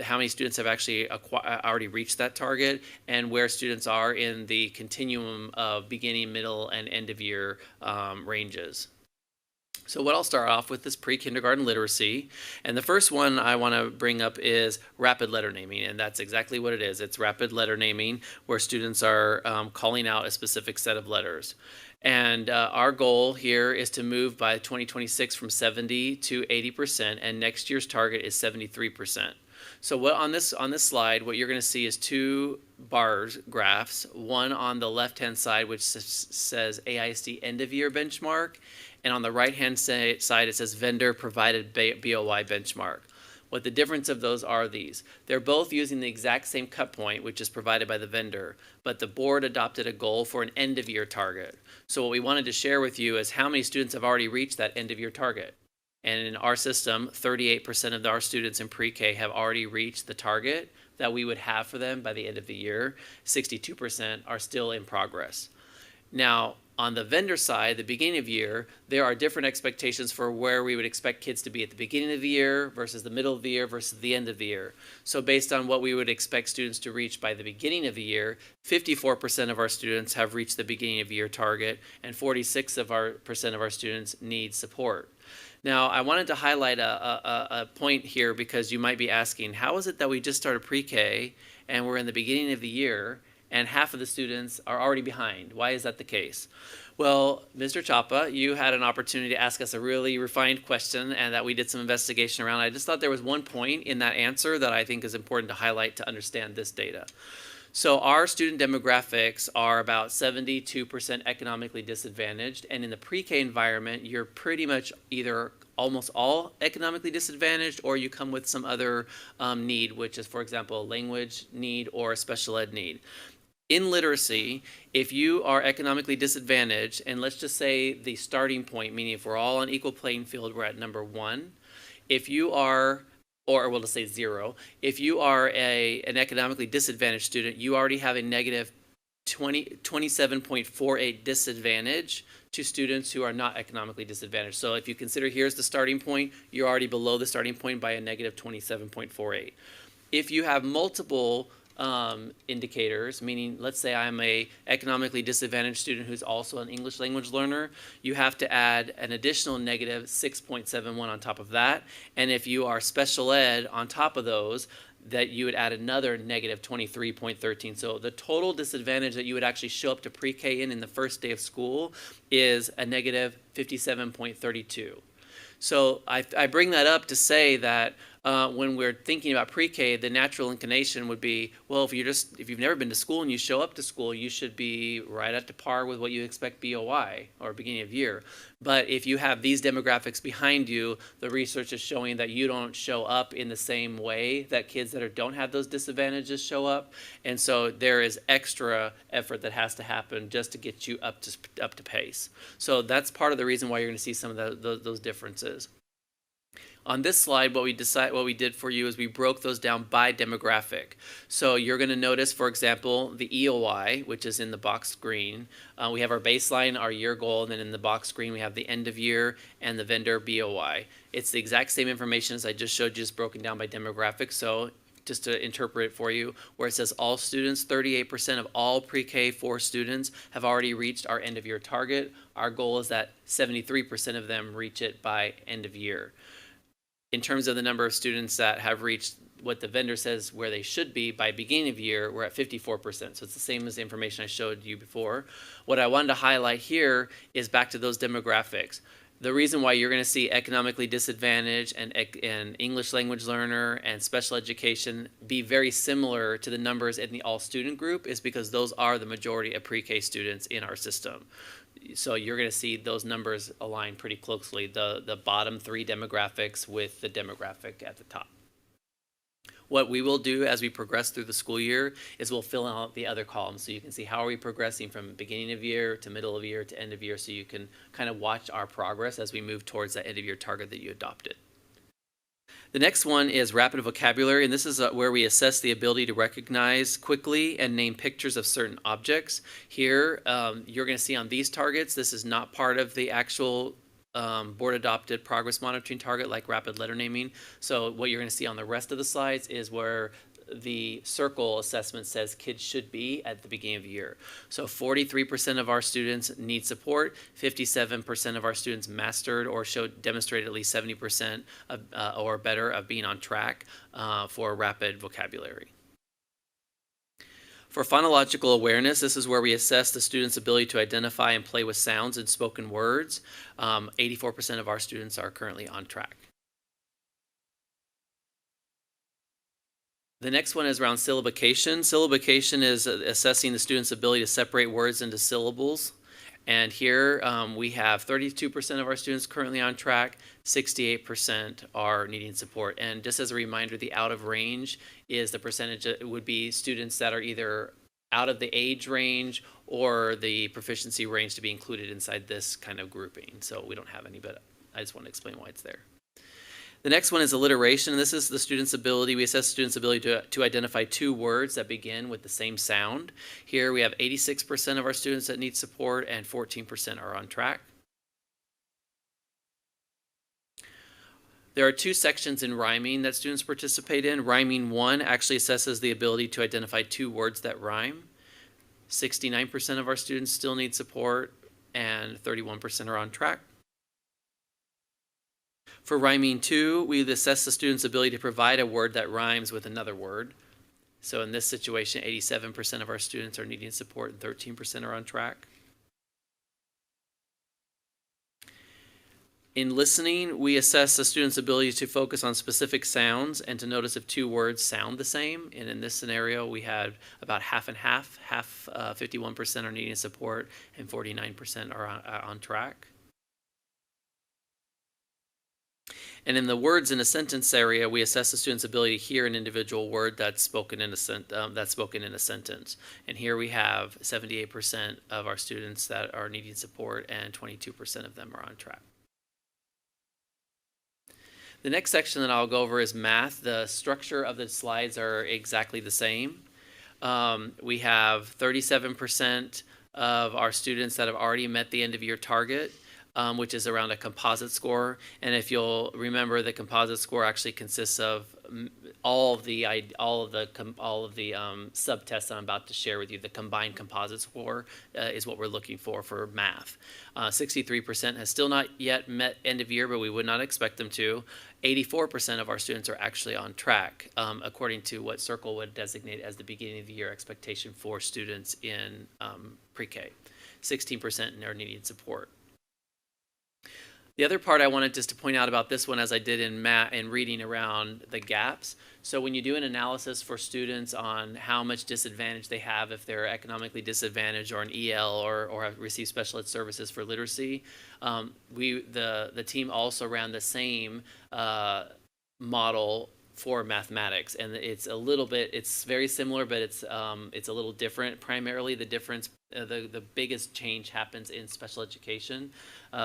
how many students have actually already reached that target, and where students are in the continuum of beginning, middle, and end of year ranges. So what I'll start off with is pre-kindergarten literacy. And the first one I want to bring up is rapid letter naming, and that's exactly what it is. It's rapid letter naming where students are calling out a specific set of letters. And our goal here is to move by 2026 from 70 to 80%, and next year's target is 73%. So what on this slide, what you're going to see is 2 bars graphs, one on the left-hand side which says AISD end of year benchmark, and on the right-hand side it says vendor provided BOY benchmark. What the difference of those are these. They're both using the exact same cut point, which is provided by the vendor, but the board adopted a goal for an end of year target. So what we wanted to share with you is how many students have already reached that end of year target. And in our system, 38% of our students in pre-K have already reached the target that we would have for them by the end of the year. 62% are still in progress. Now, on the vendor side, the beginning of year, there are different expectations for where we would expect kids to be at the beginning of the year versus the middle of the year versus the end of the year. So based on what we would expect students to reach by the beginning of the year, 54% of our students have reached the beginning of year target, and 46% of our students need support. Now, I wanted to highlight a point here, because you might be asking, how is it that we just started pre-K and we're in the beginning of the year and half of the students are already behind? Why is that the case? Well, Mr. Chapa, you had an opportunity to ask us a really refined question and that we did some investigation around. I just thought there was one point in that answer that I think is important to highlight to understand this data. So our student demographics are about 72% economically disadvantaged, and in the pre-K environment, you're pretty much either almost all economically disadvantaged, or you come with some other need, which is, for example, a language need or a special ed need. In literacy, if you are economically disadvantaged, and let's just say the starting point, meaning if we're all on equal playing field, we're at number 1. If you are or we'll just say 0. If you are an economically disadvantaged student, you already have a negative 27.48 disadvantage to students who are not economically disadvantaged. So if you consider here's the starting point, you're already below the starting point by a negative 27.48. If you have multiple indicators, meaning let's say I'm a economically disadvantaged student who's also an English language learner, you have to add an additional negative 6.71 on top of that. And if you are special ed on top of those, that you would add another negative 23.13. So the total disadvantage that you would actually show up to pre-K in the first day of school is a negative 57.32. So I bring that up to say that when we're thinking about pre-K, the natural inclination would be, well, if you've never been to school and you show up to school, you should be right at the par with what you expect BOI or beginning of year. But if you have these demographics behind you, the research is showing that you don't show up in the same way that kids that don't have those disadvantages show up. And so there is extra effort that has to happen just to get you up to pace. So that's part of the reason why you're going to see some of those differences. On this slide, what we did for you is we broke those down by demographic. So you're going to notice, for example, the EOI, which is in the box green. We have our baseline, our year goal, and then in the box green we have the end of year and the vendor BOI. It's the exact same information as I just showed you, just broken down by demographic. So just to interpret it for you, where it says all students, 38% of all pre-K 4 students have already reached our end of year target. Our goal is that 73% of them reach it by end of year. In terms of the number of students that have reached what the vendor says where they should be by beginning of year, we're at 54%. So it's the same as the information I showed you before. What I wanted to highlight here is back to those demographics. The reason why you're going to see economically disadvantaged and English language learner and special education be very similar to the numbers in the all student group is because those are the majority of pre-K students in our system. So you're going to see those numbers align pretty closely, the bottom 3 demographics with the demographic at the top. What we will do as we progress through the school year is we'll fill out the other columns so you can see how are we progressing from beginning of year to middle of year to end of year, so you can kind of watch our progress as we move towards that end of year target that you adopted. The next one is rapid vocabulary, and this is where we assess the ability to recognize quickly and name pictures of certain objects. Here, you're going to see on these targets, this is not part of the actual board adopted progress monitoring target like rapid letter naming. So what you're going to see on the rest of the slides is where the circle assessment says kids should be at the beginning of the year. So 43% of our students need support, 57% of our students mastered or demonstrated at least 70% or better of being on track for rapid vocabulary. For phonological awareness, this is where we assess the student's ability to identify and play with sounds and spoken words. 84% of our students are currently on track. The next one is around syllabication. Syllabication is assessing the student's ability to separate words into syllables. And here we have 32% of our students currently on track, 68% are needing support. And just as a reminder, the out of range is the percentage that would be students that are either out of the age range or the proficiency range to be included inside this kind of grouping. So we don't have any, but I just want to explain why it's there. The next one is alliteration, and this is the student's ability. We assess students' ability to identify 2 words that begin with the same sound. Here we have 86% of our students that need support and 14% are on track. There are 2 sections in rhyming that students participate in. Rhyming 1 actually assesses the ability to identify 2 words that rhyme. 69% of our students still need support and 31% are on track. For rhyming 2, we assess the student's ability to provide a word that rhymes with another word. So in this situation, 87% of our students are needing support and 13% are on track. In listening, we assess the student's ability to focus on specific sounds and to notice if 2 words sound the same. And in this scenario, we had about half and half. 51% are needing support and 49% are on track. And in the words in a sentence area, we assess the student's ability to hear an individual word that's spoken in a sentence. And here we have 78% of our students that are needing support and 22% of them are on track. The The next section that I'll go over is math. The structure of the slides are exactly the same. We have 37% of our students that have already met the end of year target, which is around a composite score. And if you'll remember, the composite score actually consists of all of the subtests I'm about to share with you. The combined composite score is what we're looking for math. 63% has still not yet met end of year, but we would not expect them to. 84% of our students are actually on track, according to what Circle would designate as the beginning of the year expectation for students in pre-K. 16% are needing support. The other part I wanted just to point out about this one, as I did in reading around the gaps. So when you do an analysis for students on how much disadvantage they have if they're economically disadvantaged or an EL or have received special ed services for literacy, the team also ran the same model for mathematics, and it's very similar, but it's a little different. Primarily, the difference, the biggest change happens in special education.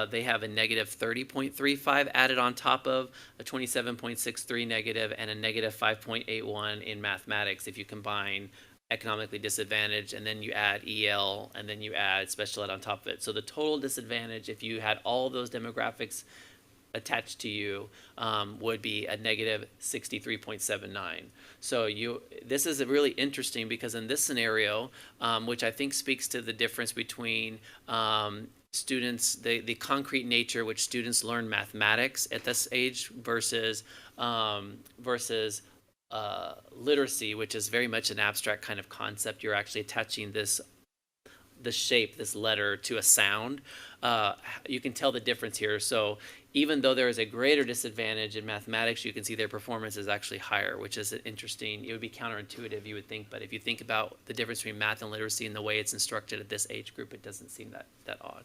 They have a negative 30.35 added on top of a 27.63 negative and a negative 5.81 in mathematics if you combine economically disadvantaged and then you add EL and then you add special ed on top of it. So the total disadvantage, if you had all of those demographics attached to you, would be a negative 63.79. So this is really interesting because in this scenario, which I think speaks to the difference between students, the concrete nature which students learn mathematics at this age versus literacy, which is very much an abstract kind of concept. You're actually attaching this shape, this letter, to a sound. You can tell the difference here. So even though there is a greater disadvantage in mathematics, you can see their performance is actually higher, which is interesting. It would be counterintuitive, you would think, but if you think about the difference between math and literacy and the way it's instructed at this age group, it doesn't seem that odd.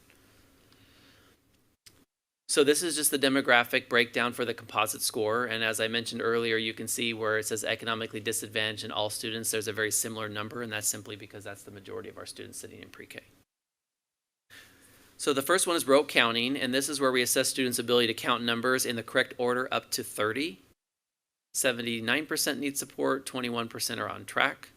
So this is just the demographic breakdown for the composite score, and as I mentioned earlier, you can see where it says economically disadvantaged in all students, there's a very similar number, and that's simply because that's the majority of our students sitting in pre-K. So the first one is rote counting, and this is where we assess students' ability to count numbers in the correct order up to 30. 79% need support, 21% are on track.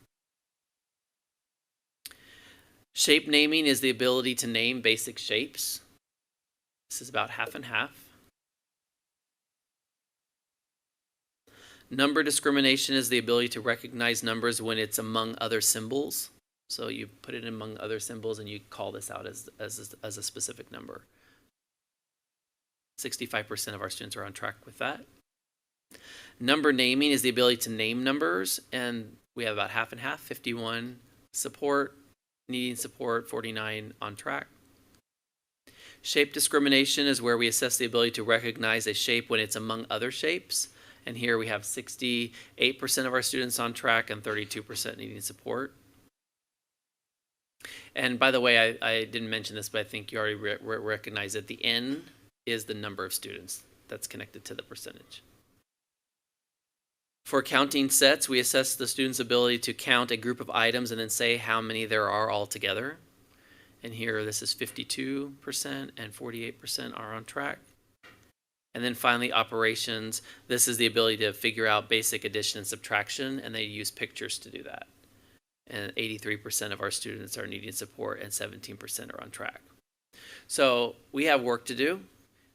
Shape naming is the ability to name basic shapes. This is about half and half. Number discrimination is the ability to recognize numbers when it's among other symbols. So you put it among other symbols and you call this out as a specific number. 65% of our students are on track with that. Number naming is the ability to name numbers, and we have about half and half, 51 support, needing support, 49 on track. Shape discrimination is where we assess the ability to recognize a shape when it's among other shapes. And here we have 68% of our students on track and 32% needing support. And by the way, I didn't mention this, but I think you already recognize that the N is the number of students that's connected to the percentage. For counting sets, we assess the student's ability to count a group of items and then say how many there are altogether. And here this is 52% and 48% are on track. And then finally, operations. This is the ability to figure out basic addition and subtraction, and they use pictures to do that. And 83% of our students are needing support and 17% are on track. So we have work to do,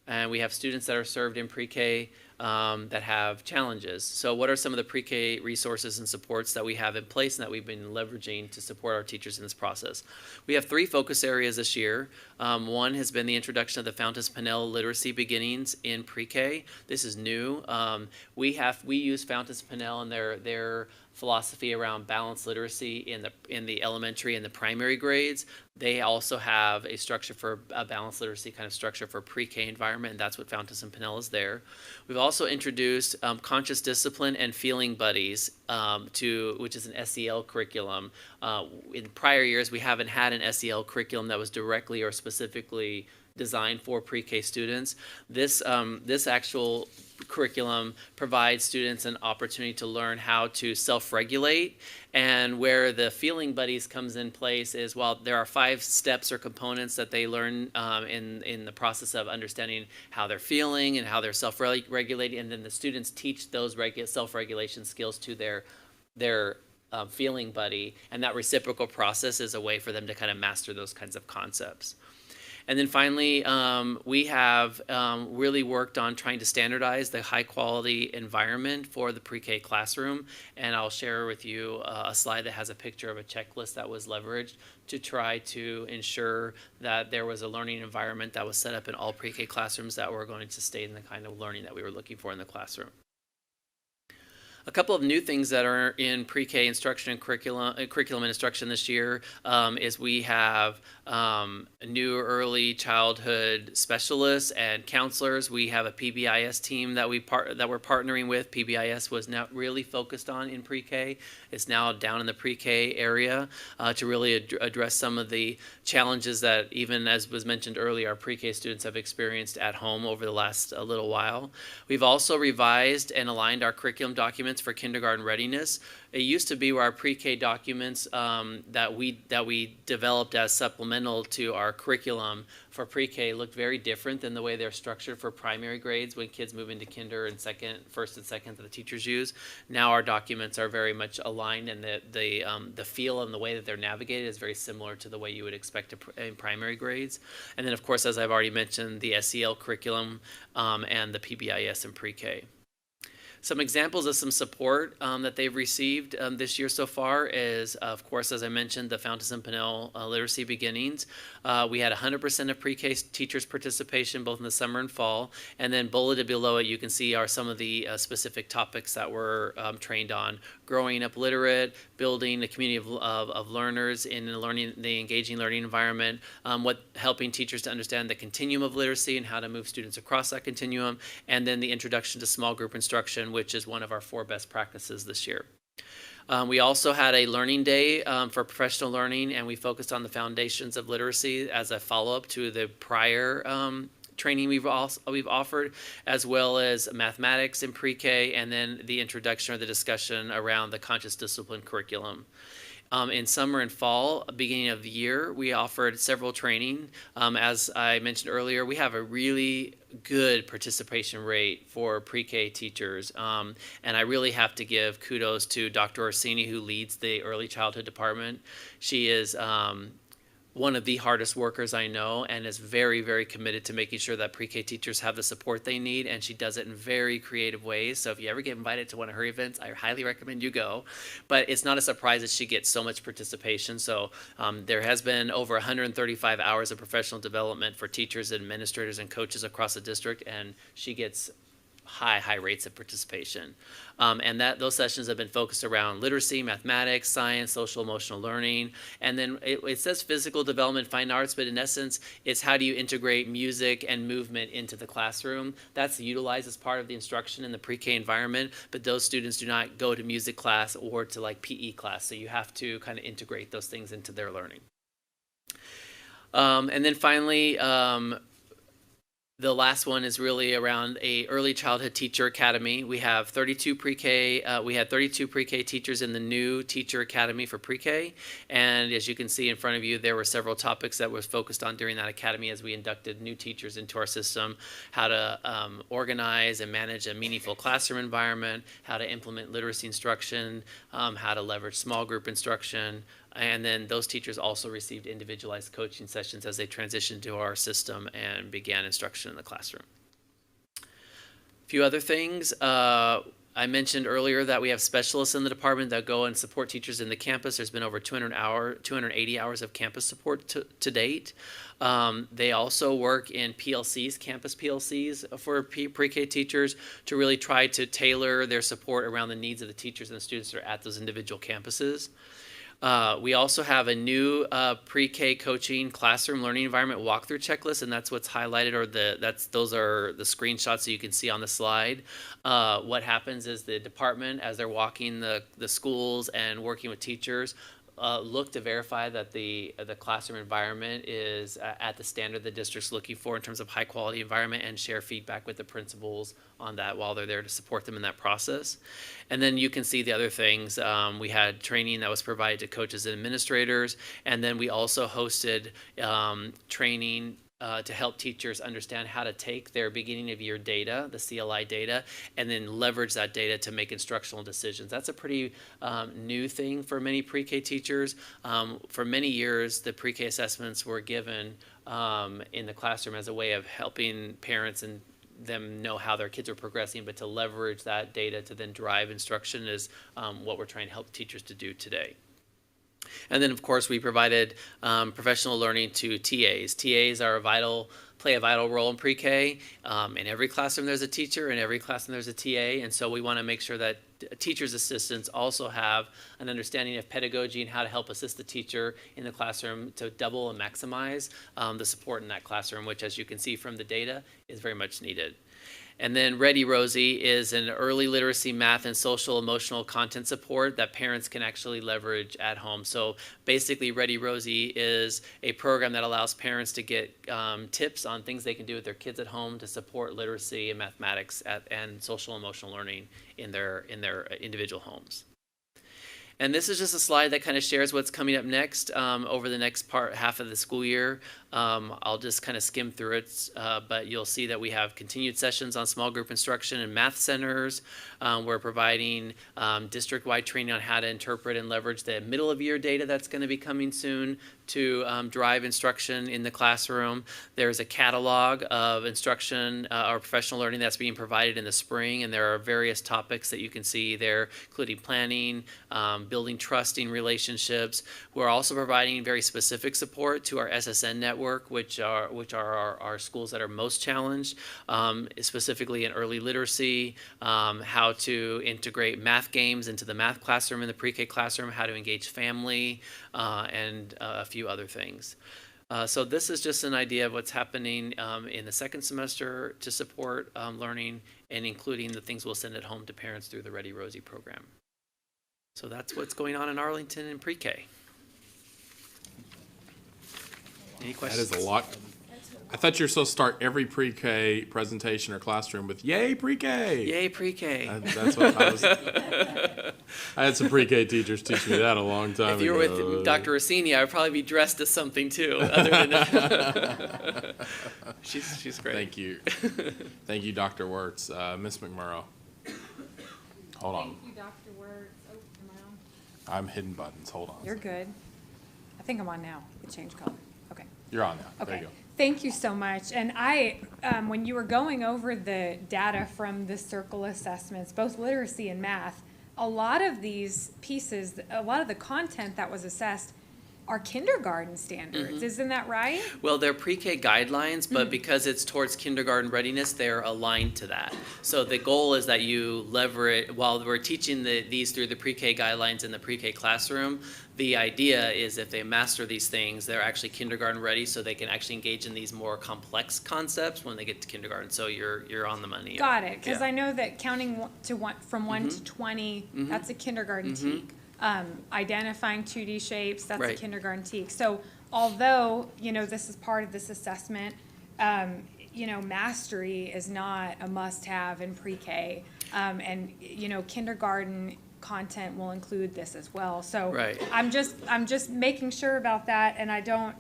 and we have students that are served in pre-K that have challenges. So what are some of the pre-K resources and supports that we have in place and that we've been leveraging to support our teachers in this process? We have 3 focus areas this year. One has been the introduction of the Fountas Pinnell literacy beginnings in pre-K. This is new. We use Fountas Pinnell and their philosophy around balanced literacy in the elementary and the primary grades. They also have a structure for a balanced literacy kind of structure for pre-K environment, and that's what Fountas and Pinnell is there. We've also introduced conscious discipline and feeling buddies, which is an SEL curriculum. In prior years, we haven't had an SEL curriculum that was directly or specifically designed for pre-K students. This actual curriculum provides students an opportunity to learn how to self-regulate, and where the Feeling Buddies comes in place is, while there are 5 steps or components that they learn in the process of understanding how they're feeling and how they're self-regulating, and then the students teach those self-regulation skills to their feeling buddy, and that reciprocal process is a way for them to kind of master those kinds of concepts. And then finally, we have really worked on trying to standardize the high quality environment for the pre-K classroom. And I'll share with you a slide that has a picture of a checklist that was leveraged to try to ensure that there was a learning environment that was set up in all pre-K classrooms that were going to sustain the kind of learning that we were looking for in the classroom. A couple of new things that are in pre-K instruction and curriculum and instruction this year is we have new early childhood specialists and counselors. We have a PBIS team that we're partnering with. PBIS was not really focused on in pre-K. It's now down in the pre-K area to really address some of the challenges that, even as was mentioned earlier, our pre-K students have experienced at home over the last little while. We've also revised and aligned our curriculum documents for kindergarten readiness. It used to be where our pre-K documents that we developed as supplemental to our curriculum for pre-K looked very different than the way they're structured for primary grades when kids move into kinder and first and second that the teachers use. Now our documents are very much aligned, and the feel and the way that they're navigated is very similar to the way you would expect in primary grades. And then, of course, as I've already mentioned, the SEL curriculum and the PBIS in pre-K. Some examples of some support that they've received this year so far is, of course, as I mentioned, the Fountas and Pinnell Literacy Beginnings. We had 100% of pre-K teachers' participation both in the summer and fall. And then bulleted below it, you can see are some of the specific topics that we're trained on. Growing up literate, building a community of learners in the engaging learning environment, helping teachers to understand the continuum of literacy and how to move students across that continuum, and then the introduction to small group instruction, which is one of our 4 best practices this year. We also had a learning day for professional learning, and we focused on the foundations of literacy as a follow-up to the prior training we've offered, as well as mathematics in pre-K, and then the introduction or the discussion around the conscious discipline curriculum. In summer and fall, beginning of the year, we offered several training. As I mentioned earlier, we have a really good participation rate for pre-K teachers. And I really have to give kudos to Dr. Orsini, who leads the early childhood department. She is one of the hardest workers I know, and is very, very committed to making sure that pre-K teachers have the support they need, and she does it in very creative ways. So if you ever get invited to one of her events, I highly recommend you go. But it's not a surprise that she gets so much participation. So there has been over 135 hours of professional development for teachers, administrators, and coaches across the district, and she gets high rates of participation. And those sessions have been focused around literacy, mathematics, science, social emotional learning. And then it says physical development, fine arts, but in essence, it's how do you integrate music and movement into the classroom. That's utilized as part of the instruction in the pre-K environment, but those students do not go to music class or to like PE class. So you have to kind of integrate those things into their learning. And then finally, the last one is really around a early childhood teacher academy. We have 32 pre-K. We had 32 pre-K teachers in the new teacher academy for pre-K. And as you can see in front of you, there were several topics that was focused on during that academy as we inducted new teachers into our system: how to organize and manage a meaningful classroom environment, how to implement literacy instruction, how to leverage small group instruction. And then those teachers also received individualized coaching sessions as they transitioned to our system and began instruction in the classroom. A few other things. I mentioned earlier that we have specialists in the department that go and support teachers in the campus. There's been over 280 hours of campus support to date. They also work in PLCs, campus PLCs for pre-K teachers to really try to tailor their support around the needs of the teachers and the students that are at those individual campuses. We also have a new pre-K coaching classroom learning environment walkthrough checklist, and that's what's highlighted, or those are the screenshots that you can see on the slide. What happens is the department, as they're walking the schools and working with teachers, look to verify that the classroom environment is at the standard the district's looking for in terms of high quality environment, and share feedback with the principals on that while they're there to support them in that process. And then you can see the other things. We had training that was provided to coaches and administrators, and then we also hosted training to help teachers understand how to take their beginning of year data, the CLI data, and then leverage that data to make instructional decisions. That's a pretty new thing for many pre-K teachers. For many years, the pre-K assessments were given in the classroom as a way of helping parents and them know how their kids are progressing, but to leverage that data to then drive instruction is what we're trying to help teachers to do today. And then, of course, we provided professional learning to TAs. TAs are play a vital role in pre-K. In every classroom there's a teacher, in every classroom there's a TA, and so we want to make sure that teachers' assistants also have an understanding of pedagogy and how to help assist the teacher in the classroom to double and maximize the support in that classroom, which, as you can see from the data, is very much needed. And then Ready Rosie is an early literacy, math, and social emotional content support that parents can actually leverage at home. So basically, Ready Rosie is a program that allows parents to get tips on things they can do with their kids at home to support literacy and mathematics and social emotional learning in their individual homes. And this is just a slide that kind of shares what's coming up next over the next half of the school year. I'll just kind of skim through it, but you'll see that we have continued sessions on small group instruction and math centers. We're providing district-wide training on how to interpret and leverage the middle of year data that's going to be coming soon to drive instruction in the classroom. There's a catalog of instruction or professional learning that's being provided in the spring, and there are various topics that you can see there, including planning, building trusting relationships. We're also providing very specific support to our SSN network, which are our schools that are most challenged, specifically in early literacy, how to integrate math games into the math classroom in the pre-K classroom, how to engage family, and a few other things. So this is just an idea of what's happening in the second semester to support learning, and including the things we'll send at home to parents through the Ready Rosie program. So that's what's going on in Arlington in pre-K. Any questions? That is a lot. I thought you were supposed to start every pre-K presentation or classroom with "Yay pre-K." Yay pre-K. That's what I was. I had some pre-K teachers teach me that a long time ago. If you were with Dr. Rossini, I would probably be dressed as something too, other than she's great. Thank you. Thank you, Dr. Wirtz. Ms. McMurrow. Hold on. Thank you, Dr. Wirtz. Oh, am I on? I'm hitting buttons. Hold on. You're good. I think I'm on now. You can change color. Okay. You're on now. Okay. There you go. Thank you so much. And when you were going over the data from the circle assessments, both literacy and math, a lot of these pieces, a lot of the content that was assessed are kindergarten standards. Isn't that right? Well, they're pre-K guidelines, but because it's towards kindergarten readiness, they're aligned to that. So the goal is that you leverage, while we're teaching these through the pre-K guidelines in the pre-K classroom, the idea is if they master these things, they're actually kindergarten ready, so they can actually engage in these more complex concepts when they get to kindergarten. So you're on the money. Got it, because I know that counting from 1 to 20, that's a kindergarten teak. Identifying 2D shapes, that's a kindergarten teak. So although, this is part of this assessment, mastery is not a must-have in pre-K. And kindergarten content will include this as well. So I'm just making sure about that, and I don't,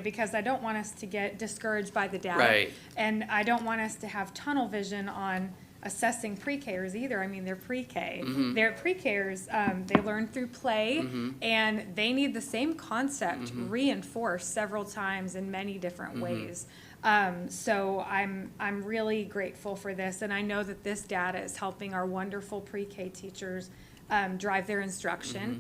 because I don't want us to get discouraged by the data. And I don't want us to have tunnel vision on assessing pre-Kers either. I mean, they're pre-K. They're pre-Kers. They learn through play, and they need the same concept reinforced several times in many different ways. So I'm really grateful for this, and I know that this data is helping our wonderful pre-K teachers drive their instruction,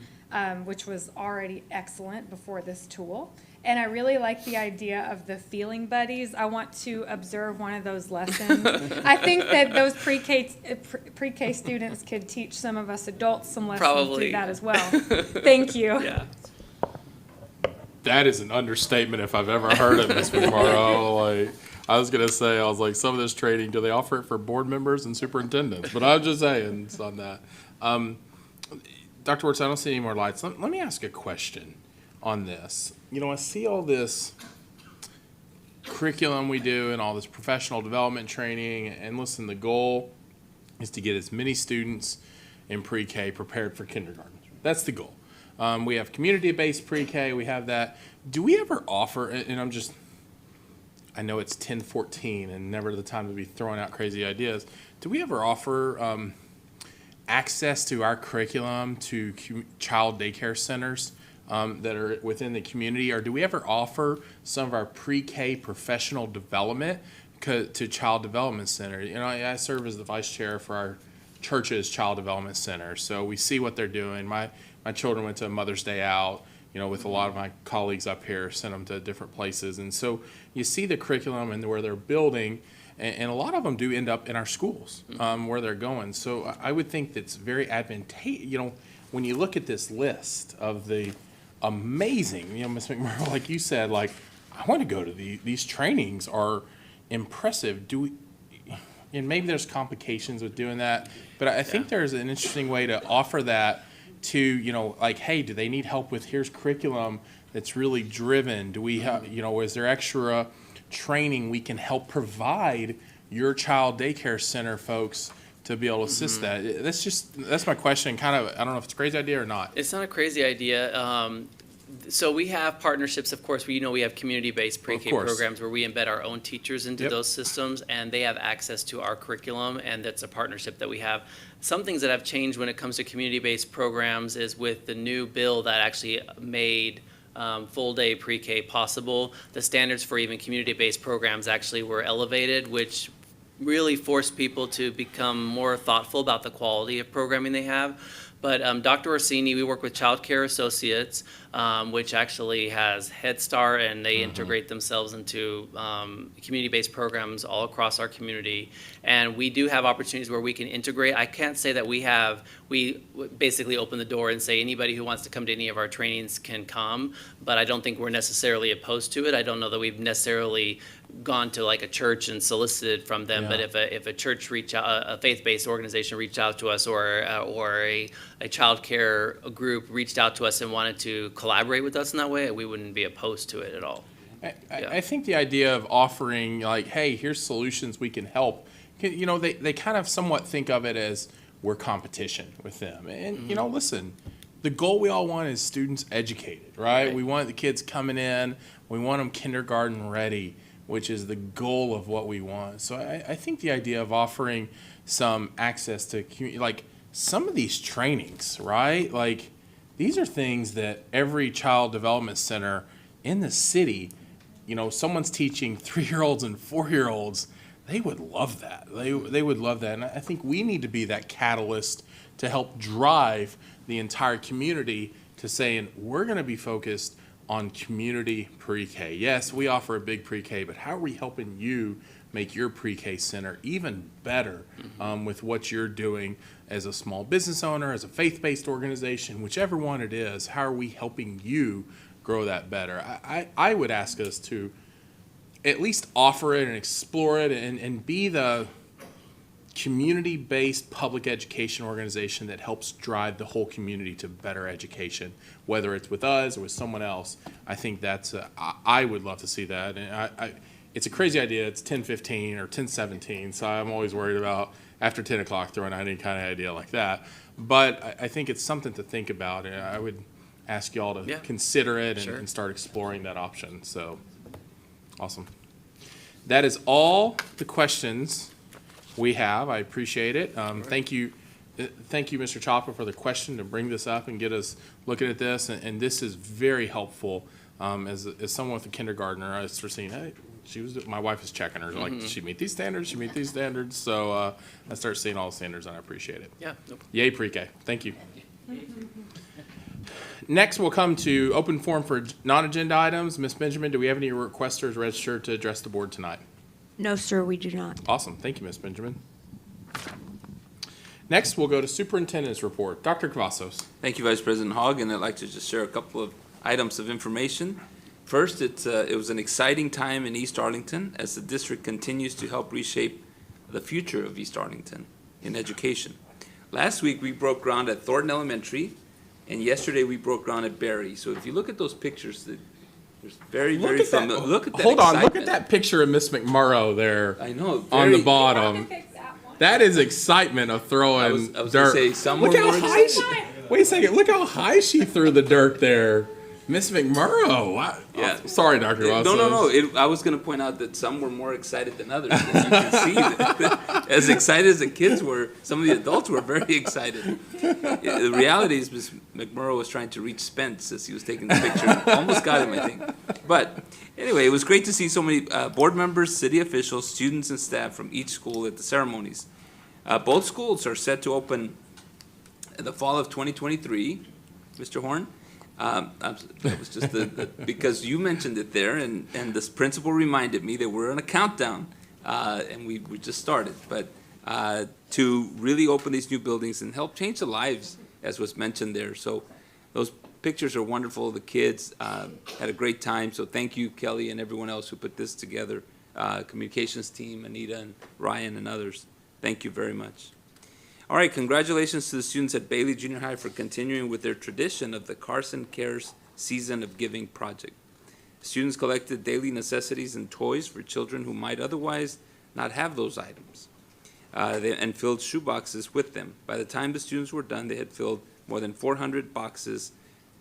which was already excellent before this tool. And I really like the idea of the feeling buddies. I want to observe one of those lessons. I think that those pre-K students could teach some of us adults some lessons through that as well. Thank you. Yeah. That is an understatement if I've ever heard it, Ms. McMorrow. I was going to say, some of this training, do they offer it for board members and superintendents? But I'm just saying on that. Dr. Wirtz, I don't see any more lights. Let me ask a question on this. You know, I see all this curriculum we do and all this professional development training, and listen, the goal is to get as many students in pre-K prepared for kindergarten. That's the goal. We have community-based pre-K, we have that. Do we ever offer, and I know it's 10:14 and never the time to be throwing out crazy ideas. Do we ever offer access to our curriculum to child daycare centers that are within the community? Or do we ever offer some of our pre-K professional development to Child Development Center? You know, I serve as the vice chair for our church's Child Development Center, so we see what they're doing. My children went to a Mother's Day Out, you know, with a lot of my colleagues up here, sent them to different places. And so you see the curriculum and where they're building, and a lot of them do end up in our schools where they're going. So I would think that's very advantageous. You know, when you look at this list of the amazing, you know, Ms. McMurrow, like you said, like, I want to go to these trainings are impressive. And maybe there's complications with doing that, but I think there's an interesting way to offer that to, you know, like, hey, do they need help with, here's curriculum that's really driven? Do we have, you know, is there extra training we can help provide your child daycare center folks to be able to assist that? That's my question. Kind of, I don't know if it's a crazy idea or not. It's not a crazy idea. So we have partnerships, of course. We have community-based pre-K programs where we embed our own teachers into those systems, and they have access to our curriculum, and that's a partnership that we have. Some things that have changed when it comes to community-based programs is with the new bill that actually made full-day pre-K possible. The standards for even community-based programs actually were elevated, which really forced people to become more thoughtful about the quality of programming they have. But Dr. Orsini, we work with Child Care Associates, which actually has Head Start, and they integrate themselves into community-based programs all across our community. And we do have opportunities where we can integrate. I can't say that we basically open the door and say anybody who wants to come to any of our trainings can come, but I don't think we're necessarily opposed to it. I don't know that we've necessarily gone to like a church and solicited from them, but if a church a faith-based organization reached out to us, or a child care group reached out to us and wanted to collaborate with us in that way, we wouldn't be opposed to it at all. I think the idea of offering, like, hey, here's solutions we can help, you know, they kind of somewhat think of it as we're competition with them. And, you know, listen, the goal we all want is students educated, right? We want the kids coming in, we want them kindergarten ready, which is the goal of what we want. So I think the idea of offering some access to, like, some of these trainings, right? Like, these are things that every child development center in the city, you know, someone's teaching 3-year-olds and 4-year-olds, they would love that. They would love that. And I think we need to be that catalyst to help drive the entire community to saying, we're going to be focused on community pre-K. Yes, we offer a big pre-K, but how are we helping you make your pre-K center even better with what you're doing as a small business owner, as a faith-based organization, whichever one it is? How are we helping you grow that better? I would ask us to at least offer it and explore it and be the community-based public education organization that helps drive the whole community to better education, whether it's with us or with someone else. I think that's I would love to see that. And it's a crazy idea. It's 10:15 or 10:17, so I'm always worried about after 10 o'clock throwing out any kind of idea like that. But I think it's something to think about, and I would ask y'all to consider it and start exploring that option. So, awesome. That is all the questions we have. I appreciate it. Thank you, Mr. Chopper, for the question to bring this up and get us looking at this. And this is very helpful. As someone with a kindergartner, I start seeing, hey, my wife is checking her. Like, does she meet these standards? She meet these standards. So I start seeing all the standards, and I appreciate it. Yeah. Yay, pre-K. Thank you. Next, we'll come to open forum for non-agenda items. Ms. Benjamin, do we have any requesters registered to address the board tonight? No, sir, we do not. Awesome. Thank you, Ms. Benjamin. Next, we'll go to Superintendent's report. Dr. Cavazos. Thank you, Vice President Hogg, and I'd like to just share a couple of items of information. First, it was an exciting time in East Arlington as the district continues to help reshape the future of East Arlington in education. Last week, we broke ground at Thornton Elementary And yesterday, we broke ground at Barry. So if you look at those pictures, there's very, Look very at that. familiar. Look at that Hold on, look excitement. at that picture of Miss McMurrow there. I know. On the very- bottom. That is excitement of throwing I was gonna dirt. say, some Look were how more high excited. wait a second. Look how high she threw the dirt there. Miss McMurrow. Wow. Yeah. Oh, sorry, Dr. No, Vassos. no. I was going to point out that some were more excited than others. And you can see that as excited as the kids were, some of the adults were very excited. The reality is Ms. McMurrow was trying to reach Spence as he was taking the picture. Almost got him, I think. But anyway, it was great to see so many board members, city officials, students, and staff from each school at the ceremonies. Both schools are set to open in the fall of 2023. Mr. Horn? That was just because you mentioned it there, and this principal reminded me that we're on a countdown, and we just started. But to really open these new buildings and help change the lives, as was mentioned there. So those pictures are wonderful. The kids had a great time. So thank you, Kelly, and everyone else who put this together. Communications team, Anita and Ryan and others. Thank you very much. All right, congratulations to the students at Bailey Junior High for continuing with their tradition of the Carson Cares Season of Giving project. Students collected daily necessities and toys for children who might otherwise not have those items, and filled shoe boxes with them. By the time the students were done, they had filled more than 400 boxes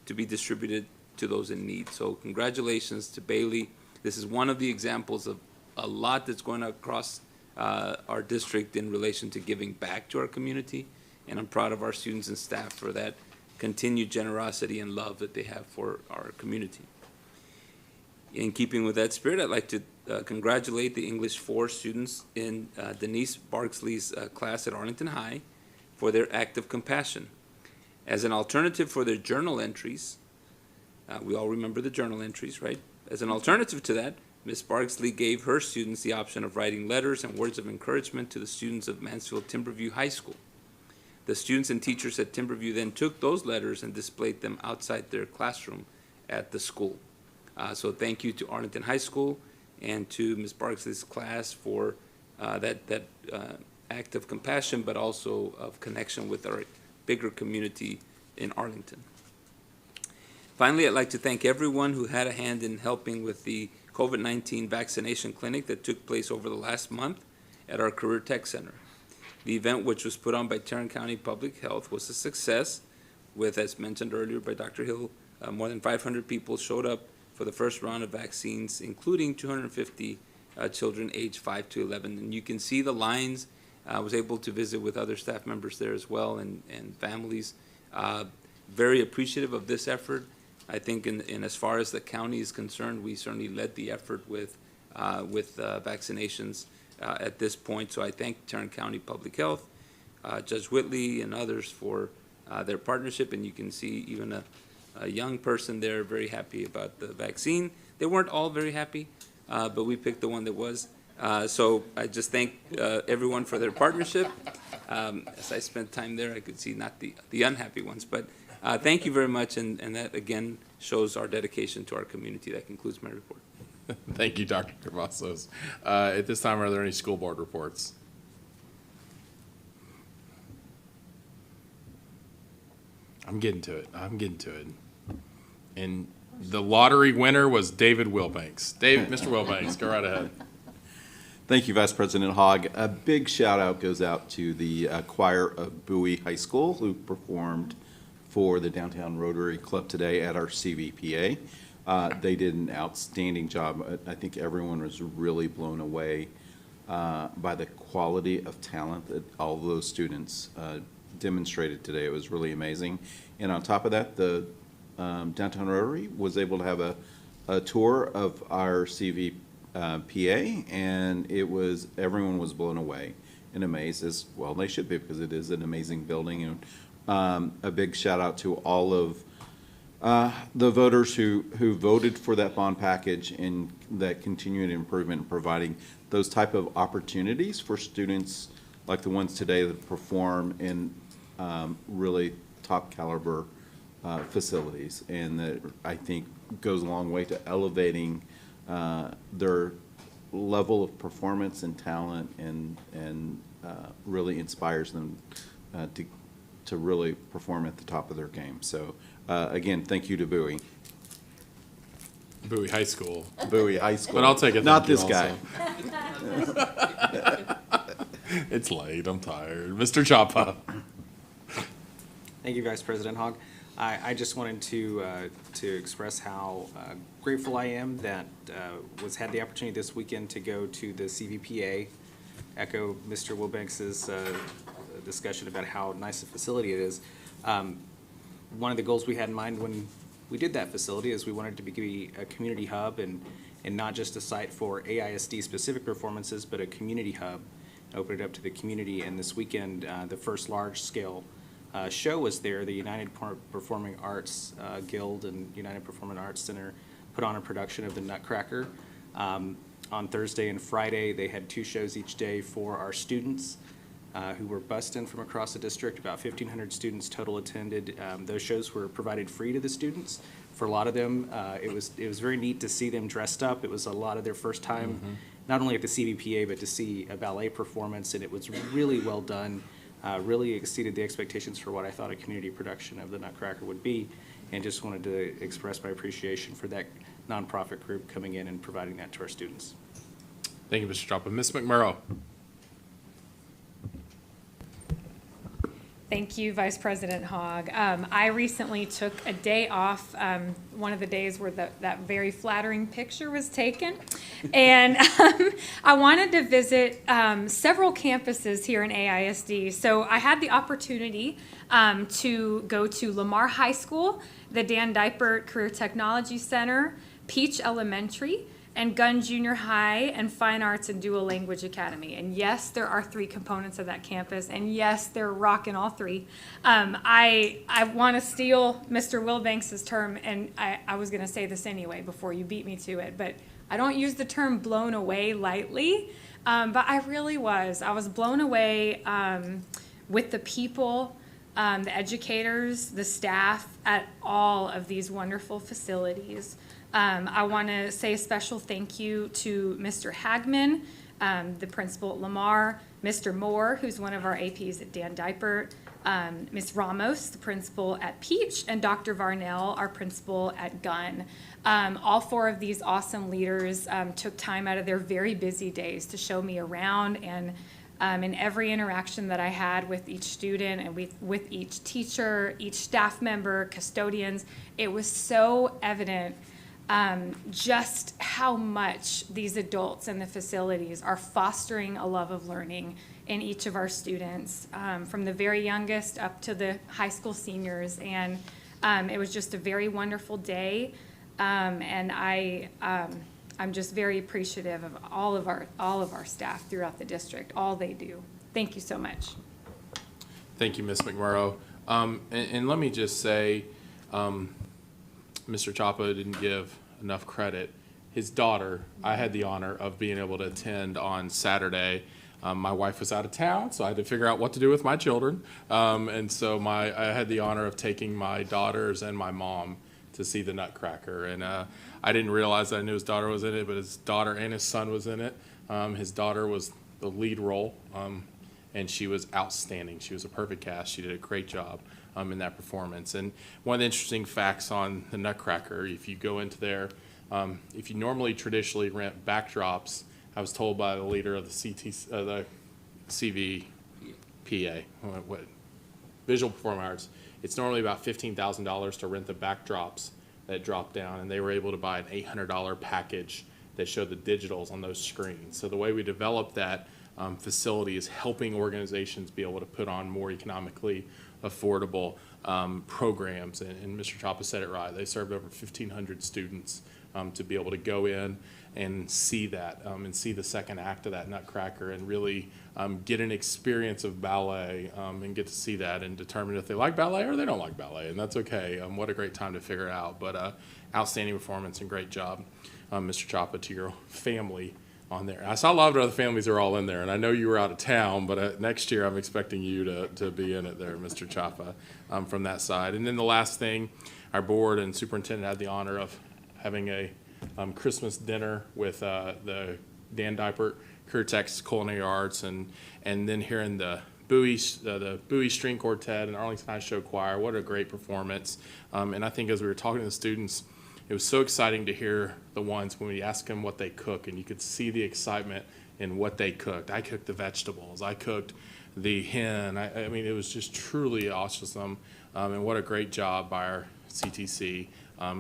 to be distributed to those in need. So congratulations to Bailey. This is one of the examples of a lot that's going across our district in relation to giving back to our community, and I'm proud of our students and staff for that continued generosity and love that they have for our community. In keeping with that spirit, I'd like to congratulate the English 4 students in Denise Barksley's class at Arlington High for their act of compassion. As an alternative for their journal entries, we all remember the journal entries, right? As an alternative to that, Ms. Barksley gave her students the option of writing letters and words of encouragement to the students of Mansfield-Timberview High School. The students and teachers at Timberview then took those letters and displayed them outside their classroom at the school. So thank you to Arlington High School and to Ms. Barksley's class for that act of compassion, but also of connection with our bigger community in Arlington. Finally, I'd like to thank everyone who had a hand in helping with the COVID-19 vaccination clinic that took place over the last month at our Career Tech Center. The event, which was put on by Tarrant County Public Health, was a success with, as mentioned earlier by Dr. Hill, more than 500 people showed up for the first round of vaccines, including 250 children aged 5 to 11. And you can see the lines. I was able to visit with other staff members there as well, and families. Very appreciative of this effort. I think in as far as the county is concerned, we certainly led the effort with vaccinations at this point. So I thank Tarrant County Public Health, Judge Whitley, and others for their partnership. And you can see even a young person there very happy about the vaccine. They weren't all very happy, but we picked the one that was. So I just thank everyone for their partnership. As I spent time there, I could see not the unhappy ones, but thank you very much, and that again shows our dedication to our community. That concludes my report. Thank you, Dr. Cavazos. At this time, are there any school board reports? I'm getting to it. And the lottery winner was David Wilbanks. Mr. Wilbanks, go right ahead. Thank you, Vice President Hogg. A big shout out goes out to the choir of Bowie High School who performed for the Downtown Rotary Club today at our CVPA. They did an outstanding job. I think everyone was really blown away by the quality of talent that all of those students demonstrated today. It was really amazing. And on top of that, the Downtown Rotary was able to have a tour of our CVPA, and everyone was blown away and amazed, as well they should be, because it is an amazing building. And a big shout out to all of the voters who voted for that bond package and that continued improvement in providing those type of opportunities for students like the ones today that perform in really top caliber facilities, and that I think goes a long way to elevating their level of performance and talent, and really inspires them to to really perform at the top of their game. So again, thank you to Bowie. Bowie High School. Bowie High School. But I'll take it. Not thank you this guy. also. It's late, I'm tired. Mr. Chapa. Thank you, Vice President Hogg. I just wanted to express how grateful I am that had the opportunity this weekend to go to the CVPA, echo Mr. Wilbanks's discussion about how nice a facility it is. One of the goals we had in mind when we did that facility is we wanted to be a community hub and not just a site for AISD specific performances, but a community hub. Open it up to the community, and this weekend, the first large-scale show was there. The United Performing Arts Guild and United Performing Arts Center put on a production of the Nutcracker. On Thursday and Friday, they had 2 shows each day for our students who were bussed in from across the district. About 1,500 students total attended. Those shows were provided free to the students. For a lot of them, it was very neat to see them dressed up. It was a lot of their first time, not only at the CVPA, but to see a ballet performance, and it was really well done. Really exceeded the expectations for what I thought a community production of the Nutcracker would be, and just wanted to express my appreciation for that nonprofit group coming in and providing that to our students. Thank you, Mr. Chapa. Ms. McMurrow. Thank you, Vice President Hogg. I recently took a day off, one of the days where that very flattering picture was taken. And I wanted to visit several campuses here in AISD. So I had the opportunity to go to Lamar High School, the Dan Dipert Career Technology Center, Peach Elementary, and Gunn Junior High, and Fine Arts and Dual Language Academy. And yes, there are 3 components of that campus, and yes, they're rocking all 3. I want to steal Mr. Wilbanks's term, and I was going to say this anyway before you beat me to it, but I don't use the term blown away lightly, but I really was. I was blown away with the people, the educators, the staff at all of these wonderful facilities. I want to say a special thank you to Mr. Hagman, the principal at Lamar, Mr. Moore, who's one of our APs at Dan Dipert, Ms. Ramos, the principal at Peach, and Dr. Varnell, our principal at Gunn. All 4 of these awesome leaders took time out of their very busy days to show me around, and in every interaction that I had with each student and with each teacher, each staff member, custodians, it was so evident just how much these adults in the facilities are fostering a love of learning in each of our students, from the very youngest up to the high school seniors. And it was just a very wonderful day, and I'm just very appreciative of all of our staff throughout the district, all they do. Thank you so much. Thank you, Ms. McMurrow. And let me just say, Mr. Chapa didn't give enough credit. His daughter, I had the honor of being able to attend on Saturday. My wife was out of town, so I had to figure out what to do with my children. And so I had the honor of taking my daughters and my mom to see the Nutcracker. And I didn't realize that I knew his daughter was in it, but his daughter and his son was in it. His daughter was the lead role, and she was outstanding. She was a perfect cast. She did a great job in that performance. And one of the interesting facts on the Nutcracker, if you go into there, if you normally traditionally rent backdrops, I was told by the leader of the CVPA, Visual Performing Arts, it's normally about $15,000 to rent the backdrops that drop down, and they were able to buy an $800 package that showed the digitals on those screens. So the way we developed that facility is helping organizations be able to put on more economically affordable programs, and Mr. Chapa said it right. They served over 1,500 students to be able to go in and see that and see the second act of that Nutcracker and really get an experience of ballet and get to see that and determine if they like ballet or they don't like ballet, and that's okay. What a great time to figure it out, but outstanding performance and great job, Mr. Chapa, to your family on there. I saw a lot of other families are all in there, and I know you were out of town, but next year I'm expecting you to be in it there, Mr. Chapa, from that side. And then the last thing, our board and superintendent had the honor of having a Christmas dinner with the Dan Dipert Career Techs Culinary Arts, and then hearing the Bowie String Quartet and Arlington High Show Choir. What a great performance. And I think as we were talking to the students, it was so exciting to hear the ones when we asked them what they cook, and you could see the excitement in what they cooked. I cooked the vegetables. I cooked the hen. I mean, it was just truly awesome. And what a great job by our CTC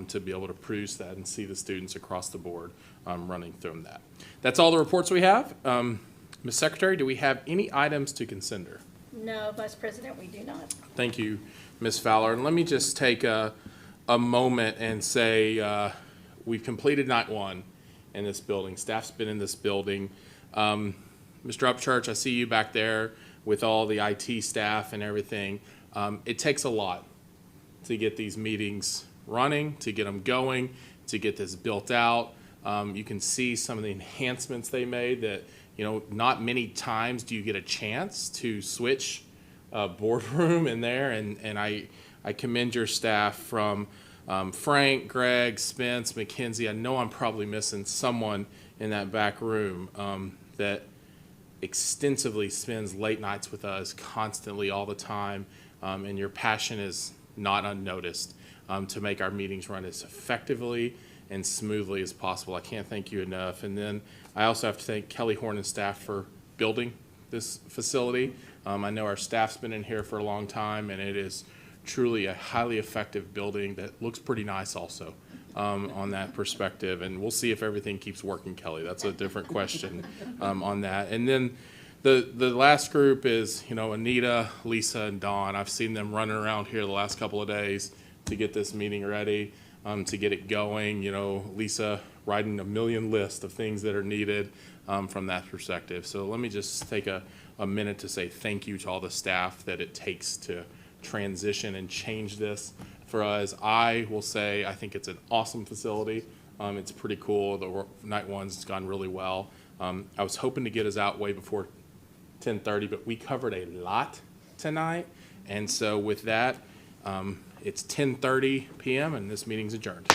to be able to produce that and see the students across the board running through that. That's all the reports we have. Ms. Secretary, do we have any items to consider? No, Vice President, we do not. Thank you, Ms. Fowler. And let me just take a moment and say we've completed night one in this building. Staff's been in this building. Mr. Upchurch, I see you back there with all the IT staff and everything. It takes a lot to get these meetings running, to get them going, to get this built out. You can see some of the enhancements they made that, you know, not many times do you get a chance to switch a boardroom in there. And I commend your staff from Frank, Greg, Spence, McKenzie. I know I'm probably missing someone in that back room that extensively spends late nights with us constantly all the time. And your passion is not unnoticed to make our meetings run as effectively and smoothly as possible. I can't thank you enough. And then I also have to thank Kelly Horn and staff for building this facility. I know our staff's been in here for a long time, and it is truly a highly effective building that looks pretty nice also on that perspective. And we'll see if everything keeps working, Kelly. That's a different question on that. And then the last group is, you know, Anita, Lisa, and Dawn. I've seen them running around here the last couple of days to get this meeting ready, to get it going. You know, Lisa writing a million list of things that are needed from that perspective. So let me just take a minute to say thank you to all the staff that it takes to transition and change this for us. I will say I think it's an awesome facility. It's pretty cool. The night one's gone really well. I was hoping to get us out way before 10:30, but we covered a lot tonight. And so with that, it's 10:30 p.m. and this meeting's adjourned.